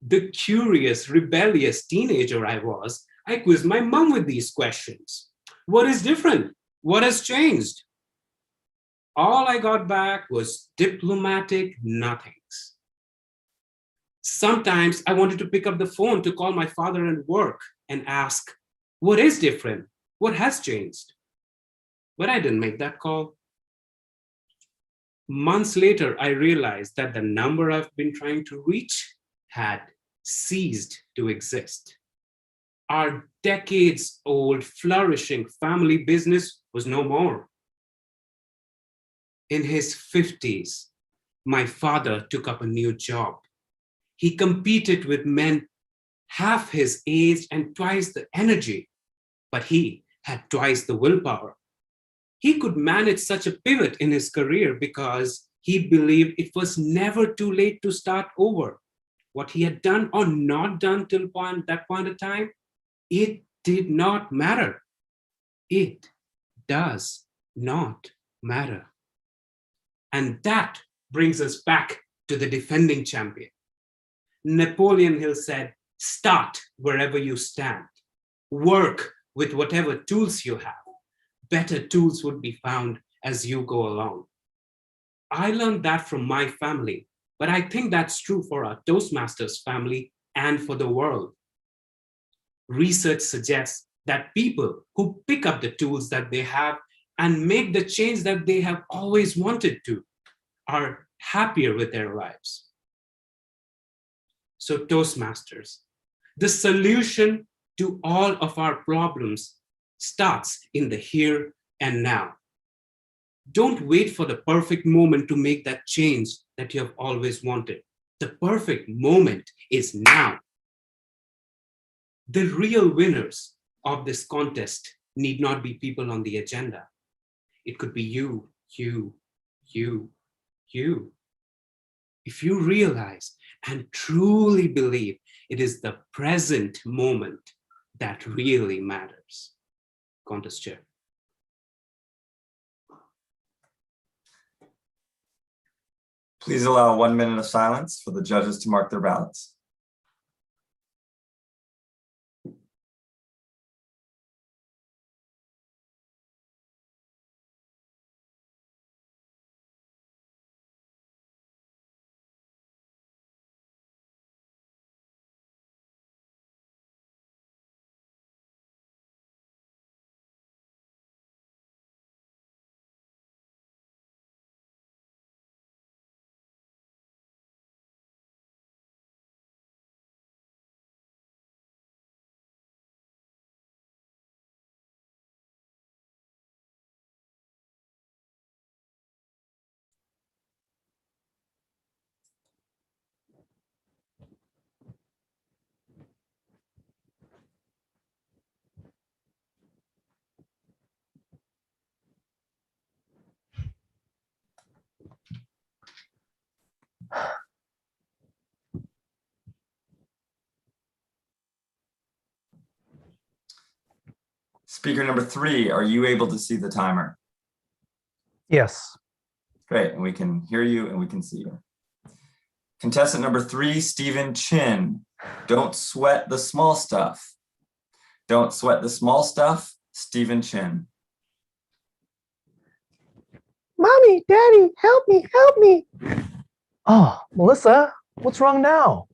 The curious, rebellious teenager I was, I quizzed my mom with these questions. What is different? What has changed? All I got back was diplomatic nothings. Sometimes I wanted to pick up the phone to call my father at work and ask, what is different? What has changed? But I didn't make that call. Months later, I realized that the number I've been trying to reach had ceased to exist. Our decades-old flourishing family business was no more. In his 50s, my father took up a new job. He competed with men half his age and twice the energy, but he had twice the willpower. He could manage such a pivot in his career because he believed it was never too late to start over. What he had done or not done till that point of time, it did not matter. It does not matter. And that brings us back to the defending champion. Napoleon Hill said, start wherever you stand. Work with whatever tools you have. Better tools would be found as you go along. I learned that from my family, but I think that's true for our Toastmasters family and for the world. Research suggests that people who pick up the tools that they have and make the change that they have always wanted to are happier with their lives. So Toastmasters, the solution to all of our problems starts in the here and now. Don't wait for the perfect moment to make that change that you have always wanted. The perfect moment is now. The real winners of this contest need not be people on the agenda. It could be you. If you realize and truly believe it is the present moment that really matters. Contest chair. Please allow 1 minute of silence for the judges to mark their ballots. Speaker number 3, are you able to see the timer? Yes. Great, and we can hear you and we can see you. Contestant number 3, Stephen Chin. Don't sweat the small stuff. Don't sweat the small stuff, Stephen Chin. Mommy, Daddy, help me, help me. Oh, Melissa, what's wrong now?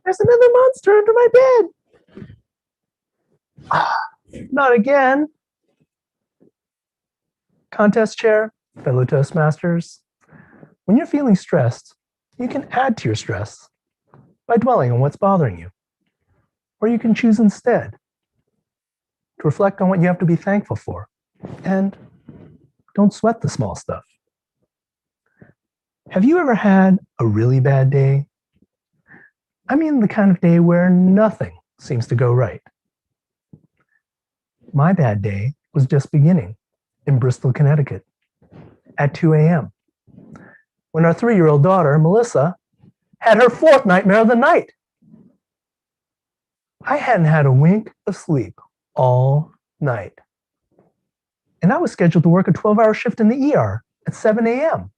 There's another monster under my bed. Not again. Contest chair, fellow Toastmasters. When you're feeling stressed, you can add to your stress by dwelling on what's bothering you. Or you can choose instead to reflect on what you have to be thankful for. And don't sweat the small stuff. Have you ever had a really bad day? I mean the kind of day where nothing seems to go right. My bad day was just beginning in Bristol, Connecticut at 2 a.m. when our 3-year-old daughter, Melissa, had her 4th nightmare of the night. I hadn't had a wink of sleep all night. And I was scheduled to work a 12-hour shift in the ER at 7 a.m.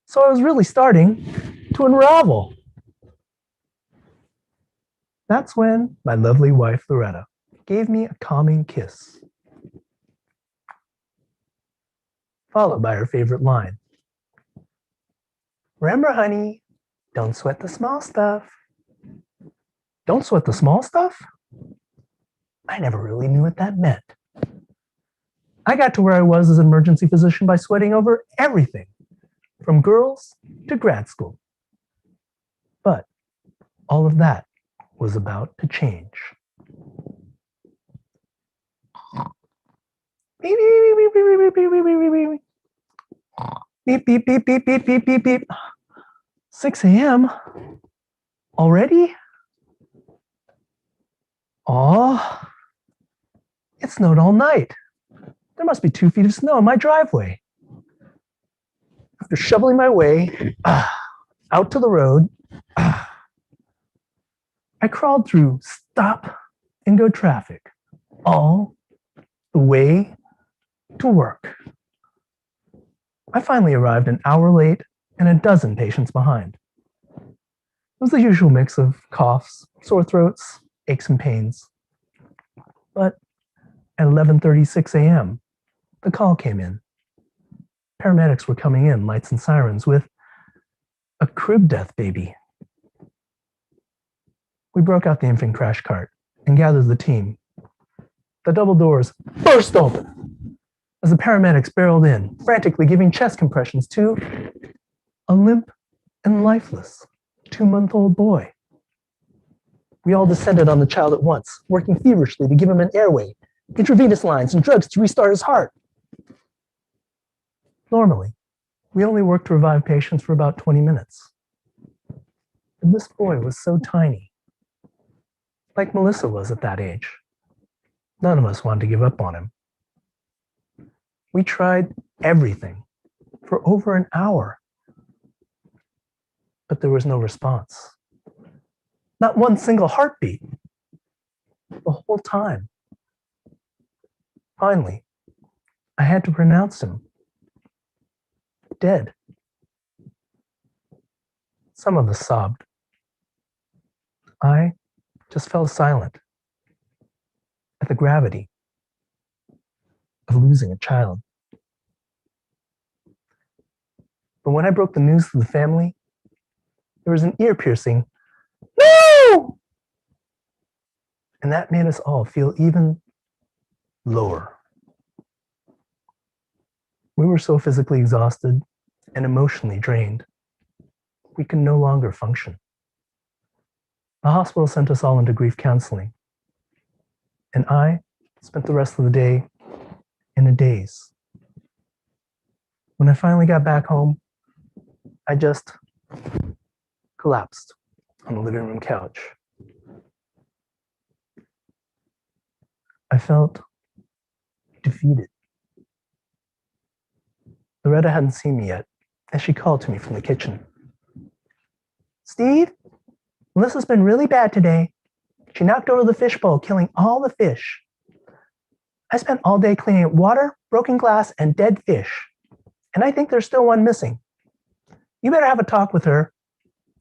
So I was really starting to unravel. That's when my lovely wife, Loretta, gave me a calming kiss, followed by her favorite line. Remember, honey, don't sweat the small stuff. Don't sweat the small stuff? I never really knew what that meant. I got to where I was as an emergency physician by sweating over everything, from girls to grad school. But all of that was about to change. Beep, beep, beep, beep, beep, beep, beep, beep, beep, beep, beep, beep, beep, beep, beep, beep. 6 a.m. already? Aw, it snowed all night. There must be 2 feet of snow in my driveway. After shoveling my way out to the road, I crawled through stop and go traffic all the way to work. I finally arrived an hour late and a dozen patients behind. It was the usual mix of coughs, sore throats, aches and pains. But at 11:36 a.m., the call came in. Paramedics were coming in, lights and sirens, with a crib death baby. We broke out the infant crash cart and gathered the team. The double doors burst open as the paramedics barreled in, frantically giving chest compressions to a limp and lifeless 2-month-old boy. We all descended on the child at once, working feverishly to give him an airway, intravenous lines, and drugs to restart his heart. Normally, we only worked to revive patients for about 20 minutes. And this boy was so tiny, like Melissa was at that age. None of us wanted to give up on him. We tried everything for over an hour, but there was no response. Not one single heartbeat the whole time. Finally, I had to pronounce him dead. Some of us sobbed. I just fell silent at the gravity of losing a child. But when I broke the news to the family, there was an ear-piercing "No!" And that made us all feel even lower. We were so physically exhausted and emotionally drained, we could no longer function. The hospital sent us all into grief counseling, and I spent the rest of the day in a daze. When I finally got back home, I just collapsed on the living room couch. I felt defeated. Loretta hadn't seen me yet, and she called to me from the kitchen. "Steve, Melissa's been really bad today. She knocked over the fishbowl, killing all the fish. I spent all day cleaning up water, broken glass, and dead fish, and I think there's still one missing. You better have a talk with her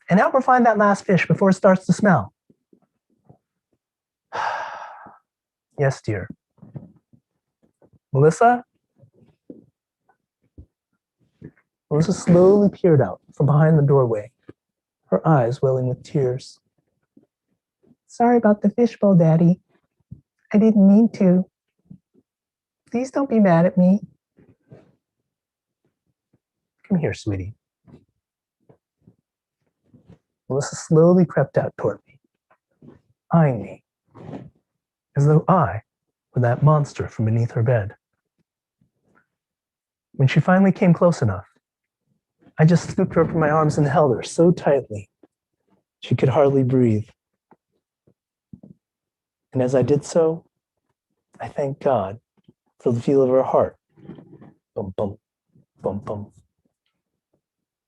and help her find that last fish before it starts to smell." "Yes, dear." "Melissa?" Melissa slowly peered out from behind the doorway, her eyes welling with tears. "Sorry about the fishbowl, Daddy. I didn't mean to. Please don't be mad at me." "Come here, sweetie." Melissa slowly crept out toward me, eyeing me, as though I were that monster from beneath her bed. When she finally came close enough, I just scooped her up in my arms and held her so tightly she could hardly breathe. And as I did so, I thanked God for the feel of her heart, bump, bump, bump, bump,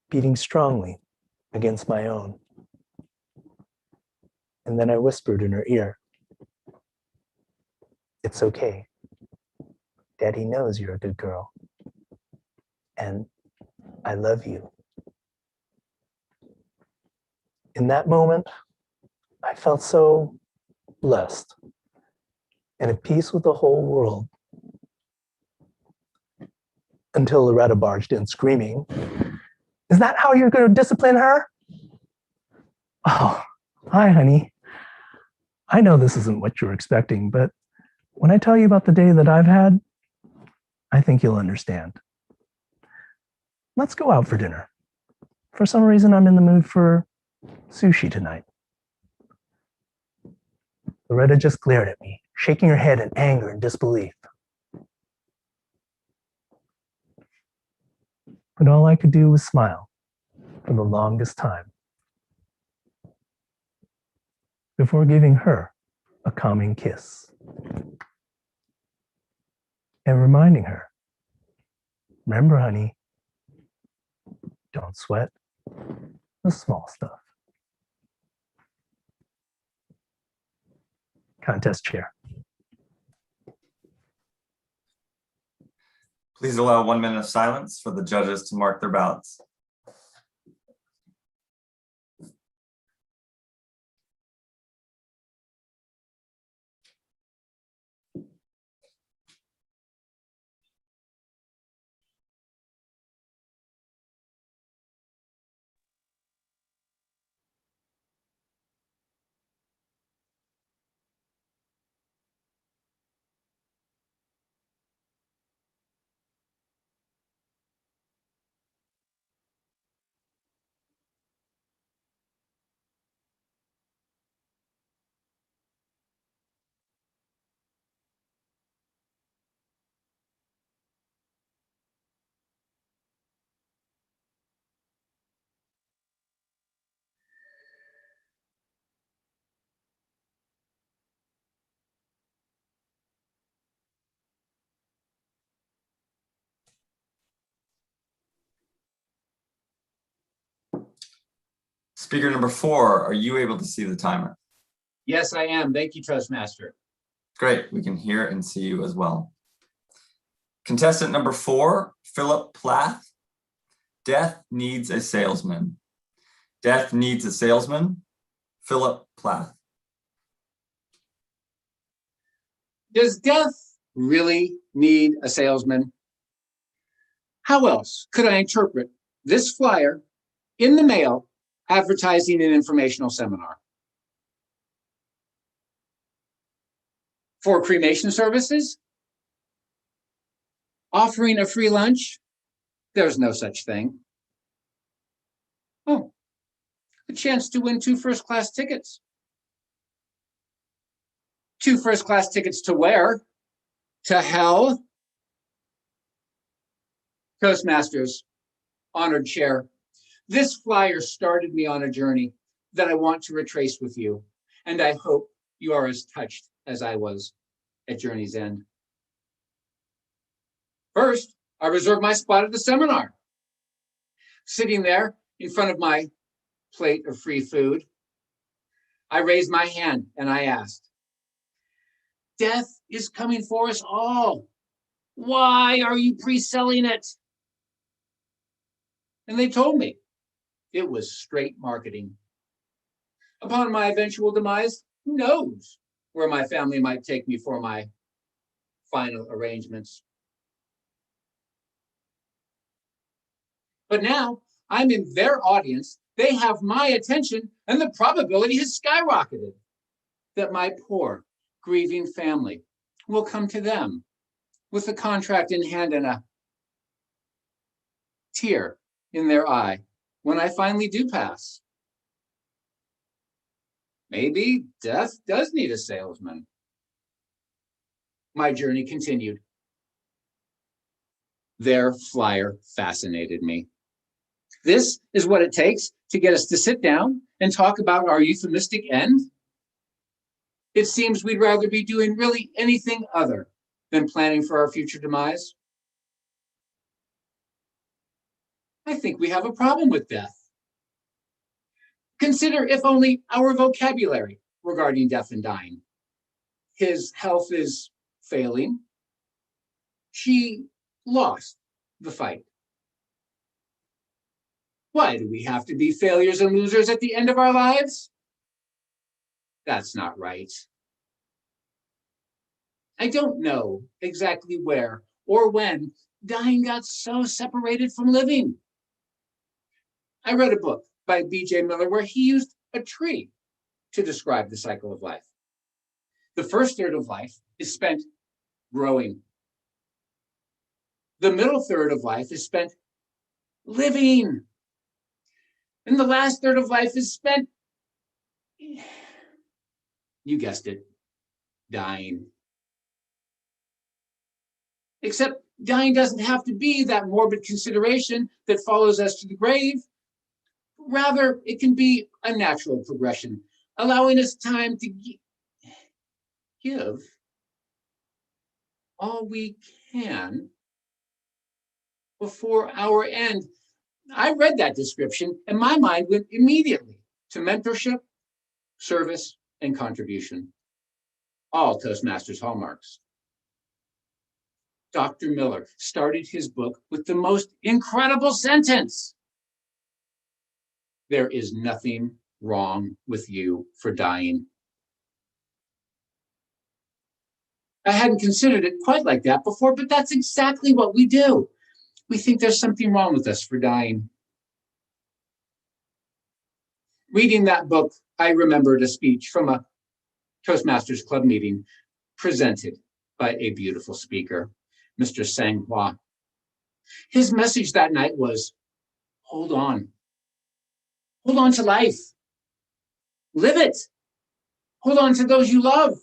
beating strongly against my own. And then I whispered in her ear, "It's okay. Daddy knows you're a good girl. And I love you." In that moment, I felt so blessed and at peace with the whole world. Until Loretta barged in screaming, "Is that how you're going to discipline her?" "Oh, hi, honey. I know this isn't what you're expecting, but when I tell you about the day that I've had, I think you'll understand. Let's go out for dinner. For some reason, I'm in the mood for sushi tonight." Loretta just glared at me, shaking her head in anger and disbelief. But all I could do was smile for the longest time before giving her a calming kiss and reminding her, "Remember, honey, don't sweat the small stuff." Contest chair. Please allow 1 minute of silence for the judges to mark their ballots. Speaker number 4, are you able to see the timer? Yes, I am. Thank you, Toastmaster. Great, we can hear and see you as well. Contestant number 4, Philip Plath. Death needs a salesman. Death needs a salesman. Philip Plath. Does death really need a salesman? How else could I interpret this flyer in the mail advertising an informational seminar? For cremation services? Offering a free lunch? There's no such thing. Oh, a chance to win 2 first-class tickets. 2 first-class tickets to where? To hell? Toastmasters, honored chair, this flyer started me on a journey that I want to retrace with you, and I hope you are as touched as I was at journey's end. First, I reserved my spot at the seminar. Sitting there in front of my plate of free food, I raised my hand and I asked, death is coming for us all. Why are you pre-selling it? And they told me it was straight marketing. Upon my eventual demise, who knows where my family might take me for my final arrangements. But now I'm in their audience, they have my attention, and the probability has skyrocketed that my poor, grieving family will come to them with a contract in hand and a tear in their eye when I finally do pass. Maybe death does need a salesman. My journey continued. Their flyer fascinated me. This is what it takes to get us to sit down and talk about our euphemistic end. It seems we'd rather be doing really anything other than planning for our future demise. I think we have a problem with death. Consider if only our vocabulary regarding death and dying. His health is failing. She lost the fight. Why do we have to be failures and losers at the end of our lives? That's not right. I don't know exactly where or when dying got so separated from living. I read a book by B.J. Miller where he used a tree to describe the cycle of life. The first third of life is spent growing. The middle third of life is spent living. And the last third of life is spent, you guessed it, dying. Except dying doesn't have to be that morbid consideration that follows us to the grave. Rather, it can be a natural progression, allowing us time to give all we can before our end. I read that description and my mind went immediately to mentorship, service, and contribution. All Toastmasters hallmarks. Dr. Miller started his book with the most incredible sentence. There is nothing wrong with you for dying. I hadn't considered it quite like that before, but that's exactly what we do. We think there's something wrong with us for dying. Reading that book, I remembered a speech from a Toastmasters Club meeting presented by a beautiful speaker, Mr. Sang Hua. His message that night was, hold on. Hold on to life. Live it. Hold on to those you love.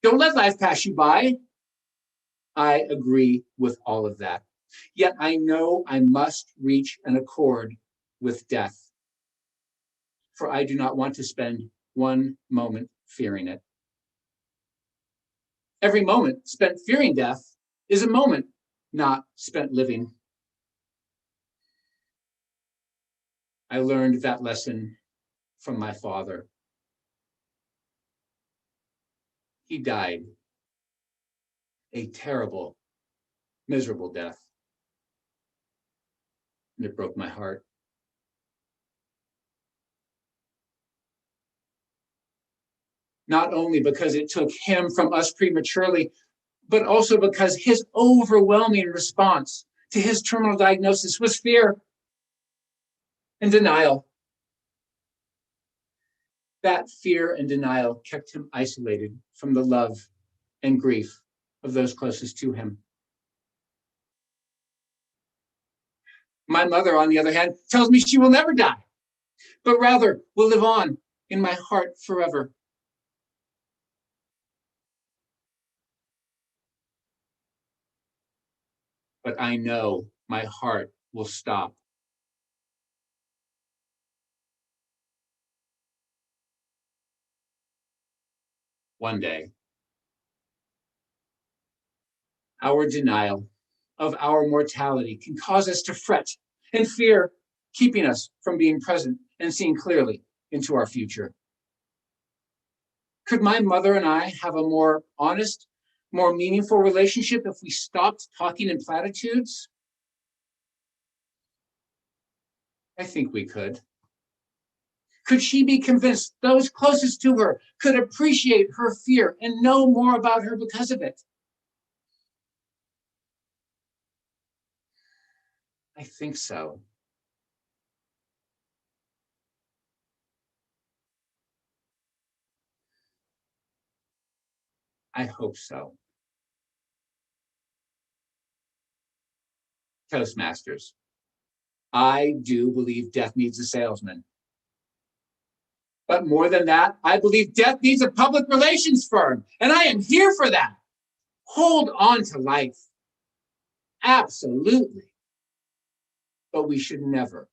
Don't let life pass you by. I agree with all of that. Yet I know I must reach an accord with death, for I do not want to spend one moment fearing it. Every moment spent fearing death is a moment not spent living. I learned that lesson from my father. He died a terrible, miserable death, and it broke my heart. Not only because it took him from us prematurely, but also because his overwhelming response to his terminal diagnosis was fear and denial. That fear and denial kept him isolated from the love and grief of those closest to him. My mother, on the other hand, tells me she will never die, but rather will live on in my heart forever. But I know my heart will stop. One day. Our denial of our mortality can cause us to fret and fear, keeping us from being present and seeing clearly into our future. Could my mother and I have a more honest, more meaningful relationship if we stopped talking in platitudes? I think we could. Could she be convinced those closest to her could appreciate her fear and know more about her because of it? I think so. I hope so. Toastmasters, I do believe death needs a salesman. But more than that, I believe death needs a public relations firm, and I am here for that. Hold on to life. Absolutely. But we should never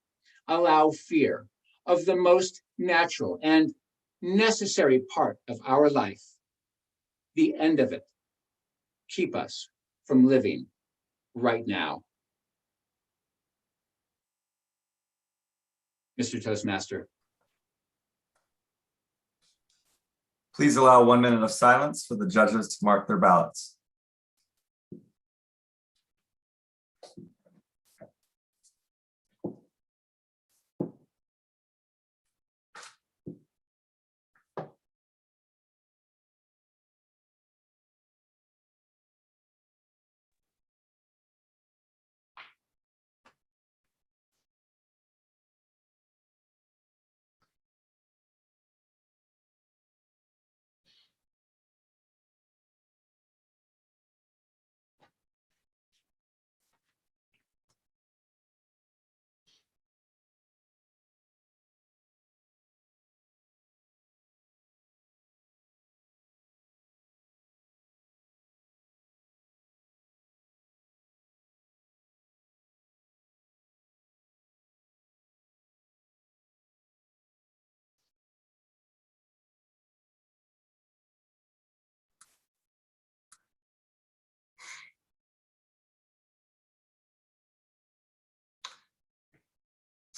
allow fear of the most natural and necessary part of our life, the end of it, keep us from living right now. Mr. Toastmaster. Please allow 1 minute of silence for the judges to mark their ballots.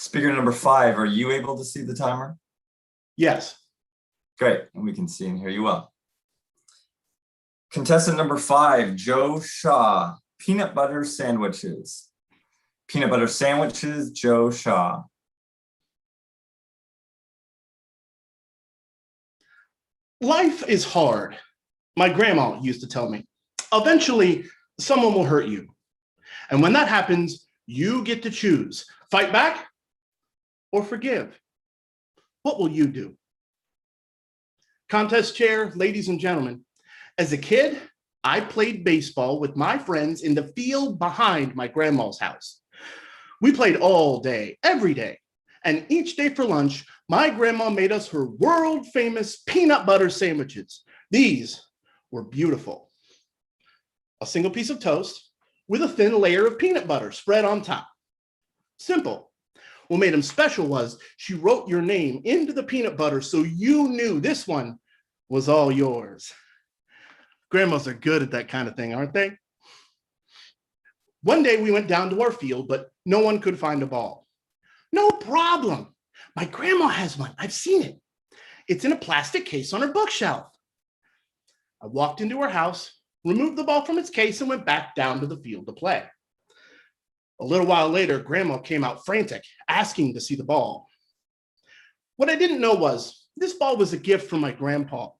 Speaker number 5, are you able to see the timer? Yes. Great, and we can see and hear you well. Contestant number 5, Joe Shaw, peanut butter sandwiches. Peanut butter sandwiches, Joe Shaw. Life is hard. My grandma used to tell me. Eventually, someone will hurt you. And when that happens, you get to choose. Fight back or forgive. What will you do? Contest chair, ladies and gentlemen, as a kid, I played baseball with my friends in the field behind my grandma's house. We played all day, every day. And each day for lunch, my grandma made us her world famous peanut butter sandwiches. These were beautiful. A single piece of toast with a thin layer of peanut butter spread on top. Simple. What made them special was she wrote your name into the peanut butter so you knew this one was all yours. Grandmas are good at that kind of thing, aren't they? One day we went down to our field, but no one could find a ball. No problem. My grandma has one. I've seen it. It's in a plastic case on her bookshelf. I walked into her house, removed the ball from its case, and went back down to the field to play. A little while later, Grandma came out frantic, asking to see the ball. What I didn't know was this ball was a gift from my grandpa.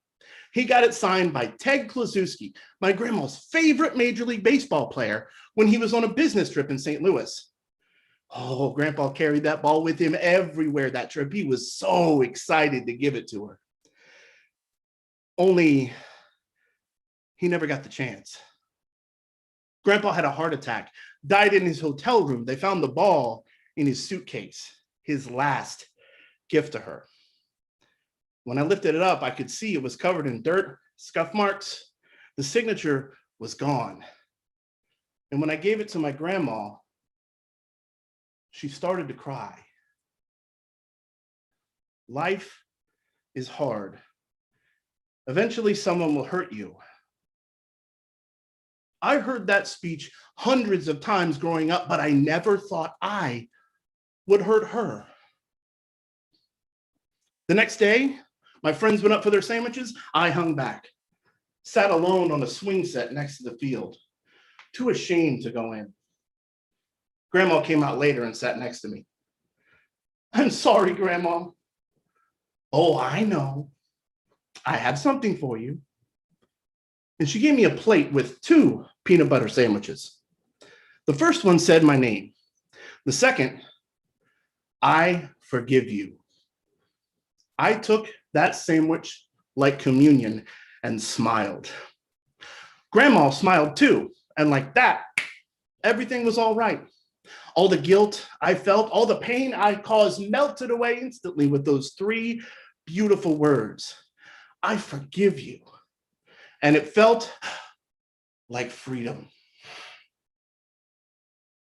He got it signed by Ted Kluszewski, my grandma's favorite Major League Baseball player, when he was on a business trip in St. Louis. Oh, Grandpa carried that ball with him everywhere that trip. He was so excited to give it to her. Only he never got the chance. Grandpa had a heart attack, died in his hotel room. They found the ball in his suitcase, his last gift to her. When I lifted it up, I could see it was covered in dirt, scuff marks. The signature was gone. And when I gave it to my grandma, she started to cry. Life is hard. Eventually, someone will hurt you. I heard that speech hundreds of times growing up, but I never thought I would hurt her. The next day, my friends went up for their sandwiches. I hung back, sat alone on a swing set next to the field, too ashamed to go in. Grandma came out later and sat next to me. I'm sorry, Grandma. Oh, I know. I have something for you. And she gave me a plate with 2 peanut butter sandwiches. The first one said my name. The second, I forgive you. I took that sandwich like communion and smiled. Grandma smiled too. And like that, everything was all right. All the guilt I felt, all the pain I caused melted away instantly with those 3 beautiful words. I forgive you. And it felt like freedom.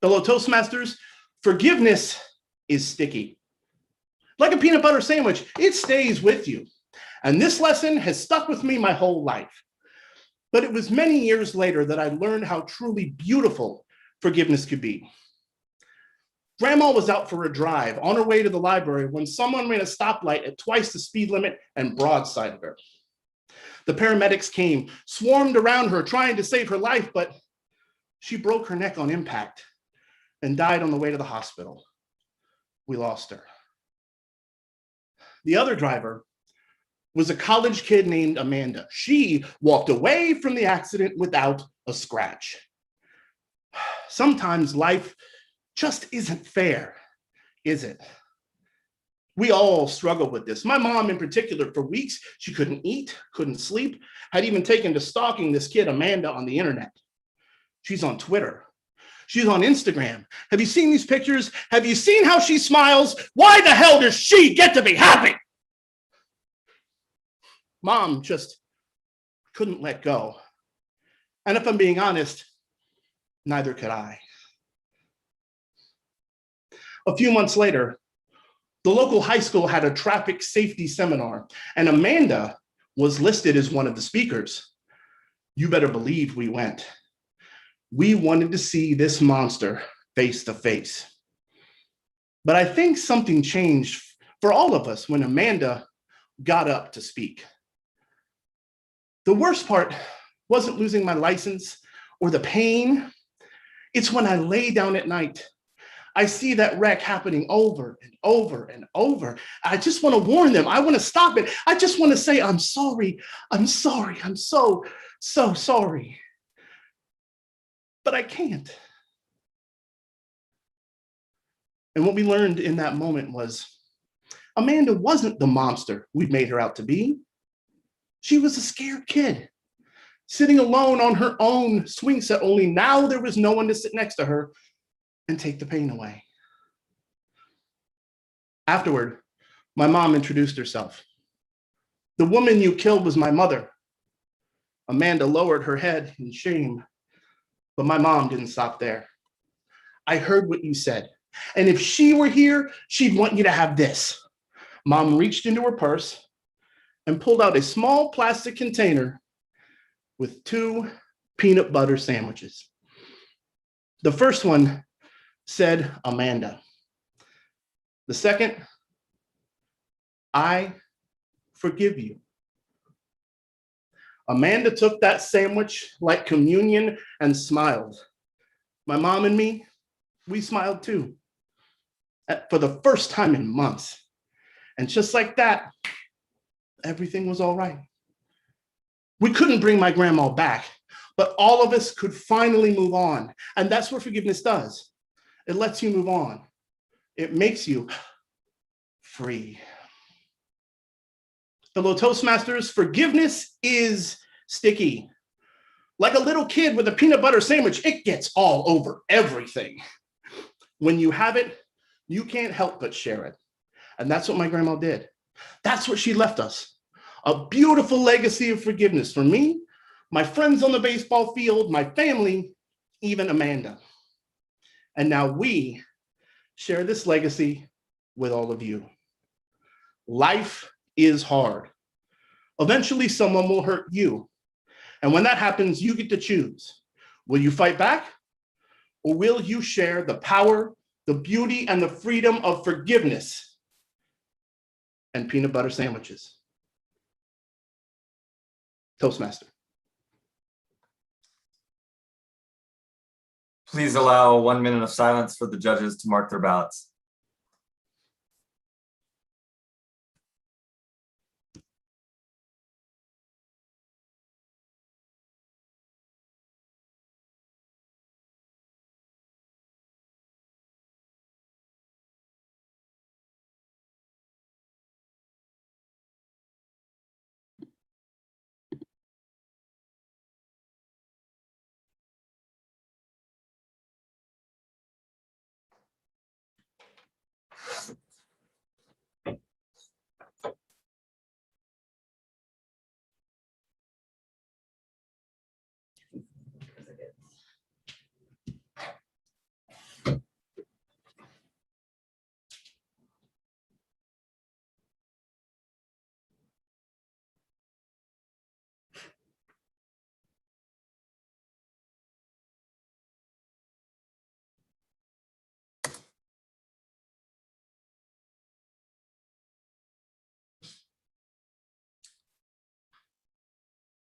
Fellow Toastmasters, forgiveness is sticky. Like a peanut butter sandwich, it stays with you. And this lesson has stuck with me my whole life. But it was many years later that I learned how truly beautiful forgiveness could be. Grandma was out for a drive on her way to the library when someone ran a stoplight at twice the speed limit and broadsided her. The paramedics came, swarmed around her, trying to save her life, but she broke her neck on impact and died on the way to the hospital. We lost her. The other driver was a college kid named Amanda. She walked away from the accident without a scratch. Sometimes life just isn't fair, is it? We all struggle with this. My mom in particular, for weeks, she couldn't eat, couldn't sleep, had even taken to stalking this kid, Amanda, on the internet. She's on Twitter. She's on Instagram. Have you seen these pictures? Have you seen how she smiles? Why the hell does she get to be happy? Mom just couldn't let go. And if I'm being honest, neither could I. A few months later, the local high school had a traffic safety seminar, and Amanda was listed as one of the speakers. You better believe we went. We wanted to see this monster face to face. But I think something changed for all of us when Amanda got up to speak. The worst part wasn't losing my license or the pain. It's when I lay down at night. I see that wreck happening over and over and over. I just want to warn them. I want to stop it. I just want to say, I'm sorry. I'm sorry. I'm so sorry. But I can't. And what we learned in that moment was Amanda wasn't the monster we'd made her out to be. She was a scared kid, sitting alone on her own swing set, only now there was no one to sit next to her and take the pain away. Afterward, my mom introduced herself. The woman you killed was my mother. Amanda lowered her head in shame, but my mom didn't stop there. I heard what you said, and if she were here, she'd want you to have this. Mom reached into her purse and pulled out a small plastic container with 2 peanut butter sandwiches. The first one said Amanda. The second, I forgive you. Amanda took that sandwich like communion and smiled. My mom and me, we smiled too, for the first time in months. And just like that, everything was all right. We couldn't bring my grandma back, but all of us could finally move on. And that's what forgiveness does. It lets you move on. It makes you free. Fellow Toastmasters, forgiveness is sticky. Like a little kid with a peanut butter sandwich, it gets all over everything. When you have it, you can't help but share it. And that's what my grandma did. That's what she left us. A beautiful legacy of forgiveness for me, my friends on the baseball field, my family, even Amanda. And now we share this legacy with all of you. Life is hard. Eventually, someone will hurt you. And when that happens, you get to choose. Will you fight back? Or will you share the power, the beauty, and the freedom of forgiveness and peanut butter sandwiches? Toastmaster. Please allow 1 minute of silence for the judges to mark their ballots.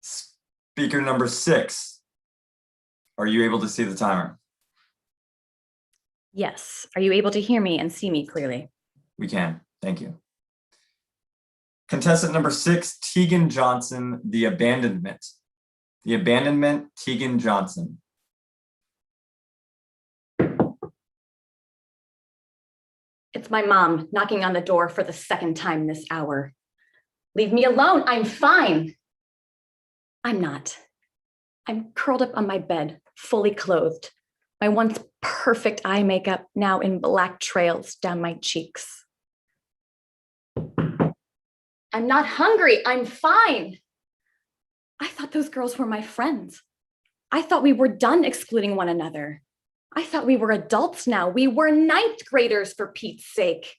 Speaker number 6, are you able to see the timer? Yes. Are you able to hear me and see me clearly? We can, thank you. Contestant number 6, Tegan Johnson, The Abandonment. The Abandonment, Tegan Johnson. It's my mom knocking on the door for the second time this hour. Leave me alone. I'm fine. I'm not. I'm curled up on my bed, fully clothed. My once perfect eye makeup now in black trails down my cheeks. I'm not hungry. I'm fine. I thought those girls were my friends. I thought we were done excluding one another. I thought we were adults now. We were 9th graders, for Pete's sake.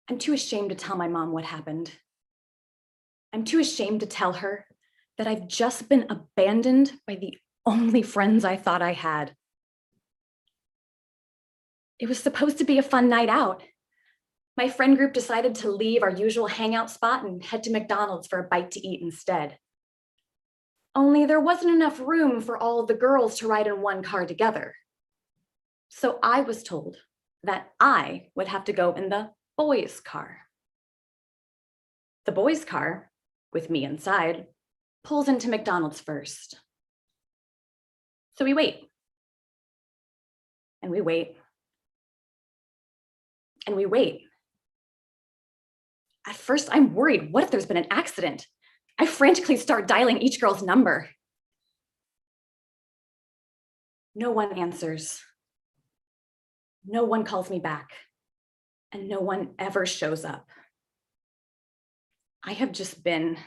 I'm too ashamed to tell my mom what happened. I'm too ashamed to tell her that I've just been abandoned by the only friends I thought I had. It was supposed to be a fun night out. My friend group decided to leave our usual hangout spot and head to McDonald's for a bite to eat instead. Only there wasn't enough room for all of the girls to ride in one car together. So I was told that I would have to go in the boys' car. The boys' car, with me inside, pulls into McDonald's first. So we wait. And we wait. And we wait. At first, I'm worried. What if there's been an accident? I frantically start dialing each girl's number. No one answers. No one calls me back. And no one ever shows up. I have just been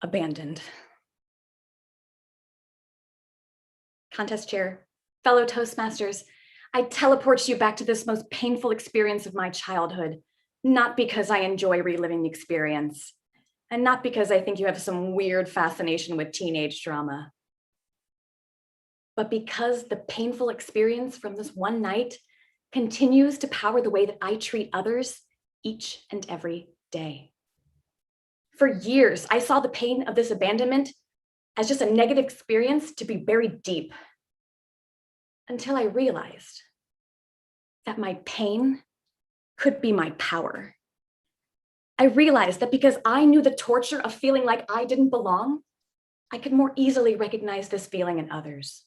abandoned. Contest chair, fellow Toastmasters, I teleport you back to this most painful experience of my childhood, not because I enjoy reliving the experience, and not because I think you have some weird fascination with teenage drama, but because the painful experience from this one night continues to power the way that I treat others each and every day. For years, I saw the pain of this abandonment as just a negative experience to be buried deep, until I realized that my pain could be my power. I realized that because I knew the torture of feeling like I didn't belong, I could more easily recognize this feeling in others.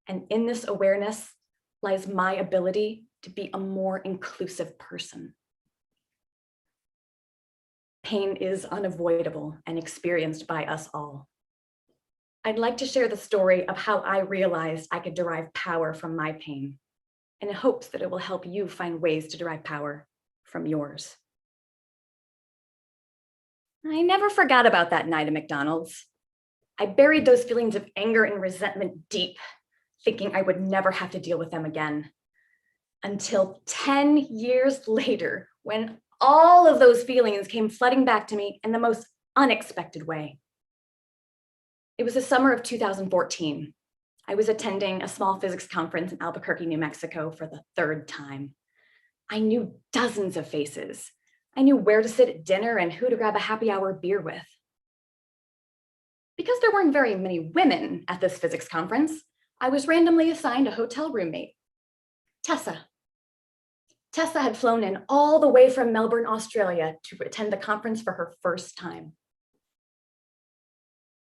And in this awareness lies my ability to be a more inclusive person. Pain is unavoidable and experienced by us all. I'd like to share the story of how I realized I could derive power from my pain, in hopes that it will help you find ways to derive power from yours. I never forgot about that night at McDonald's. I buried those feelings of anger and resentment deep, thinking I would never have to deal with them again. Until 10 years later, when all of those feelings came flooding back to me in the most unexpected way. It was the summer of 2014. I was attending a small physics conference in Albuquerque, New Mexico for the third time. I knew dozens of faces. I knew where to sit at dinner and who to grab a happy hour beer with. Because there weren't very many women at this physics conference, I was randomly assigned a hotel roommate, Tessa. Tessa had flown in all the way from Melbourne, Australia to attend the conference for her first time.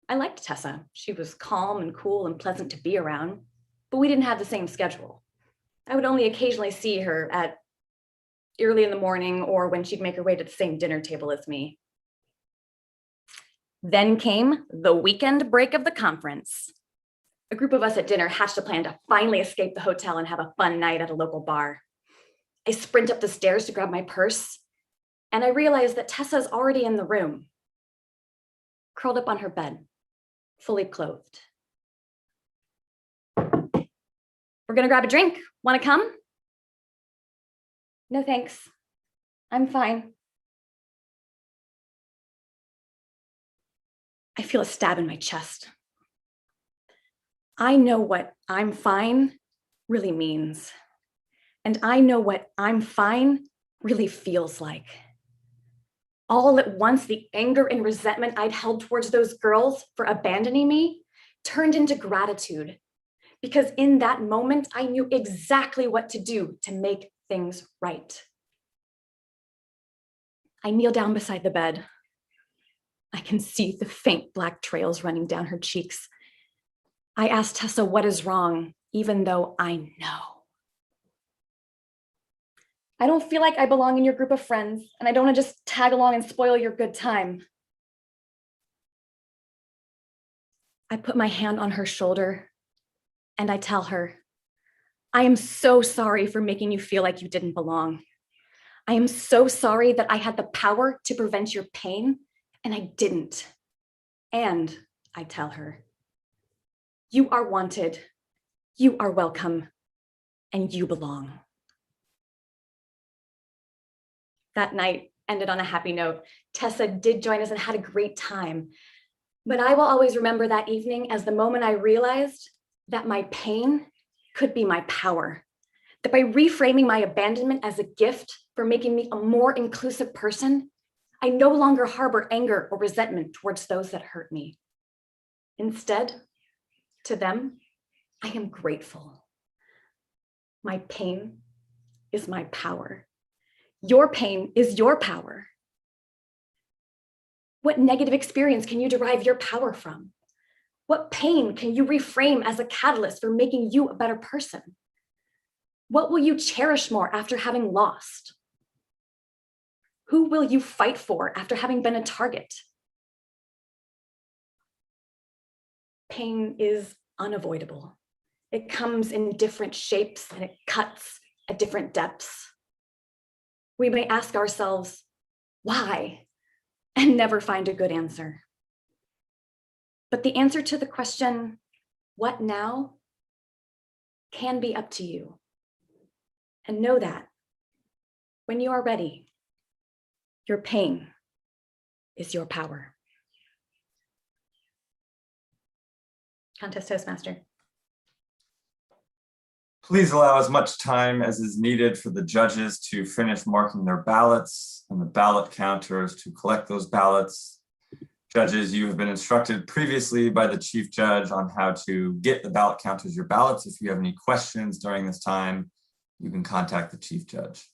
I liked Tessa. She was calm and cool and pleasant to be around, but we didn't have the same schedule. I would only occasionally see her at early in the morning or when she'd make her way to the same dinner table as me. Then came the weekend break of the conference. A group of us at dinner hatched a plan to finally escape the hotel and have a fun night at a local bar. I sprint up the stairs to grab my purse, and I realized that Tessa's already in the room, curled up on her bed, fully clothed. We're gonna grab a drink. Wanna come? No, thanks. I'm fine. I feel a stab in my chest. I know what I'm fine really means. And I know what I'm fine really feels like. All at once, the anger and resentment I'd held towards those girls for abandoning me turned into gratitude. Because in that moment, I knew exactly what to do to make things right. I kneel down beside the bed. I can see the faint black trails running down her cheeks. I ask Tessa what is wrong, even though I know. I don't feel like I belong in your group of friends, and I don't want to just tag along and spoil your good time. I put my hand on her shoulder and I tell her, I am so sorry for making you feel like you didn't belong. I am so sorry that I had the power to prevent your pain and I didn't. And I tell her, you are wanted, you are welcome, and you belong. That night ended on a happy note. Tessa did join us and had a great time. But I will always remember that evening as the moment I realized that my pain could be my power. That by reframing my abandonment as a gift for making me a more inclusive person, I no longer harbor anger or resentment towards those that hurt me. Instead, to them, I am grateful. My pain is my power. Your pain is your power. What negative experience can you derive your power from? What pain can you reframe as a catalyst for making you a better person? What will you cherish more after having lost? Who will you fight for after having been a target? Pain is unavoidable. It comes in different shapes and it cuts at different depths. We may ask ourselves, why? And never find a good answer. But the answer to the question, what now, can be up to you. And know that when you are ready, your pain is your power. Contest Toastmaster. Please allow as much time as is needed for the judges to finish marking their ballots and the ballot counters to collect those ballots. Judges, you have been instructed previously by the chief judge on how to get the ballot counters your ballots. If you have any questions during this time, you can contact the chief judge.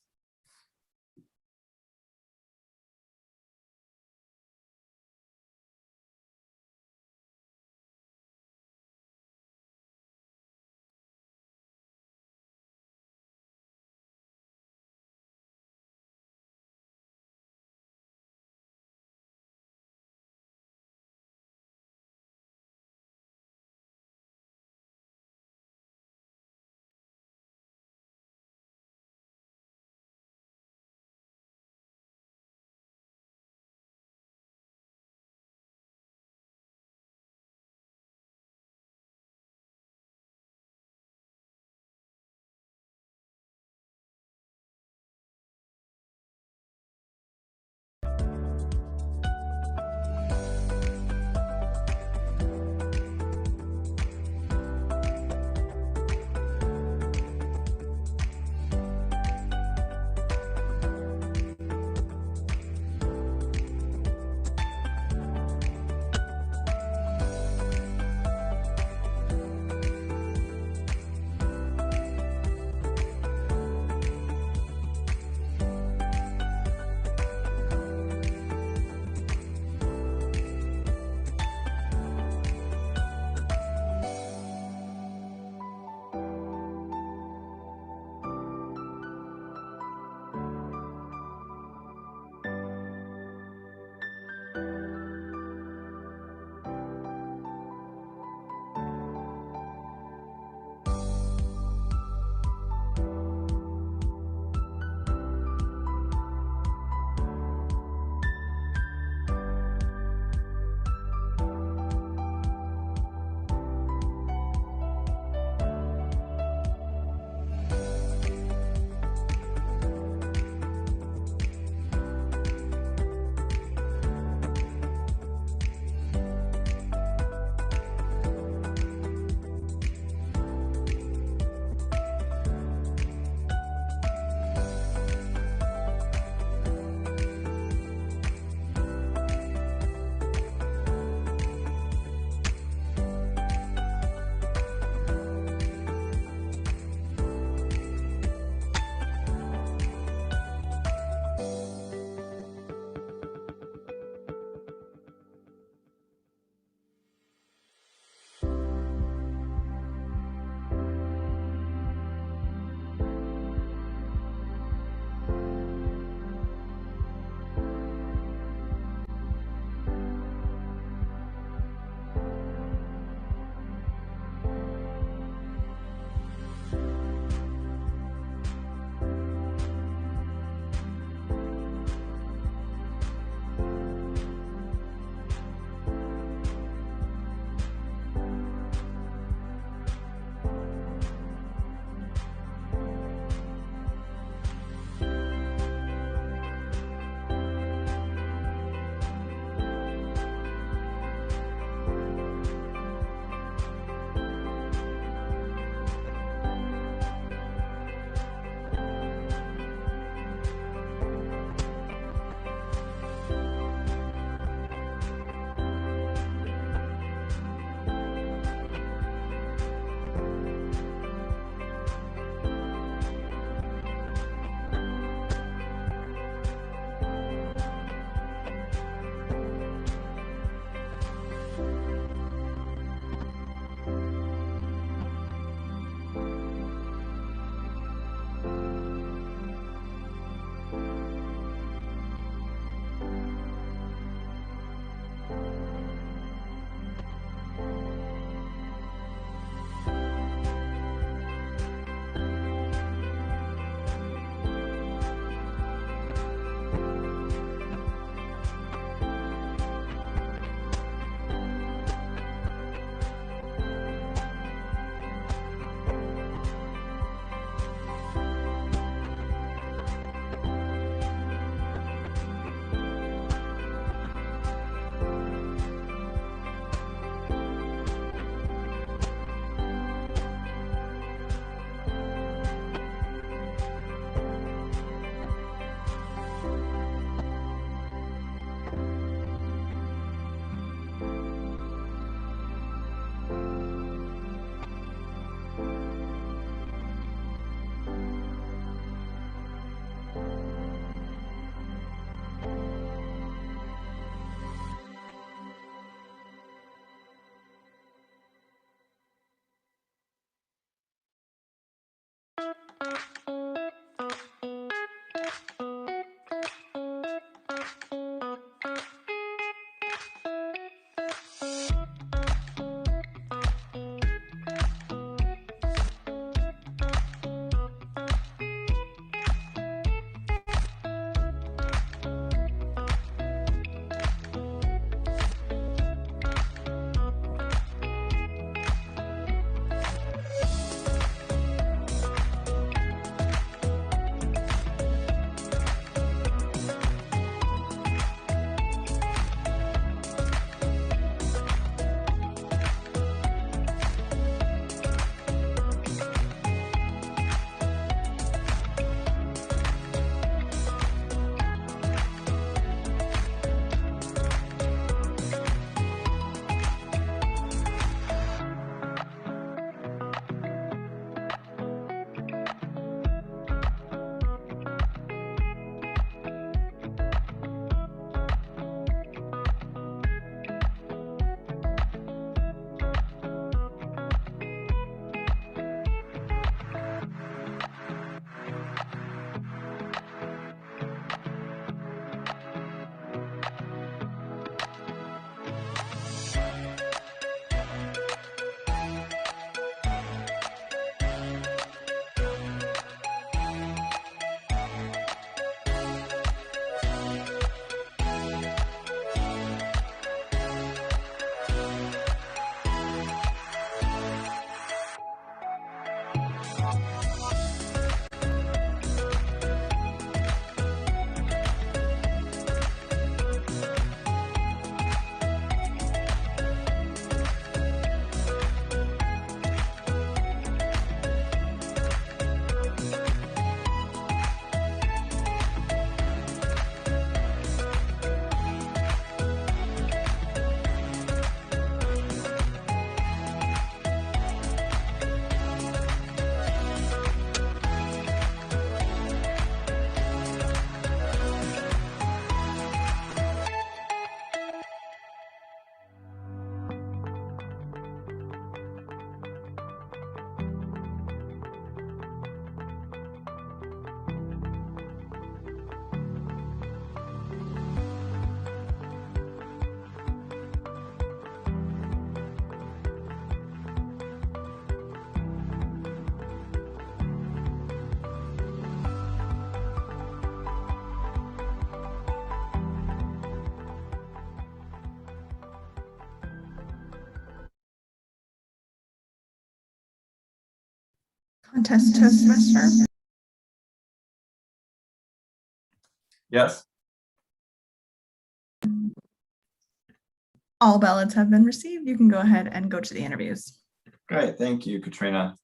Toastmaster. Yes. All ballots have been received. You can go ahead and go to the interviews. Great, thank you, Katrina.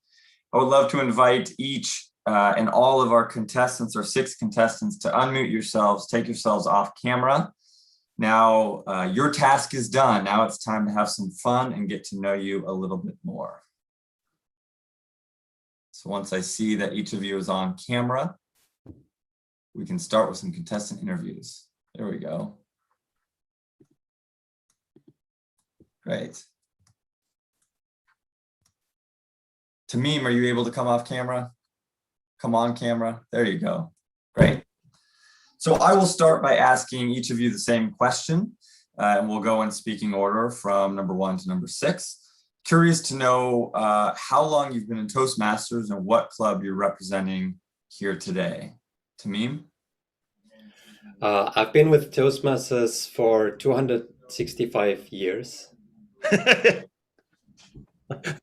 I would love to invite each and all of our contestants, or 6 contestants, to unmute yourselves, take yourselves off camera. Now, your task is done. Now it's time to have some fun and get to know you a little bit more. So once I see that each of you is on camera, we can start with some contestant interviews. There we go. Great. Tamim, are you able to come off camera? Come on camera. There you go. Great. So I will start by asking each of you the same question, and we'll go in speaking order from number 1 to number 6. Curious to know how long you've been in Toastmasters and what club you're representing here today. Tamim? I've been with Toastmasters for 265 years.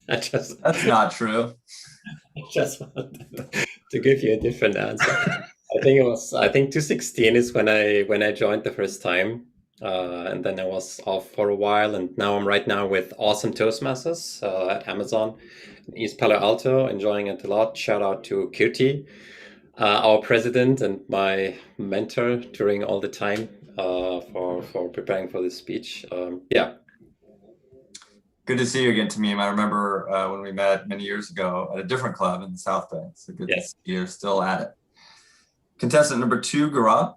That's not true. I just wanted to give you a different answer. I think 2016 is when I joined the first time, and then I was off for a while, and now I'm right now with awesome Toastmasters at Amazon in East Palo Alto, enjoying it a lot. Shout out to Kirti, our president and my mentor during all the time for preparing for this speech. Yeah. Good to see you again, Tamim. I remember when we met many years ago at a different club in the South Bay. So good to see you're still at it. Contestant number 2, Gaurav.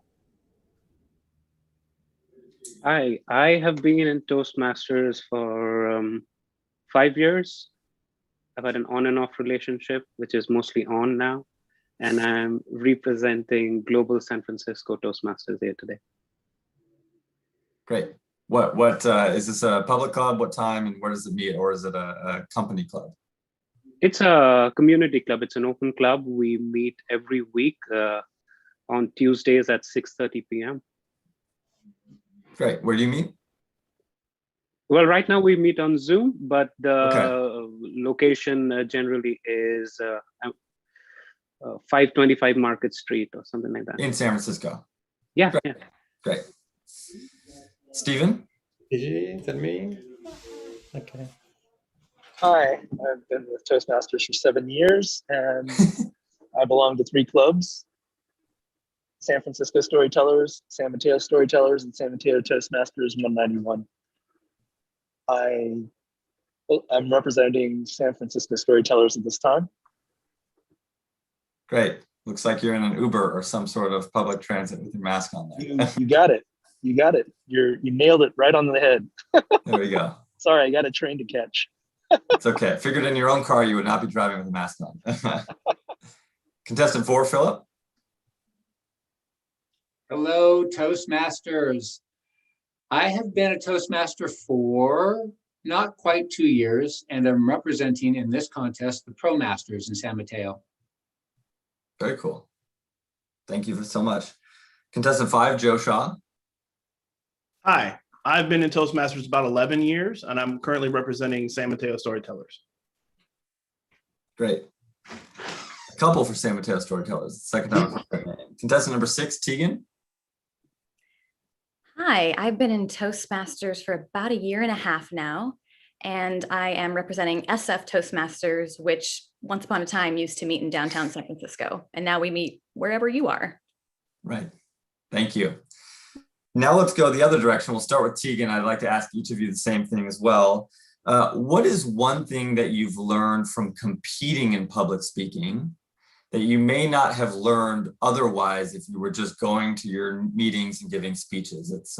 Hi, I have been in Toastmasters for 5 years. I've had an on and off relationship, which is mostly on now. and I'm representing Global San Francisco Toastmasters here today. Great. What is this a public club? What time and where does it meet, or is it a company club? It's a community club. It's an open club. We meet every week on Tuesdays at 6:30 p.m. Great. Where do you meet? Well, right now we meet on Zoom, but the location generally is 525 Market Street or something like that. In San Francisco. Yeah. Great. Yeah. Great. Stephen? Is that me? Okay. Hi, I've been with Toastmasters for 7 years, and I belong to 3 clubs: San Francisco Storytellers, San Mateo Storytellers, and San Mateo Toastmasters 191. I'm representing San Francisco Storytellers at this time. Great. Looks like you're in an Uber or some sort of public transit with your mask on there. You got it. You got it. You nailed it right on the head. There we go. Sorry, I got a train to catch. It's okay. Figured in your own car you would not be driving with a mask on. Contestant 4, Philip. Hello, Toastmasters. I have been a Toastmaster for not quite 2 years, and I'm representing in this contest the Pro Masters in San Mateo. Very cool. Thank you so much. Contestant 5, Joe Shaw. Hi, I've been in Toastmasters about 11 years, and I'm currently representing San Mateo Storytellers. Great. A couple for San Mateo Storytellers. Second time. Contestant number 6, Tegan. Hi, I've been in Toastmasters for about 1.5 years now, and I am representing SF Toastmasters, which once upon a time used to meet in downtown San Francisco, and now we meet wherever you are. Right. Thank you. Now let's go the other direction. We'll start with Tegan. I'd like to ask each of you the same thing as well. What is one thing that you've learned from competing in public speaking that you may not have learned otherwise if you were just going to your meetings and giving speeches? It's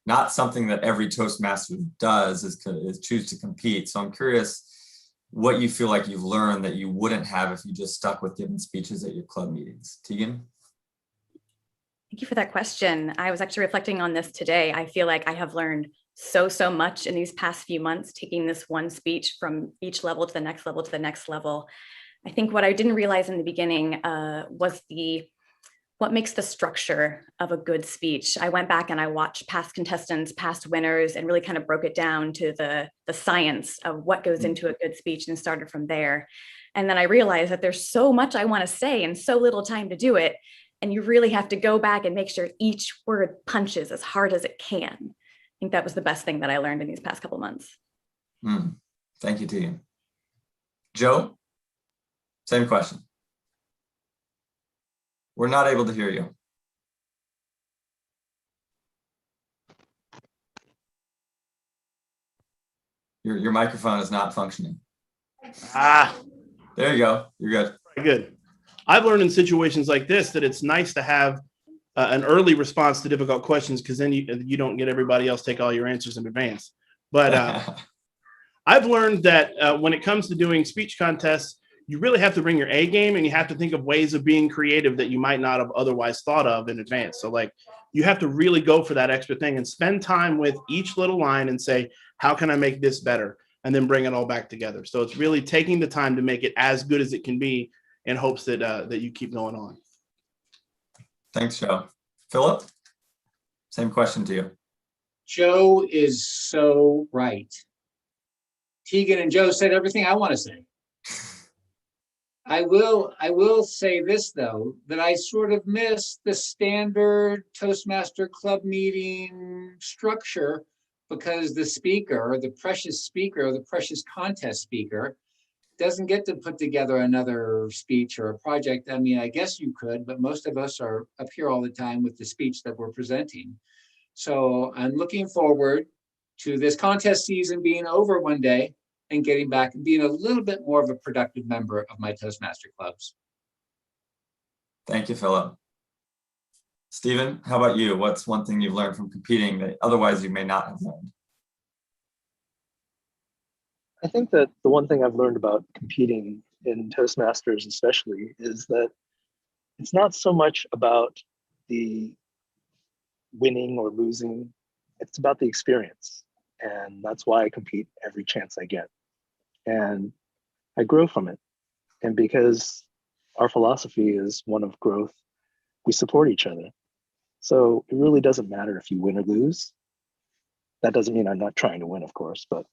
not something that every Toastmaster does is choose to compete. So I'm curious what you feel like you've learned that you wouldn't have if you just stuck with giving speeches at your club meetings. Tegan? Thank you for that question. I was actually reflecting on this today. I feel like I have learned so much in these past few months, taking this one speech from each level to the next level to the next level. I think what I didn't realize in the beginning was what makes the structure of a good speech. I went back and I watched past contestants, past winners, and really kind of broke it down to the science of what goes into a good speech and started from there. And then I realized that there's so much I want to say and so little time to do it. And you really have to go back and make sure each word punches as hard as it can. I think that was the best thing that I learned in these past couple months. Thank you, Tegan. Joe, same question. We're not able to hear you. Your microphone is not functioning. There you go. You're good. Very good. I've learned in situations like this that it's nice to have an early response to difficult questions, because then you don't get everybody else take all your answers in advance. But I've learned that when it comes to doing speech contests, you really have to bring your A game, and you have to think of ways of being creative that you might not have otherwise thought of in advance. So like, you have to really go for that extra thing and spend time with each little line and say, how can I make this better? And then bring it all back together. So it's really taking the time to make it as good as it can be in hopes that that you keep going on. Thanks, Joe. Philip, same question to you. Joe is so right. Tegan and Joe said everything I want to say. I will say this, though, that I sort of miss the standard Toastmaster club meeting structure, because the speaker, the precious contest speaker, doesn't get to put together another speech or a project. I mean, I guess you could, but most of us are up here all the time with the speech that we're presenting. So I'm looking forward to this contest season being over one day and getting back and being a little bit more of a productive member of my Toastmaster clubs. Thank you, Philip. Stephen, how about you? What's one thing you've learned from competing that otherwise you may not have learned? I think that the one thing I've learned about competing in Toastmasters especially is that it's not so much about the winning or losing, it's about the experience. And that's why I compete every chance I get. And I grow from it. And because our philosophy is one of growth, we support each other. So it really doesn't matter if you win or lose. That doesn't mean I'm not trying to win, of course, but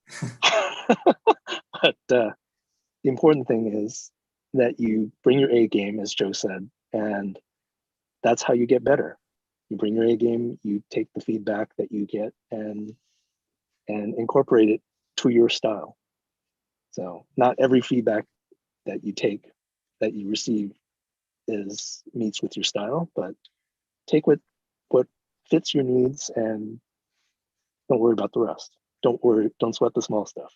the important thing is that you bring your A game, as Joe said, and that's how you get better. You bring your A game, you take the feedback that you get and incorporate it to your style. So not every feedback that you take, that you receive meets with your style, but take what fits your needs and don't worry about the rest. Don't sweat the small stuff.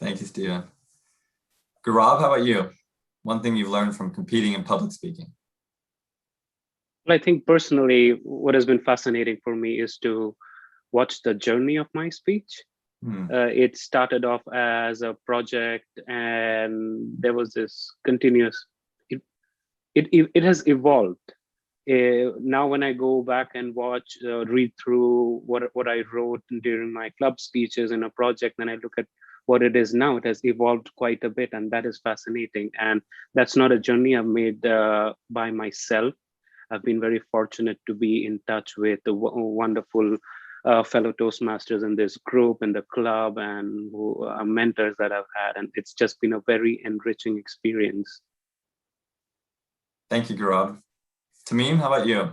Thank you, Steven. Gaurav, how about you? One thing you've learned from competing in public speaking? Well, I think personally, what has been fascinating for me is to watch the journey of my speech. It started off as a project, and there was this continuous. It has evolved. Now, when I go back and read through what I wrote during my club speeches in a project, and I look at what it is now, it has evolved quite a bit, and that is fascinating. And that's not a journey I've made by myself. I've been very fortunate to be in touch with the wonderful fellow Toastmasters in this group, in the club, and who are mentors that I've had. And it's just been a very enriching experience. Thank you, Gaurav. Tamim, how about you?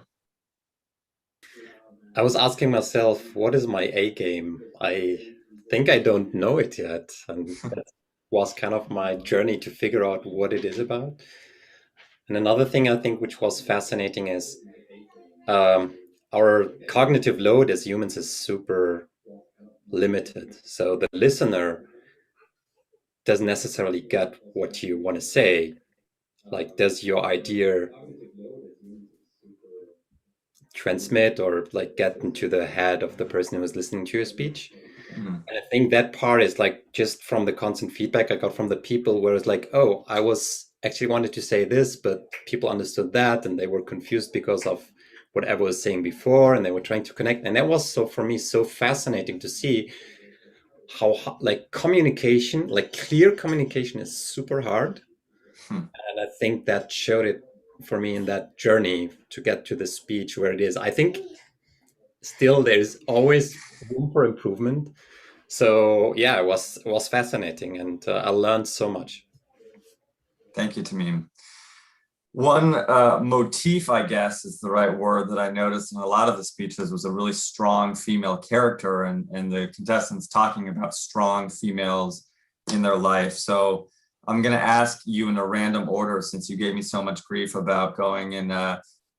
I was asking myself, what is my A game? I think I don't know it yet. And that was kind of my journey to figure out what it is about. And another thing I think which was fascinating is our cognitive load as humans is super limited. So the listener doesn't necessarily get what you want to say. Like, does your idea transmit or like get into the head of the person who is listening to your speech? And I think that part is like just from the constant feedback I got from the people, where it's like, oh, I was actually wanted to say this, but people understood that and they were confused because of what I was saying before, and they were trying to connect. And that was so, for me, so fascinating to see how like communication, like clear communication is super hard. And I think that showed it for me in that journey to get to the speech where it is. I think still there's always room for improvement. So yeah, it was fascinating, and I learned so much. Thank you, Tamim. One motif, I guess, is the right word, that I noticed in a lot of the speeches was a really strong female character, and the contestants talking about strong females in their life. So I'm going to ask you in a random order, since you gave me so much grief about going in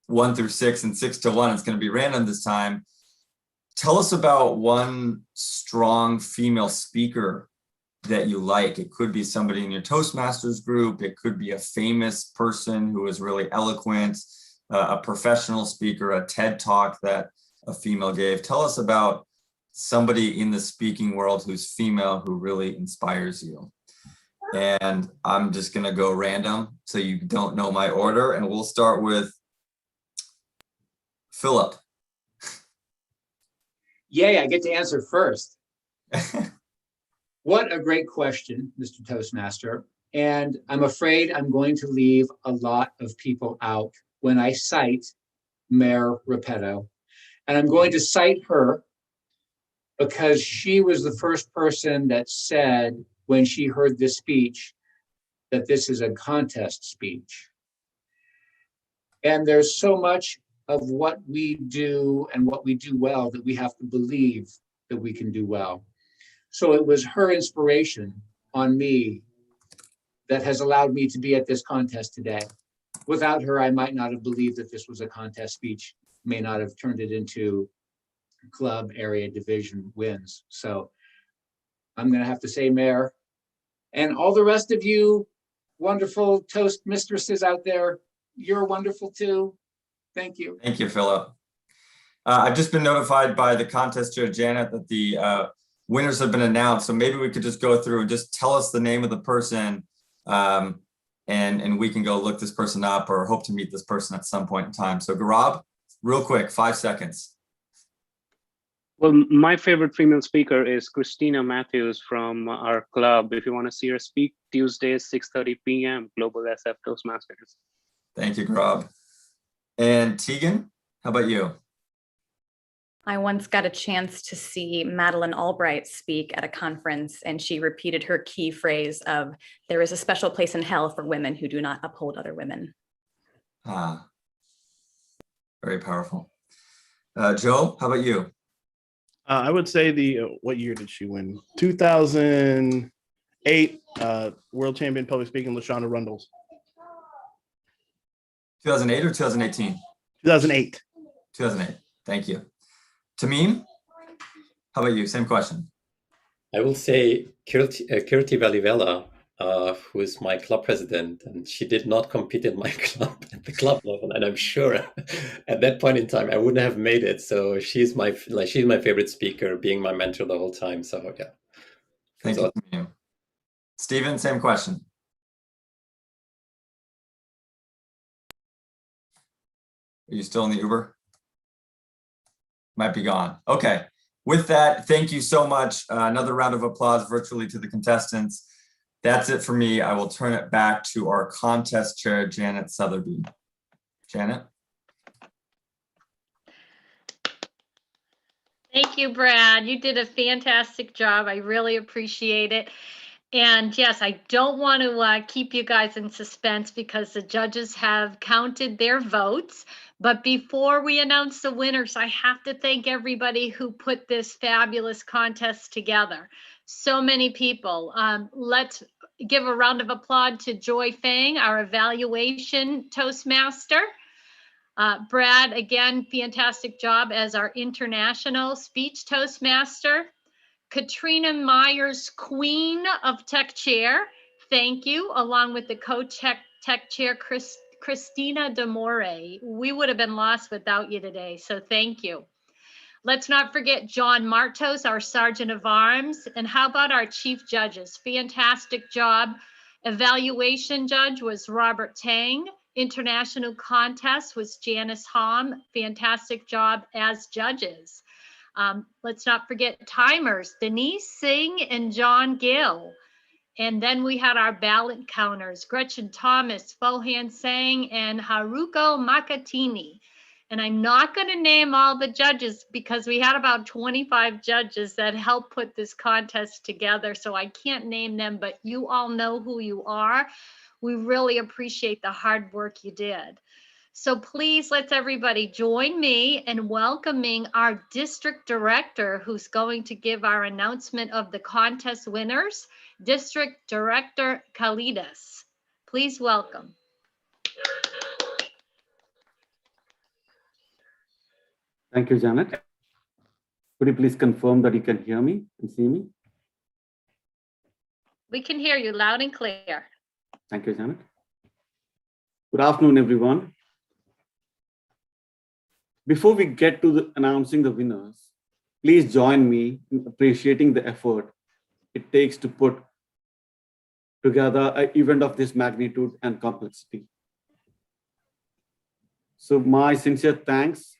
1 through 6 and 6 to 1. It's going to be random this time. Tell us about one strong female speaker that you like. It could be somebody in your Toastmasters group. It could be a famous person who is really eloquent, a professional speaker, a TED Talk that a female gave. Tell us about somebody in the speaking world who's female who really inspires you. And I'm just going to go random so you don't know my order. And we'll start with Philip. Yay, I get to answer first. What a great question, Mr. Toastmaster. And I'm afraid I'm going to leave a lot of people out when I cite Mayor Repetto. And I'm going to cite her because she was the first person that said, when she heard this speech, that this is a contest speech. And there's so much of what we do and what we do well that we have to believe that we can do well. So it was her inspiration on me that has allowed me to be at this contest today. Without her, I might not have believed that this was a contest speech, may not have turned it into club area division wins. So I'm going to have to say Mayor. And all the rest of you wonderful Toast mistresses out there, you're wonderful too. Thank you. Thank you, Philip. I've just been notified by the contest chair, Janet, that the winners have been announced. So maybe we could just go through and just tell us the name of the person and we can go look this person up or hope to meet this person at some point in time. So Gaurav, real quick, 5 seconds. Well, my favorite female speaker is Christina Matthews from our club. If you want to see her speak, Tuesdays, 6:30 p.m., Global SF Toastmasters. Thank you, Gaurav. And Tegan, how about you? I once got a chance to see Madeleine Albright speak at a conference, and she repeated her key phrase of, "There is a special place in hell for women who do not uphold other women." Ah, very powerful. Joe, how about you? I would say what year did she win? 2008 world champion public speaking, Lashonda Rundles. 2008 or 2018? 2008. 2008. Thank you. Tamim, how about you? Same question. I will say Kirti Valivela, who is my club president, and she did not compete in my club at the club level, and I'm sure at that point in time I wouldn't have made it. So she's my favorite speaker, being my mentor the whole time. So yeah. Thank you, Tamim. Stephen, same question. Are you still in the Uber? Might be gone. Okay. With that, thank you so much. Another round of applause virtually to the contestants. That's it for me. I will turn it back to our contest chair, Janet Sotherby. Janet? Thank you, Brad. You did a fantastic job. I really appreciate it. And yes, I don't want to keep you guys in suspense because the judges have counted their votes. But before we announce the winners, I have to thank everybody who put this fabulous contest together. So many people. Let's give a round of applause to Joy Fang, our evaluation Toastmaster. Brad, again, fantastic job as our international speech Toastmaster. Katrina Myers, Queen of Tech Chair, thank you, along with the co-tech chair, Christina Demore. We would have been lost without you today, so thank you. Let's not forget John Martos, our Sergeant of Arms, and how about our Chief Judges? Fantastic job. Evaluation judge was Robert Tang. International contest was Janice Hom. Fantastic job as judges. Let's not forget timers, Denise Singh and John Gill. And then we had our ballot counters, Gretchen Thomas, Fohan Sang, and Haruko Makatini. And I'm not going to name all the judges because we had about 25 judges that helped put this contest together. So I can't name them, but you all know who you are. We really appreciate the hard work you did. So please, let's everybody join me in welcoming our district director, who's going to give our announcement of the contest winners, District Director Kalidas. Please welcome. Thank you, Janet. Could you please confirm that you can hear me and see me? We can hear you loud and clear. Thank you, Janet. Good afternoon, everyone. Before we get to announcing the winners, please join me in appreciating the effort it takes to put together an event of this magnitude and complexity. So my sincere thanks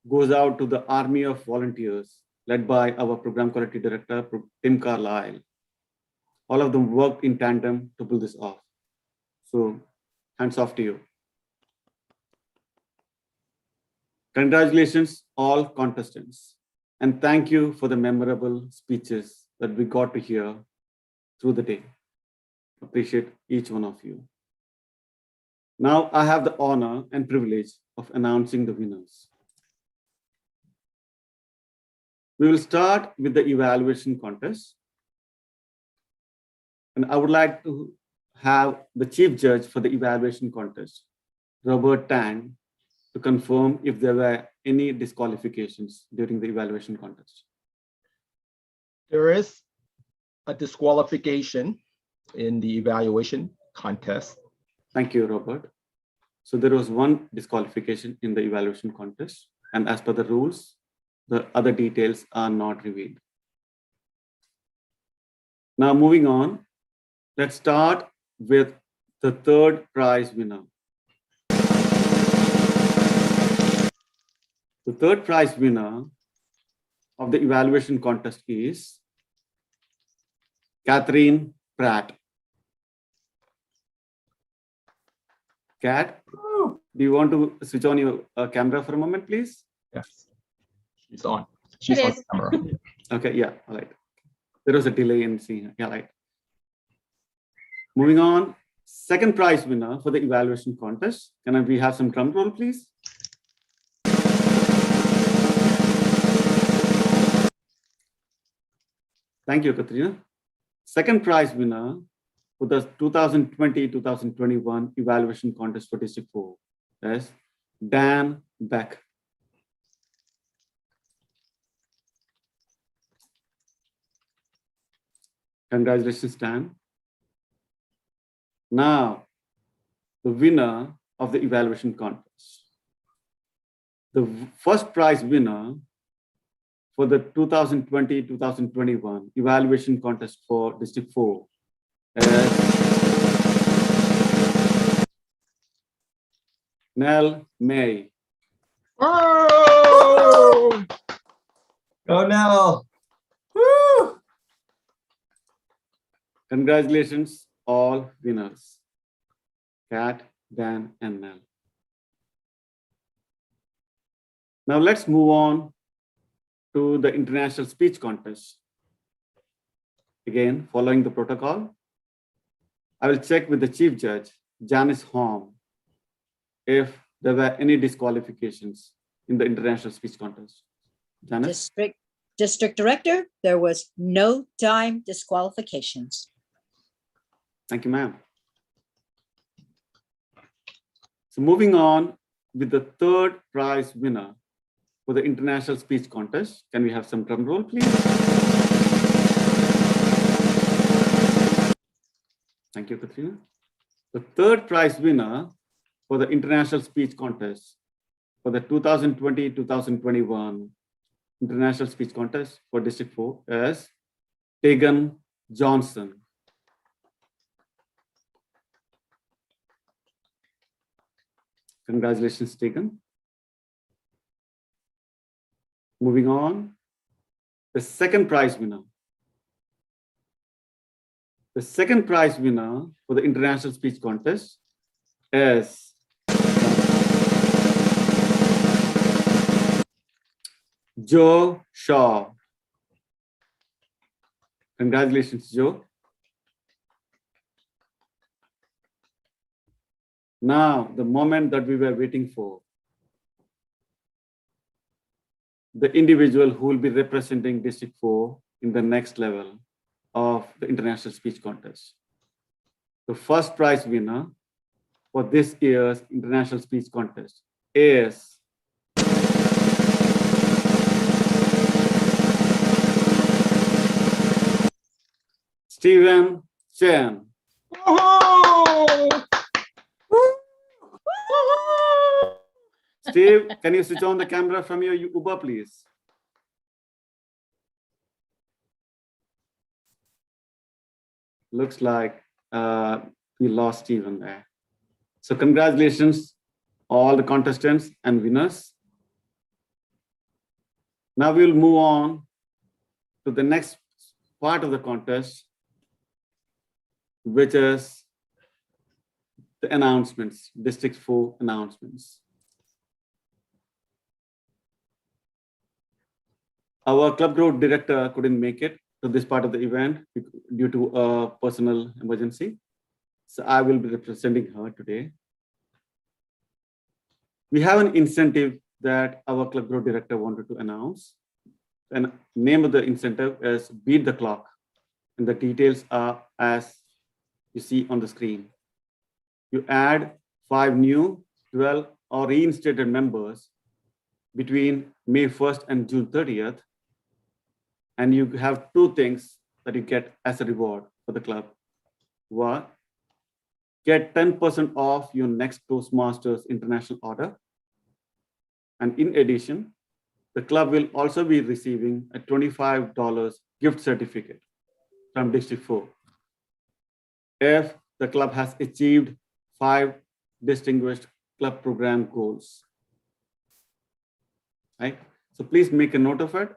goes out to the army of volunteers led by our program quality director, Tim Carlisle. All of them worked in tandem to pull this off. So hands off to you. Congratulations, all contestants, and thank you for the memorable speeches that we got to hear through the day. Appreciate each one of you. Now I have the honor and privilege of announcing the winners. We will start with the evaluation contest. And I would like to have the chief judge for the evaluation contest, Robert Tang, to confirm if there were any disqualifications during the evaluation contest. There is a disqualification in the evaluation contest. Thank you, Robert. So there was one disqualification in the evaluation contest, and as per the rules, the other details are not revealed. Now moving on, let's start with the third prize winner. The third prize winner of the evaluation contest is Catherine Pratt. Kat, do you want to switch on your camera for a moment, please? Yes, she's on. She's on camera. Okay, yeah, all right. There was a delay in seeing her. Yeah, right. Moving on, second prize winner for the evaluation contest. Can we have some drum roll, please? Thank you, Katrina. Second prize winner for the 2020-2021 evaluation contest for District 4 is Dan Beck. Congratulations, Dan. Now, the winner of the evaluation contest. The first prize winner for the 2020-2021 evaluation contest for District 4 is Nell May. Oh! Go Nell! Woo! Congratulations, all winners. Kat, Dan, and Nell. Now let's move on to the international speech contest. Again, following the protocol, I will check with the chief judge, Janice Holm, if there were any disqualifications in the international speech contest. Janice? District Director, there was no time disqualifications. Thank you, ma'am. So moving on with the third prize winner for the international speech contest. Can we have some drum roll, please? Thank you, Katrina. The third prize winner for the international speech contest for the 2020-2021 international speech contest for District 4 is Tegan Johnson. Congratulations, Tegan. Moving on, the second prize winner. The second prize winner for the international speech contest is Joe Shaw. Congratulations, Joe. Now, the moment that we were waiting for. The individual who will be representing District 4 in the next level of the international speech contest. The first prize winner for this year's international speech contest is Stephen Chen. Steve, can you switch on the camera from your Uber, please? Looks like we lost Stephen there. So congratulations, all the contestants and winners. Now we'll move on to the next part of the contest, which is the announcements, District 4 announcements. Our club group director couldn't make it to this part of the event due to a personal emergency. So I will be representing her today. We have an incentive that our club group director wanted to announce. And name of the incentive is Beat the Clock. And the details are as you see on the screen. You add 5 new, 12 or reinstated members between May 1st and June 30th. And you have 2 things that you get as a reward for the club. One, get 10% off your next Toastmasters International order. And in addition, the club will also be receiving a $25 gift certificate from District 4. If the club has achieved 5 distinguished club program goals. Right? So please make a note of it.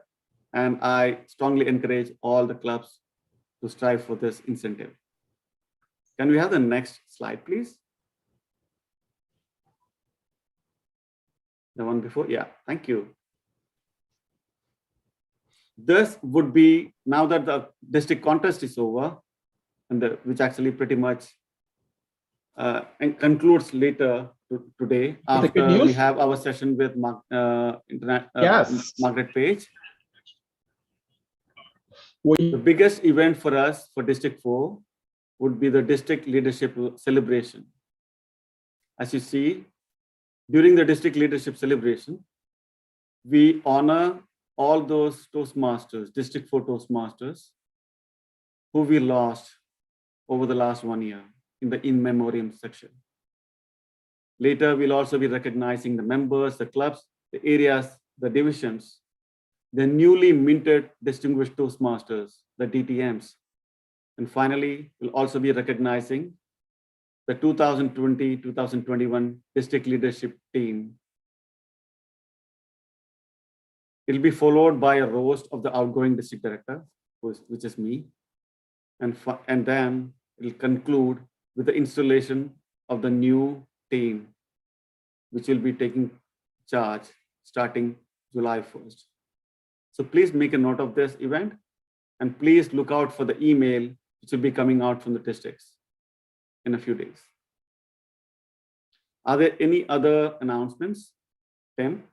And I strongly encourage all the clubs to strive for this incentive. Can we have the next slide, please? The one before? Yeah, thank you. This would be, now that the district contest is over, and which actually pretty much and concludes later today after we have our session with Margaret Page. The biggest event for us for District 4 would be the district leadership celebration. As you see, during the district leadership celebration, we honor all those Toastmasters, District 4 Toastmasters, who we lost over the last 1 year in the in memoriam section. Later, we'll also be recognizing the members, the clubs, the areas, the divisions, the newly minted Distinguished Toastmasters, the DTMs. And finally, we'll also be recognizing the 2020-2021 district leadership team. It'll be followed by a roast of the outgoing district director, which is me. And then it'll conclude with the installation of the new team, which will be taking charge starting July 1st. So please make a note of this event, and please look out for the email which will be coming out from the districts in a few days. Are there any other announcements, Tim?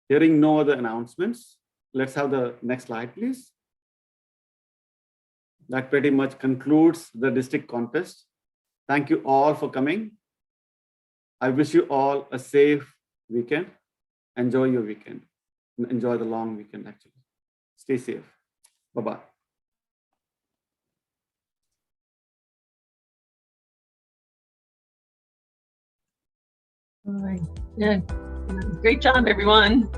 Hearing no other announcements, let's have the next slide, please. That pretty much concludes the district contest. Thank you all for coming. I wish you all a safe weekend. Enjoy your weekend. Enjoy the long weekend, actually. Stay safe. Bye-bye. All right. Yeah. Great job, everyone.